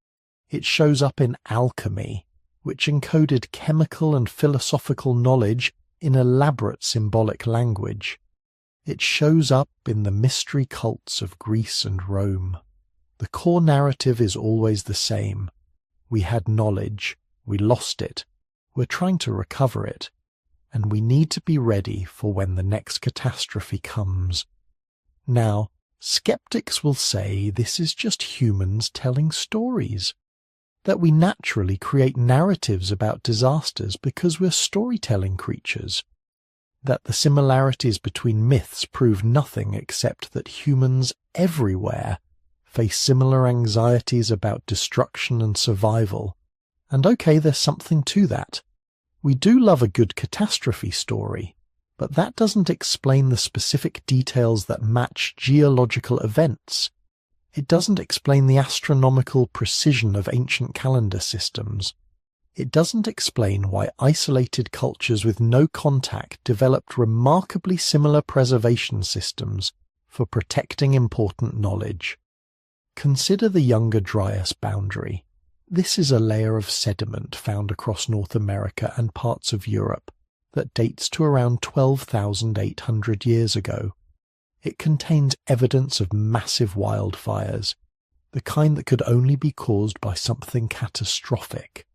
It shows up in alchemy, which encoded chemical and philosophical knowledge in elaborate symbolic language. It shows up in the mystery cults of Greece and Rome. The core narrative is always the same. We had knowledge, we lost it, we're trying to recover it, and we need to be ready for when the next catastrophe comes. Now, skeptics will say this is just humans telling stories, that we naturally create narratives about disasters because we're storytelling creatures, that the similarities between myths prove nothing except that humans everywhere face similar anxieties about destruction and survival. And okay, there's something to that. We do love a good catastrophe story, but that doesn't explain the specific details that match geological events. It doesn't explain the astronomical precision of ancient calendar systems. It doesn't explain why isolated cultures with no contact developed remarkably similar preservation systems for protecting important knowledge. Consider the Younger Dryas boundary. This is a layer of sediment found across North America and parts of Europe that dates to around 12,800 years ago. It contains evidence of massive wildfires, the kind that could only be caused by something catastrophic.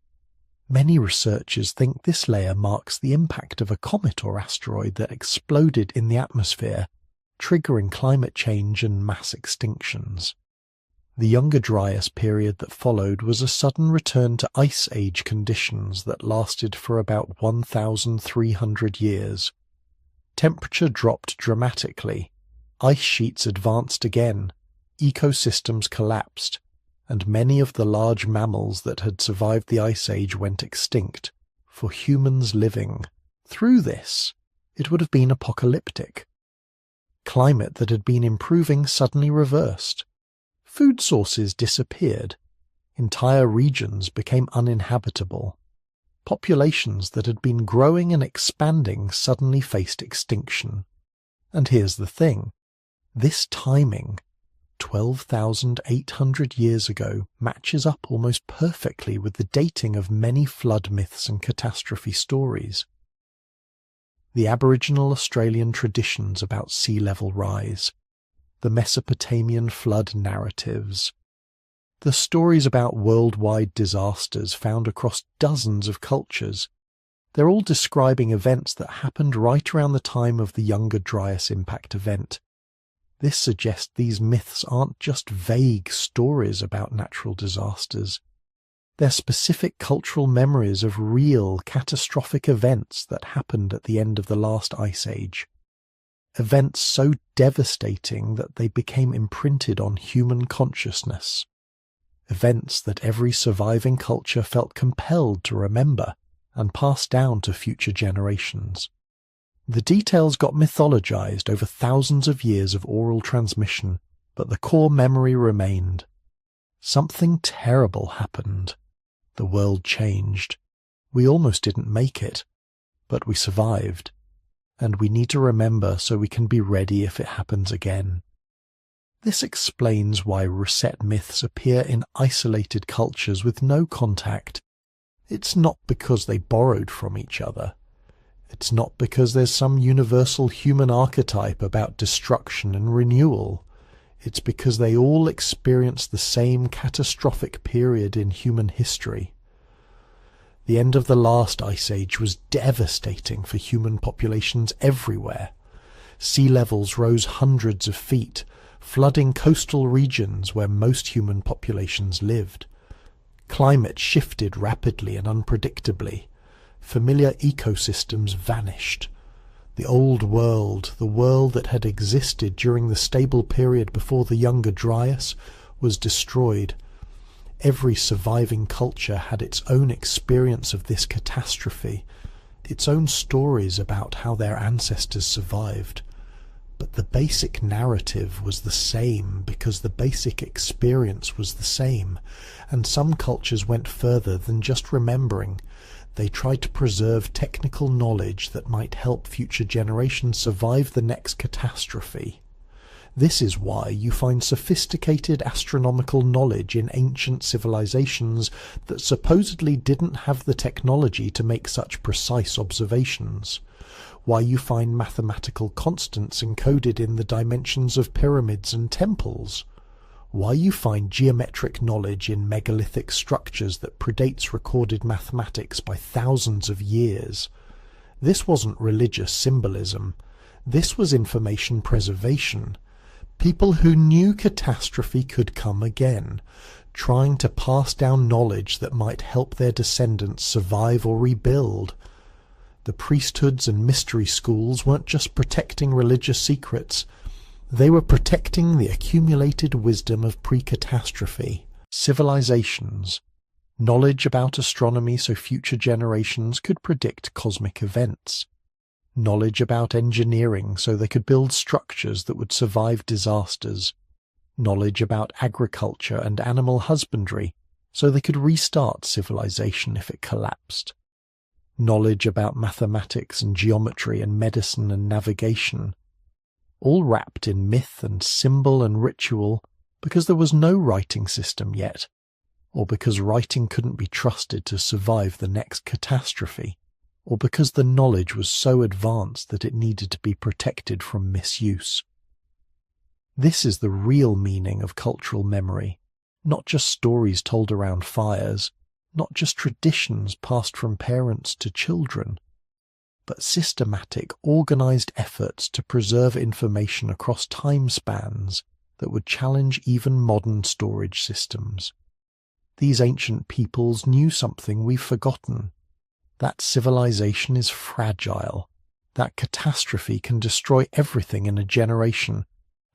Many researchers think this layer marks the impact of a comet or asteroid that exploded in the atmosphere, triggering climate change and mass extinctions. The Younger Dryas period that followed was a sudden return to Ice Age conditions that lasted for about 1,300 years. Temperature dropped dramatically, ice sheets advanced again, ecosystems collapsed, and many of the large mammals that had survived the Ice Age went extinct. For humans living through this, it would have been apocalyptic. Climate that had been improving suddenly reversed. Food sources disappeared. Entire regions became uninhabitable. Populations that had been growing and expanding suddenly faced extinction. And here's the thing. This timing, 12,800 years ago, matches up almost perfectly with the dating of many flood myths and catastrophe stories. The Aboriginal Australian traditions about sea level rise, the Mesopotamian flood narratives, the stories about worldwide disasters found across dozens of cultures. They're all describing events that happened right around the time of the Younger Dryas impact event. This suggests these myths aren't just vague stories about natural disasters. They're specific cultural memories of real, catastrophic events that happened at the end of the last ice age. Events so devastating that they became imprinted on human consciousness. Events that every surviving culture felt compelled to remember and pass down to future generations. The details got mythologized over thousands of years of oral transmission, but the core memory remained. Something terrible happened. The world changed. We almost didn't make it, but we survived. And we need to remember so we can be ready if it happens again. This explains why reset myths appear in isolated cultures with no contact. It's not because they borrowed from each other. It's not because there's some universal human archetype about destruction and renewal. It's because they all experienced the same catastrophic period in human history. The end of the last ice age was devastating for human populations everywhere. Sea levels rose hundreds of feet, flooding coastal regions where most human populations lived. Climate shifted rapidly and unpredictably. Familiar ecosystems vanished. The old world, the world that had existed during the stable period before the Younger Dryas, was destroyed. Every surviving culture had its own experience of this catastrophe, its own stories about how their ancestors survived. But the basic narrative was the same because the basic experience was the same, and some cultures went further than just remembering. They tried to preserve technical knowledge that might help future generations survive the next catastrophe. This is why you find sophisticated astronomical knowledge in ancient civilizations that supposedly didn't have the technology to make such precise observations. Why you find mathematical constants encoded in the dimensions of pyramids and temples. Why you find geometric knowledge in megalithic structures that predates recorded mathematics by thousands of years. This wasn't religious symbolism. This was information preservation. People who knew catastrophe could come again, trying to pass down knowledge that might help their descendants survive or rebuild. The priesthoods and mystery schools weren't just protecting religious secrets. They were protecting the accumulated wisdom of pre-catastrophe. Civilizations. Knowledge about astronomy so future generations could predict cosmic events. Knowledge about engineering so they could build structures that would survive disasters. Knowledge about agriculture and animal husbandry so they could restart civilization if it collapsed. Knowledge about mathematics and geometry and medicine and navigation, all wrapped in myth and symbol and ritual because there was no writing system yet, or because writing couldn't be trusted to survive the next catastrophe, or because the knowledge was so advanced that it needed to be protected from misuse. This is the real meaning of cultural memory, not just stories told around fires, not just traditions passed from parents to children, but systematic, organized efforts to preserve information across time spans that would challenge even modern storage systems. These ancient peoples knew something we've forgotten. That civilization is fragile. That catastrophe can destroy everything in a generation.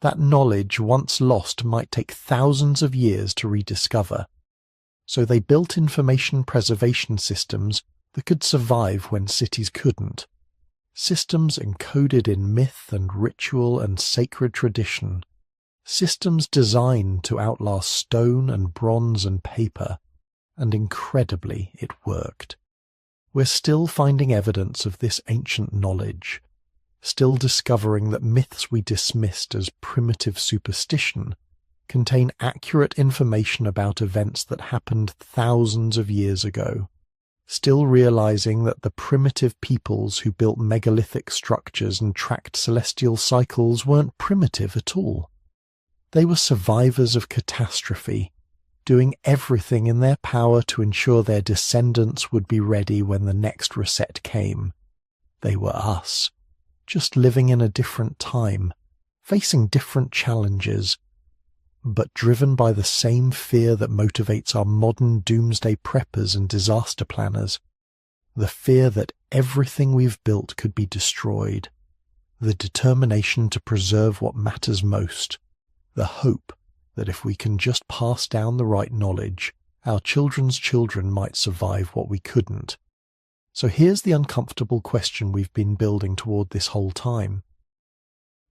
That knowledge, once lost, might take thousands of years to rediscover. So they built information preservation systems that could survive when cities couldn't. Systems encoded in myth and ritual and sacred tradition. Systems designed to outlast stone and bronze and paper. And incredibly, it worked. We're still finding evidence of this ancient knowledge, still discovering that myths we dismissed as primitive superstition contain accurate information about events that happened thousands of years ago, still realizing that the primitive peoples who built megalithic structures and tracked celestial cycles weren't primitive at all. They were survivors of catastrophe, doing everything in their power to ensure their descendants would be ready when the next reset came. They were us, just living in a different time, facing different challenges, but driven by the same fear that motivates our modern doomsday preppers and disaster planners, the fear that everything we've built could be destroyed, the determination to preserve what matters most, the hope that if we can just pass down the right knowledge, our children's children might survive what we couldn't. So here's the uncomfortable question we've been building toward this whole time.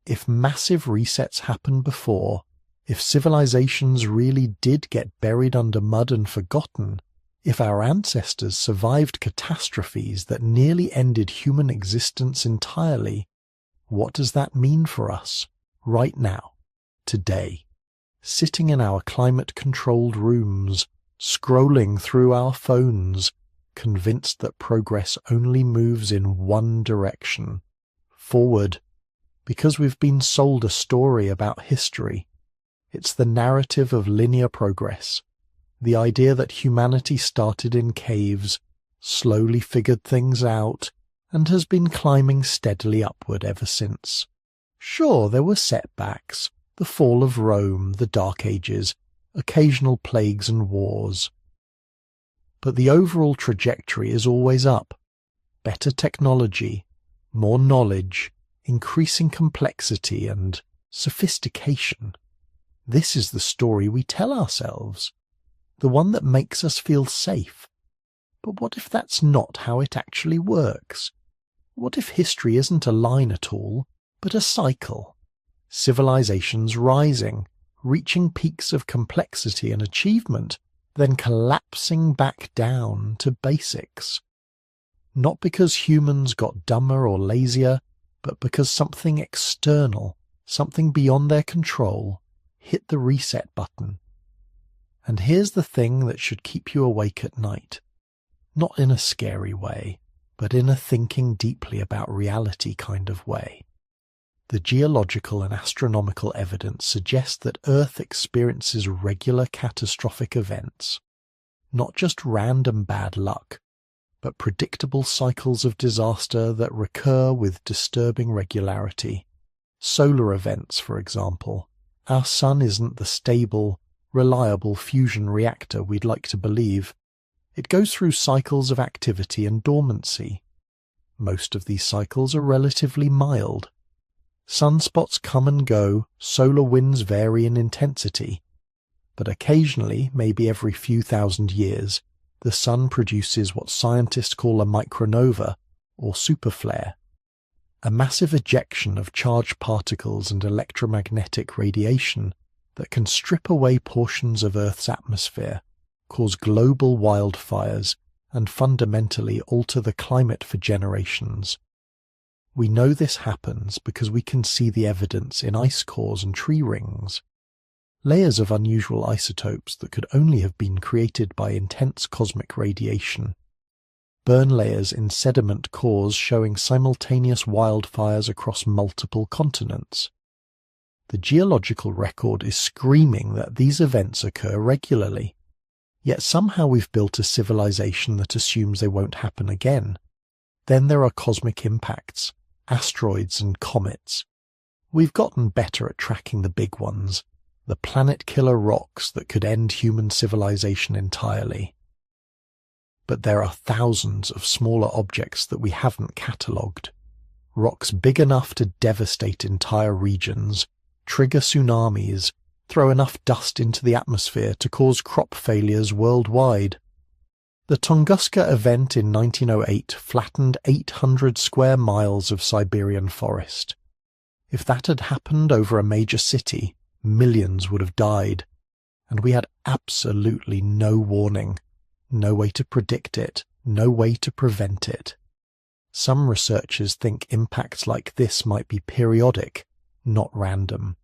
If massive resets happened before, If civilizations really did get buried under mud and forgotten, if our ancestors survived catastrophes that nearly ended human existence entirely, what does that mean for us, right now, today, sitting in our climate-controlled rooms, scrolling through our phones, convinced that progress only moves in one direction, forward, because we've been sold a story about history? It's the narrative of linear progress, the idea that humanity started in caves, slowly figured things out, and has been climbing steadily upward ever since. Sure, there were setbacks, the fall of Rome, the Dark Ages, occasional plagues and wars. But the overall trajectory is always up. Better technology, more knowledge, increasing complexity and sophistication. This is the story we tell ourselves, the one that makes us feel safe. But what if that's not how it actually works? What if history isn't a line at all, but a cycle? Civilizations rising, reaching peaks of complexity and achievement, then collapsing back down to basics. Not because humans got dumber or lazier, but because something external, something beyond their control, hit the reset button. And here's the thing that should keep you awake at night. Not in a scary way, but in a thinking deeply about reality kind of way. The geological and astronomical evidence suggests that Earth experiences regular catastrophic events. Not just random bad luck, but predictable cycles of disaster that recur with disturbing regularity. Solar events, for example. Our sun isn't the stable, reliable fusion reactor we'd like to believe. It goes through cycles of activity and dormancy. Most of these cycles are relatively mild. Sunspots come and go, solar winds vary in intensity. But occasionally, maybe every few thousand years, the sun produces what scientists call a micronova, or superflare. A massive ejection of charged particles and electromagnetic radiation that can strip away portions of Earth's atmosphere, cause global wildfires, and fundamentally alter the climate for generations. We know this happens because we can see the evidence in ice cores and tree rings. Layers of unusual isotopes that could only have been created by intense cosmic radiation. Burn layers in sediment cores showing simultaneous wildfires across multiple continents. The geological record is screaming that these events occur regularly. Yet somehow we've built a civilization that assumes they won't happen again. Then there are cosmic impacts, asteroids and comets. We've gotten better at tracking the big ones, the planet-killer rocks that could end human civilization entirely. But there are thousands of smaller objects that we haven't catalogued. Rocks big enough to devastate entire regions, trigger tsunamis, throw enough dust into the atmosphere to cause crop failures worldwide. The Tunguska event in 1908 flattened 800 square miles of Siberian forest. If that had happened over a major city, millions would have died, and we had absolutely no warning, no way to predict it, no way to prevent it. Some researchers think impacts like this might be periodic, not random.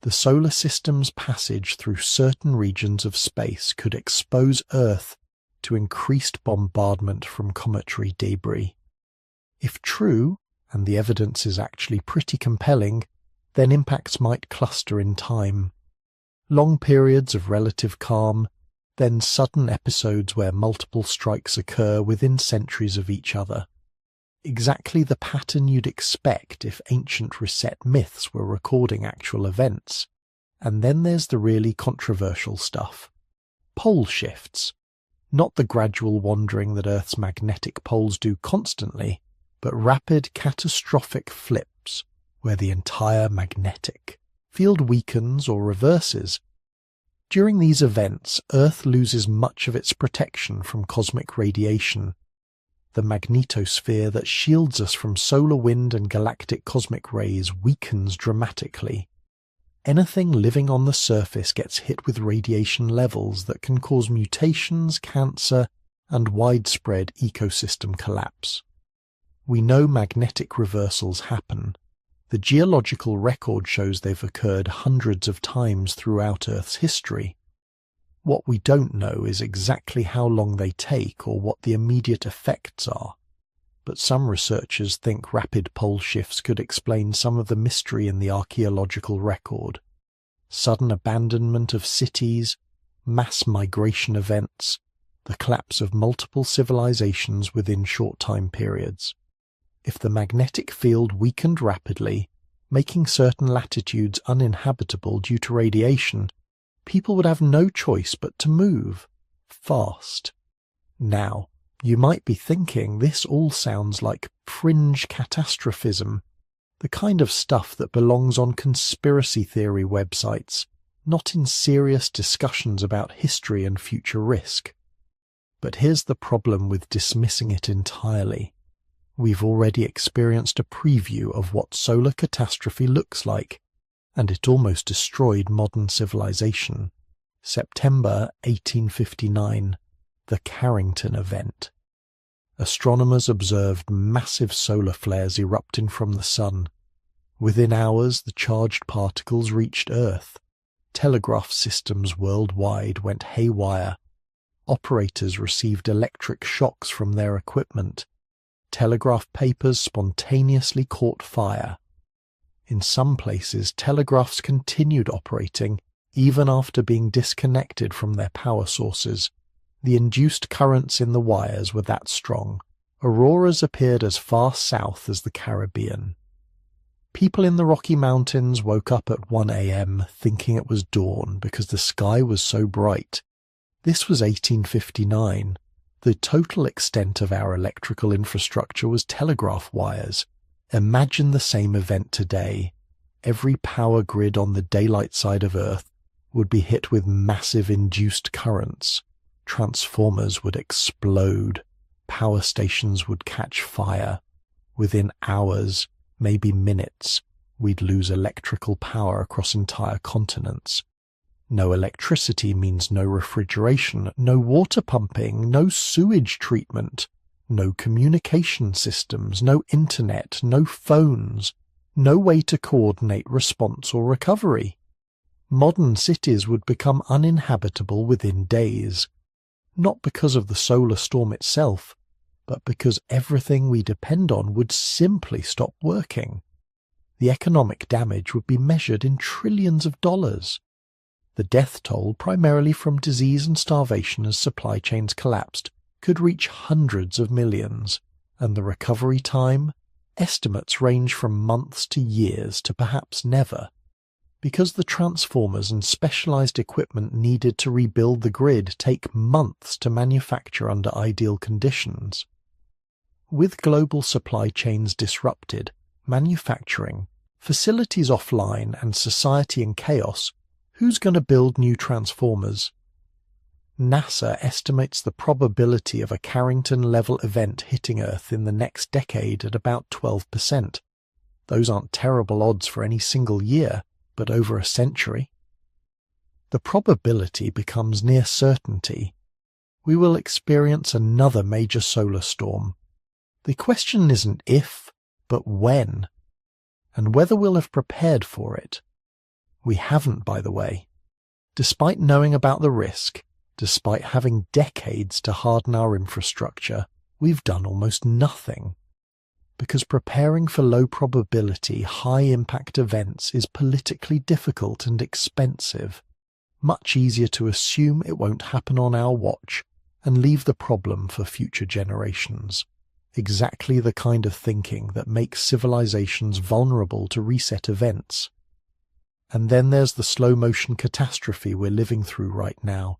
The solar system's passage through certain regions of space could expose Earth to increased bombardment from cometary debris. If true, and the evidence is actually pretty compelling, then impacts might cluster in time. Long periods of relative calm, then sudden episodes where multiple strikes occur within centuries of each other. Exactly the pattern you'd expect if ancient reset myths were recording actual events. And then there's the really controversial stuff. Pole shifts. Not the gradual wandering that Earth's magnetic poles do constantly, but rapid catastrophic flips where the entire magnetic field weakens or reverses. During these events, Earth loses much of its protection from cosmic radiation. The magnetosphere that shields us from solar wind and galactic cosmic rays weakens dramatically. anything living on the surface gets hit with radiation levels that can cause mutations, cancer, and widespread ecosystem collapse. We know magnetic reversals happen. The geological record shows they've occurred hundreds of times throughout Earth's history. What we don't know is exactly how long they take or what the immediate effects are. But some researchers think rapid pole shifts could explain some of the mystery in the archaeological record. Sudden abandonment of cities, mass migration events, the collapse of multiple civilizations within short time periods. If the magnetic field weakened rapidly, making certain latitudes uninhabitable due to radiation, people would have no choice but to move fast. Now, you might be thinking this all sounds like fringe catastrophism, the kind of stuff that belongs on conspiracy theory websites, not in serious discussions about history and future risk. But here's the problem with dismissing it entirely. We've already experienced a preview of what solar catastrophe looks like, and it almost destroyed modern civilization. September 1859, the Carrington event. Astronomers observed massive solar flares erupting from the sun. Within hours, the charged particles reached Earth. Telegraph systems worldwide went haywire. Operators received electric shocks from their equipment. Telegraph papers spontaneously caught fire. In some places, telegraphs continued operating even after being disconnected from their power sources. The induced currents in the wires were that strong. Auroras appeared as far south as the Caribbean. People in the Rocky Mountains woke up at 1 a.m. thinking it was dawn because the sky was so bright. This was 1859. The total extent of our electrical infrastructure was telegraph wires. Imagine the same event today. Every power grid on the daylight side of Earth would be hit with massive induced currents. Transformers would explode. Power stations would catch fire. Within hours, maybe minutes, we'd lose electrical power across entire continents. No electricity means no refrigeration, no water pumping, no sewage treatment, no communication systems, no internet, no phones, no way to coordinate response or recovery. Modern cities would become uninhabitable within days, not because of the solar storm itself, but because everything we depend on would simply stop working. The economic damage would be measured in trillions of dollars. The death toll, primarily from disease and starvation as supply chains collapsed, could reach hundreds of millions, and the recovery time? Estimates range from months to years to perhaps never. Because the transformers and specialized equipment needed to rebuild the grid take months to manufacture under ideal conditions. With global supply chains disrupted, manufacturing, facilities offline, and society in chaos, who's going to build new transformers? NASA estimates the probability of a Carrington-level event hitting Earth in the next decade at about 12%. Those aren't terrible odds for any single year, but over a century. The probability becomes near certainty. We will experience another major solar storm. The question isn't if, but when, and whether we'll have prepared for it. We haven't, by the way. Despite knowing about the risk, despite having decades to harden our infrastructure, we've done almost nothing. Because preparing for low-probability, high-impact events is politically difficult and expensive. Much easier to assume it won't happen on our watch and leave the problem for future generations. Exactly the kind of thinking that makes civilizations vulnerable to reset events. And then there's the slow-motion catastrophe we're living through right now.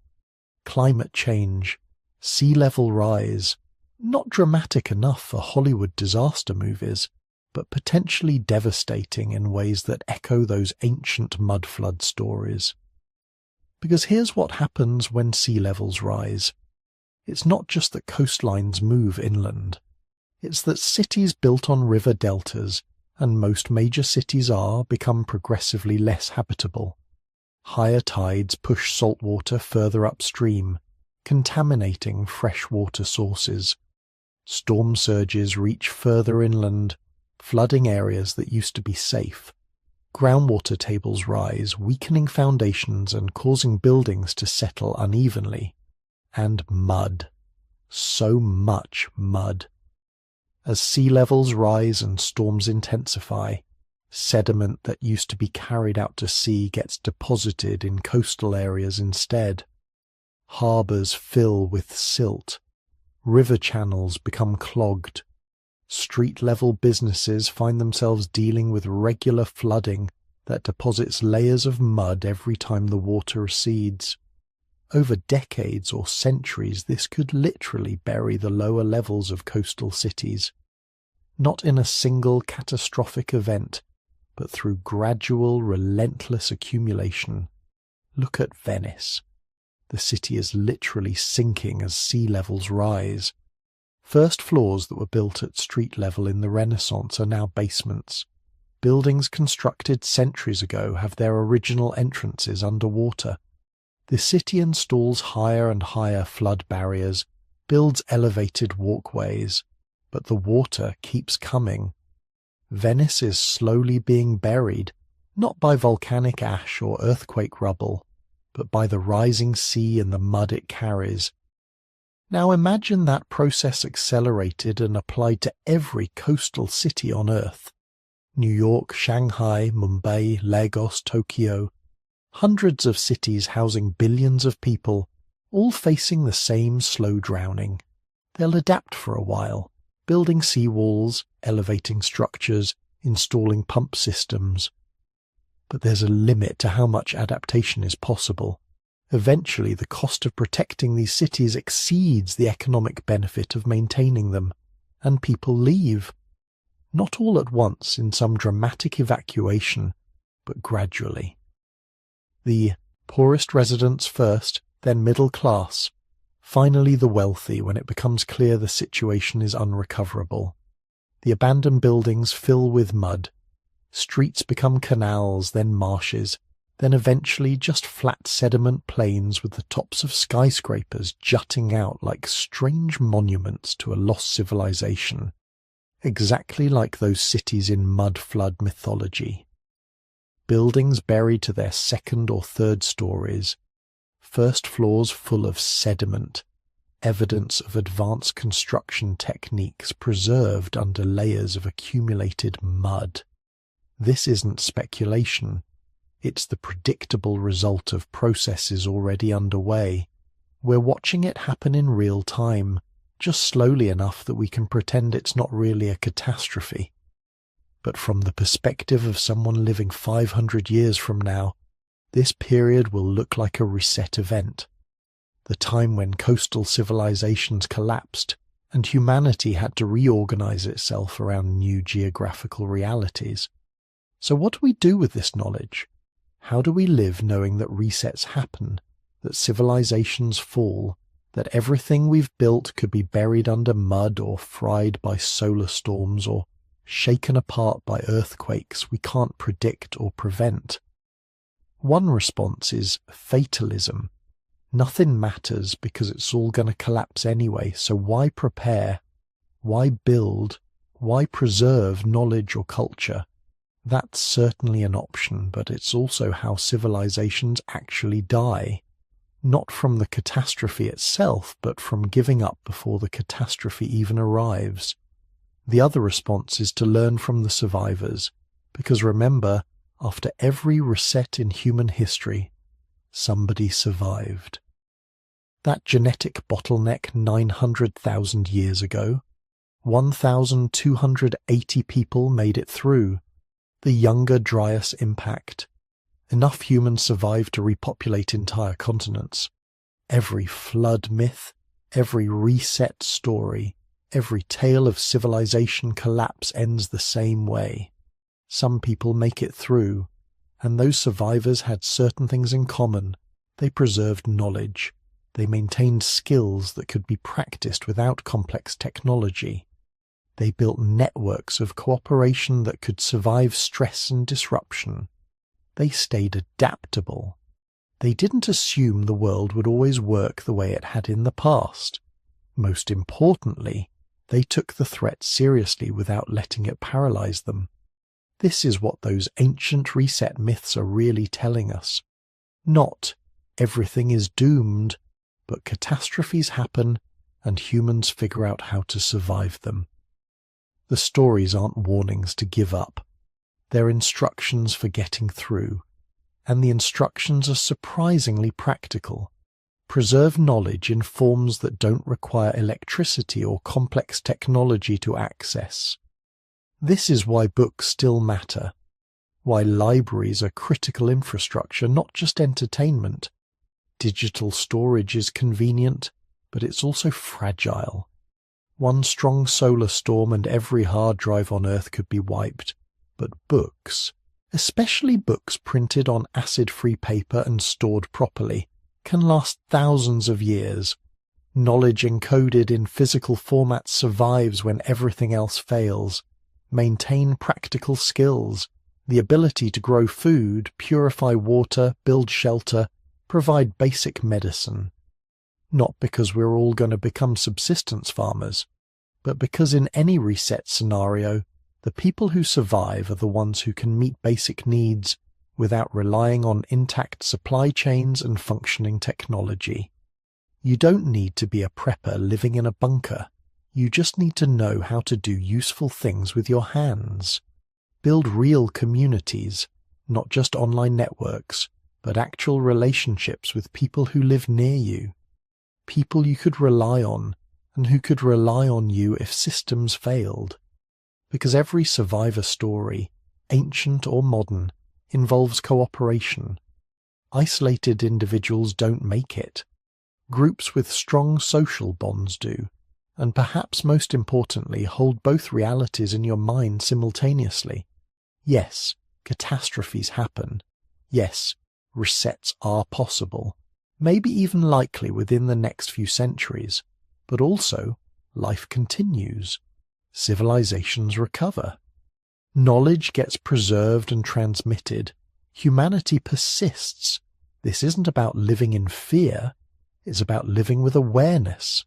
Climate change, sea level rise, not dramatic enough for Hollywood disaster movies, but potentially devastating in ways that echo those ancient mudflood stories. Because here's what happens when sea levels rise. It's not just that coastlines move inland. It's that cities built on river deltas and most major cities become progressively less habitable. Higher tides push saltwater further upstream, contaminating freshwater sources. Storm surges reach further inland, flooding areas that used to be safe. Groundwater tables rise, weakening foundations and causing buildings to settle unevenly. And mud. So much mud. As sea levels rise and storms intensify, sediment that used to be carried out to sea gets deposited in coastal areas instead. Harbours fill with silt. River channels become clogged. Street-level businesses find themselves dealing with regular flooding that deposits layers of mud every time the water recedes. Over decades or centuries, this could literally bury the lower levels of coastal cities. Not in a single catastrophic event, but through gradual, relentless accumulation. Look at Venice. The city is literally sinking as sea levels rise. First floors that were built at street level in the Renaissance are now basements. Buildings constructed centuries ago have their original entrances underwater. The city installs higher and higher flood barriers, builds elevated walkways, but the water keeps coming. Venice is slowly being buried, not by volcanic ash or earthquake rubble, but by the rising sea and the mud it carries. Now imagine that process accelerated and applied to every coastal city on Earth. New York, Shanghai, Mumbai, Lagos, Tokyo. Hundreds of cities housing billions of people, all facing the same slow drowning. They'll adapt for a while, building seawalls, elevating structures, installing pump systems. But there's a limit to how much adaptation is possible. Eventually, the cost of protecting these cities exceeds the economic benefit of maintaining them, and people leave. Not all at once in some dramatic evacuation, but gradually. The poorest residents first, then middle class, finally the wealthy when it becomes clear the situation is unrecoverable. The abandoned buildings fill with mud. Streets become canals, then marshes, then eventually just flat sediment plains with the tops of skyscrapers jutting out like strange monuments to a lost civilization, exactly like those cities in mud flood mythology. Buildings buried to their second or third stories, first floors full of sediment, evidence of advanced construction techniques preserved under layers of accumulated mud. This isn't speculation. It's the predictable result of processes already underway. We're watching it happen in real time, just slowly enough that we can pretend it's not really a catastrophe. But from the perspective of someone living 500 years from now, this period will look like a reset event. The time when coastal civilizations collapsed and humanity had to reorganize itself around new geographical realities. So what do we do with this knowledge? How do we live knowing that resets happen, that civilizations fall, that everything we've built could be buried under mud or fried by solar storms or shaken apart by earthquakes we can't predict or prevent? One response is fatalism. Nothing matters because it's all going to collapse anyway, so why prepare? Why build? Why preserve knowledge or culture? That's certainly an option, but it's also how civilizations actually die. Not from the catastrophe itself, but from giving up before the catastrophe even arrives. The other response is to learn from the survivors, because remember, after every reset in human history, somebody survived. That genetic bottleneck 900,000 years ago, 1,280 people made it through. The Younger Dryas impact. Enough humans survived to repopulate entire continents. Every flood myth, every reset story, every tale of civilization collapse ends the same way. Some people make it through, and those survivors had certain things in common. They preserved knowledge. They maintained skills that could be practiced without complex technology. They built networks of cooperation that could survive stress and disruption. They stayed adaptable. They didn't assume the world would always work the way it had in the past. Most importantly, they took the threat seriously without letting it paralyze them. This is what those ancient reset myths are really telling us. Not everything is doomed, but catastrophes happen and humans figure out how to survive them. The stories aren't warnings to give up. They're instructions for getting through, and the instructions are surprisingly practical. Preserve knowledge in forms that don't require electricity or complex technology to access. This is why books still matter, why libraries are critical infrastructure, not just entertainment. Digital storage is convenient, but it's also fragile. One strong solar storm and every hard drive on Earth could be wiped. But books, especially books printed on acid-free paper and stored properly, can last thousands of years. Knowledge encoded in physical formats survives when everything else fails. Maintain practical skills, the ability to grow food, purify water, build shelter, provide basic medicine. Not because we're all going to become subsistence farmers, but because in any reset scenario, the people who survive are the ones who can meet basic needs without relying on intact supply chains and functioning technology. You don't need to be a prepper living in a bunker. You just need to know how to do useful things with your hands. Build real communities, not just online networks, but actual relationships with people who live near you. People you could rely on, and who could rely on you if systems failed. Because every survivor story, ancient or modern, involves cooperation. Isolated individuals don't make it. Groups with strong social bonds do, and perhaps most importantly hold both realities in your mind simultaneously. Yes, catastrophes happen. Yes, resets are possible, maybe even likely within the next few centuries, but also life continues. Civilizations recover. Knowledge gets preserved and transmitted. Humanity persists. This isn't about living in fear. It's about living with awareness.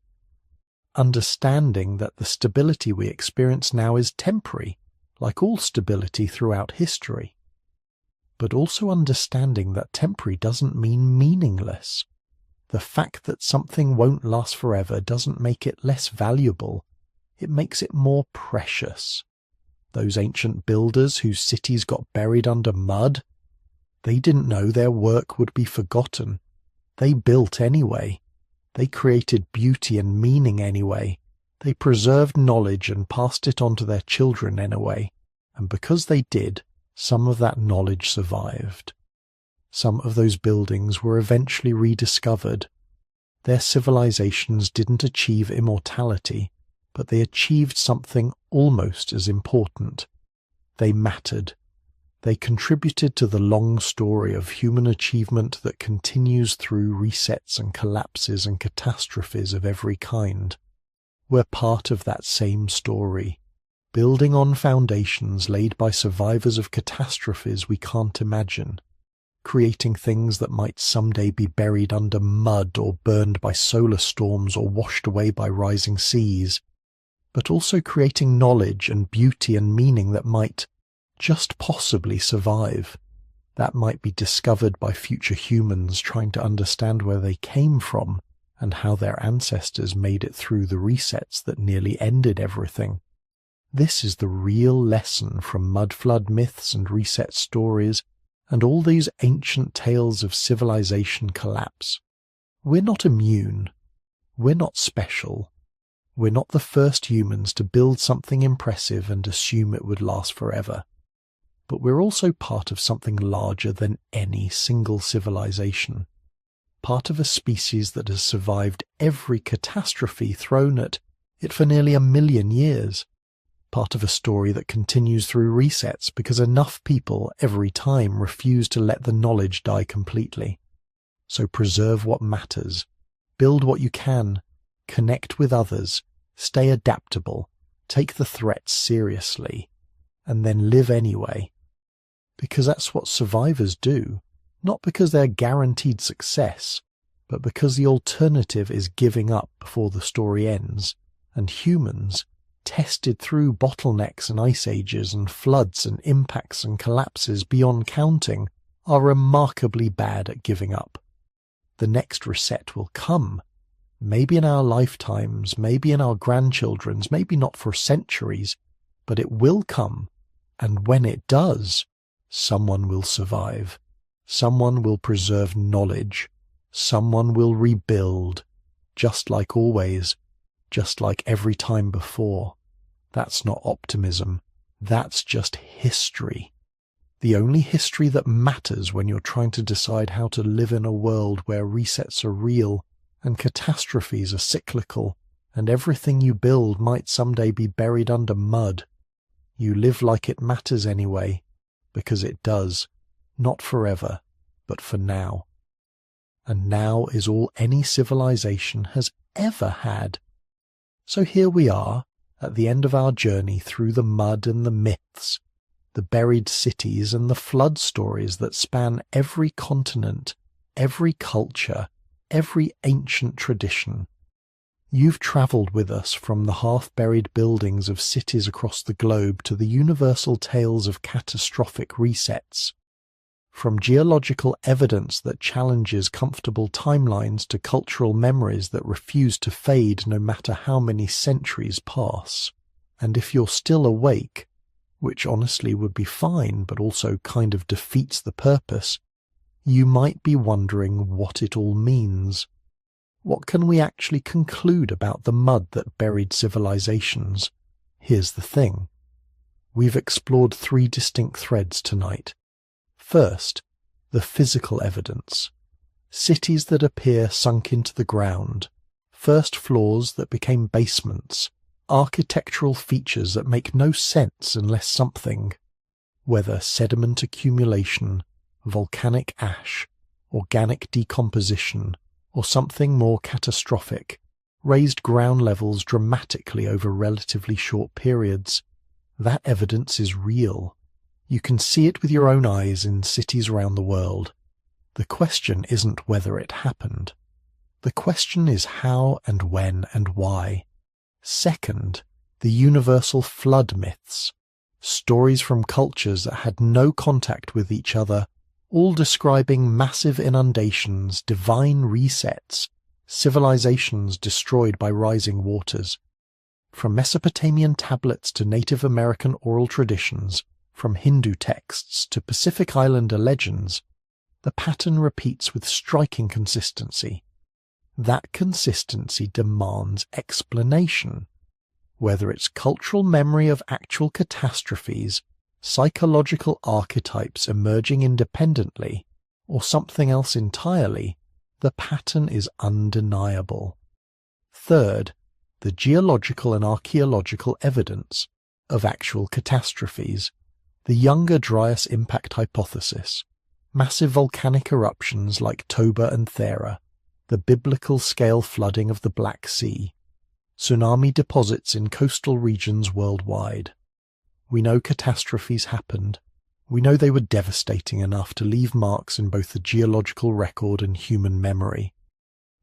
Understanding that the stability we experience now is temporary, like all stability throughout history. But also understanding that temporary doesn't mean meaningless. The fact that something won't last forever doesn't make it less valuable. It makes it more precious. Those ancient builders whose cities got buried under mud, they didn't know their work would be forgotten. They built anyway. They created beauty and meaning anyway. They preserved knowledge and passed it on to their children anyway. And because they did, some of that knowledge survived. Some of those buildings were eventually rediscovered. Their civilizations didn't achieve immortality, but they achieved something almost as important. They mattered. They contributed to the long story of human achievement that continues through resets and collapses and catastrophes of every kind. We're part of that same story, building on foundations laid by survivors of catastrophes we can't imagine, creating things that might someday be buried under mud or burned by solar storms or washed away by rising seas, but also creating knowledge and beauty and meaning that might just possibly survive. That might be discovered by future humans trying to understand where they came from and how their ancestors made it through the resets that nearly ended everything. This is the real lesson from mudflood myths and reset stories and all these ancient tales of civilization collapse. We're not immune. We're not special. We're not the first humans to build something impressive and assume it would last forever. But we're also part of something larger than any single civilization. Part of a species that has survived every catastrophe thrown at it for nearly 1 million years. Part of a story that continues through resets because enough people every time refuse to let the knowledge die completely. So preserve what matters. Build what you can. Connect with others. Stay adaptable. take the threats seriously, and then live anyway. Because that's what survivors do, not because they're guaranteed success, but because the alternative is giving up before the story ends, and humans, tested through bottlenecks and ice ages and floods and impacts and collapses beyond counting, are remarkably bad at giving up. The next reset will come, maybe in our lifetimes, maybe in our grandchildren's, maybe not for centuries, but it will come, and when it does, someone will survive. Someone will preserve knowledge. Someone will rebuild, just like always, just like every time before. That's not optimism. That's just history. The only history that matters when you're trying to decide how to live in a world where resets are real and catastrophes are cyclical and everything you build might someday be buried under mud. You live like it matters anyway, because it does, not forever, but for now. And now is all any civilization has ever had. So here we are, at the end of our journey through the mud and the myths, the buried cities and the flood stories that span every continent, every culture, every ancient tradition. You've travelled with us from the half-buried buildings of cities across the globe to the universal tales of catastrophic resets. From geological evidence that challenges comfortable timelines to cultural memories that refuse to fade no matter how many centuries pass. And if you're still awake, which honestly would be fine but also kind of defeats the purpose, you might be wondering what it all means. What can we actually conclude about the mud that buried civilizations? Here's the thing. We've explored 3 distinct threads tonight. First, the physical evidence. Cities that appear sunk into the ground, first floors that became basements, architectural features that make no sense unless something, whether sediment accumulation, volcanic ash, organic decomposition, or something more catastrophic, raised ground levels dramatically over relatively short periods. That evidence is real. You can see it with your own eyes in cities around the world. The question isn't whether it happened. The question is how and when and why. Second, the universal flood myths. Stories from cultures that had no contact with each other, all describing massive inundations, divine resets, civilizations destroyed by rising waters. From Mesopotamian tablets to Native American oral traditions, from Hindu texts to Pacific Islander legends, the pattern repeats with striking consistency. That consistency demands explanation. Whether it's cultural memory of actual catastrophes, psychological archetypes emerging independently, or something else entirely, the pattern is undeniable. Third, the geological and archaeological evidence of actual catastrophes. The Younger Dryas impact hypothesis, massive volcanic eruptions like Toba and Thera, the biblical scale flooding of the Black Sea, tsunami deposits in coastal regions worldwide. We know catastrophes happened. We know they were devastating enough to leave marks in both the geological record and human memory.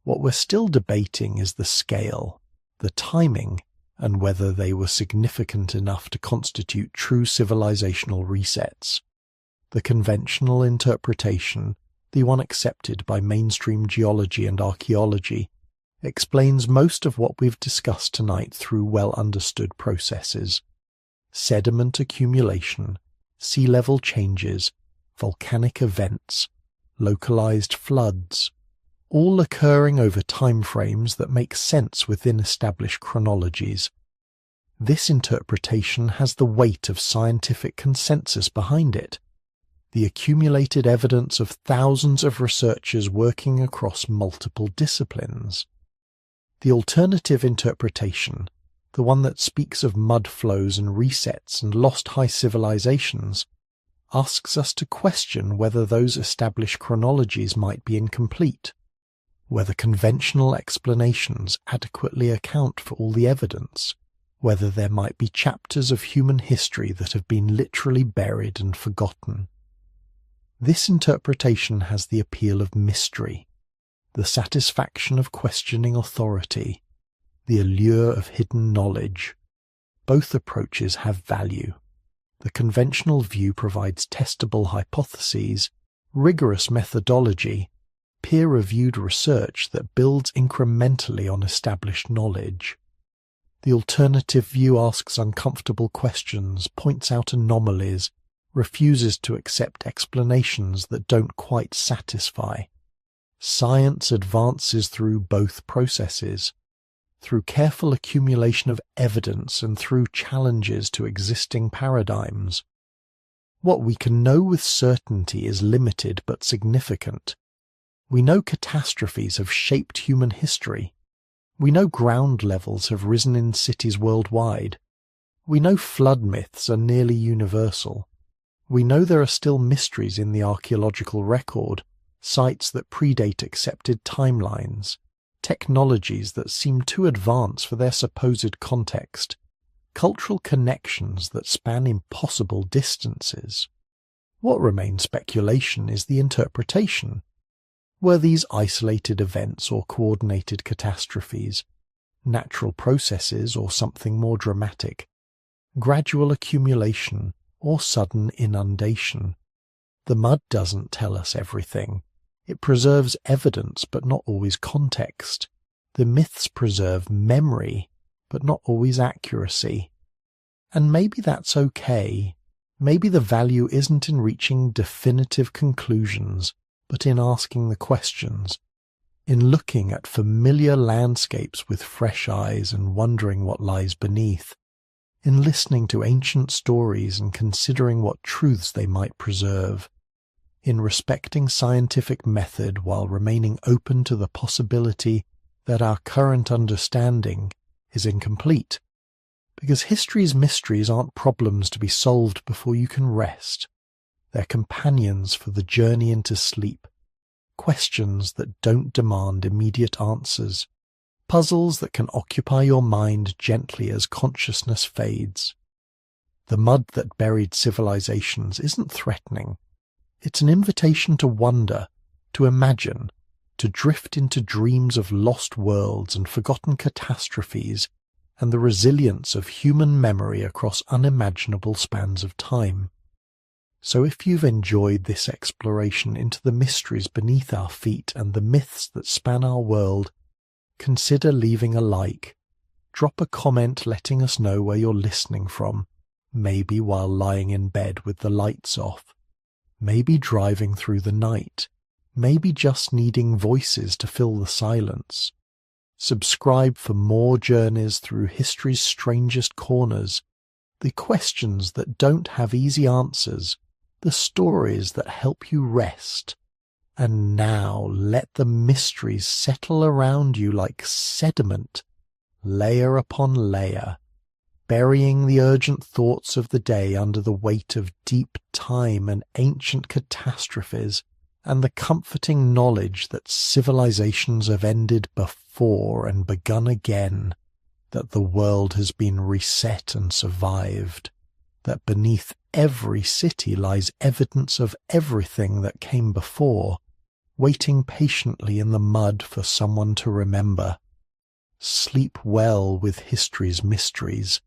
What we're still debating is the scale, the timing, and whether they were significant enough to constitute true civilizational resets. The conventional interpretation, the one accepted by mainstream geology and archaeology, explains most of what we've discussed tonight through well-understood processes. Sediment accumulation, sea level changes, volcanic events, localized floods, all occurring over time frames that make sense within established chronologies. This interpretation has the weight of scientific consensus behind it, the accumulated evidence of thousands of researchers working across multiple disciplines. The alternative interpretation, the one that speaks of mud flows and resets and lost high civilizations, asks us to question whether those established chronologies might be incomplete, whether conventional explanations adequately account for all the evidence, whether there might be chapters of human history that have been literally buried and forgotten. This interpretation has the appeal of mystery, the satisfaction of questioning authority, the allure of hidden knowledge. Both approaches have value. The conventional view provides testable hypotheses, rigorous methodology, peer-reviewed research that builds incrementally on established knowledge. The alternative view asks uncomfortable questions, points out anomalies, refuses to accept explanations that don't quite satisfy. Science advances through both processes, through careful accumulation of evidence and through challenges to existing paradigms. What we can know with certainty is limited but significant. We know catastrophes have shaped human history. We know ground levels have risen in cities worldwide. We know flood myths are nearly universal. We know there are still mysteries in the archaeological record, sites that predate accepted timelines, technologies that seem too advanced for their supposed context, cultural connections that span impossible distances. What remains speculation is the interpretation. Were these isolated events or coordinated catastrophes, natural processes or something more dramatic, gradual accumulation or sudden inundation? The mud doesn't tell us everything. It preserves evidence but not always context. The myths preserve memory but not always accuracy. And maybe that's okay. Maybe the value isn't in reaching definitive conclusions, but in asking the questions, in looking at familiar landscapes with fresh eyes and wondering what lies beneath, in listening to ancient stories and considering what truths they might preserve, in respecting scientific method while remaining open to the possibility that our current understanding is incomplete. Because history's mysteries aren't problems to be solved before you can rest. They're companions for the journey into sleep, questions that don't demand immediate answers, puzzles that can occupy your mind gently as consciousness fades. The mud that buried civilizations isn't threatening. It's an invitation to wonder, to imagine, to drift into dreams of lost worlds and forgotten catastrophes and the resilience of human memory across unimaginable spans of time. So if you've enjoyed this exploration into the mysteries beneath our feet and the myths that span our world, consider leaving a like. Drop a comment letting us know where you're listening from, maybe while lying in bed with the lights off, maybe driving through the night, maybe just needing voices to fill the silence. Subscribe for more journeys through history's strangest corners, the questions that don't have easy answers, the stories that help you rest. And now let the mysteries settle around you like sediment, layer upon layer, burying the urgent thoughts of the day under the weight of deep time and ancient catastrophes, and the comforting knowledge that civilizations have ended before and begun again, that the world has been reset and survived, that beneath every city lies evidence of everything that came before, waiting patiently in the mud for someone to remember. Sleep well with history's mysteries.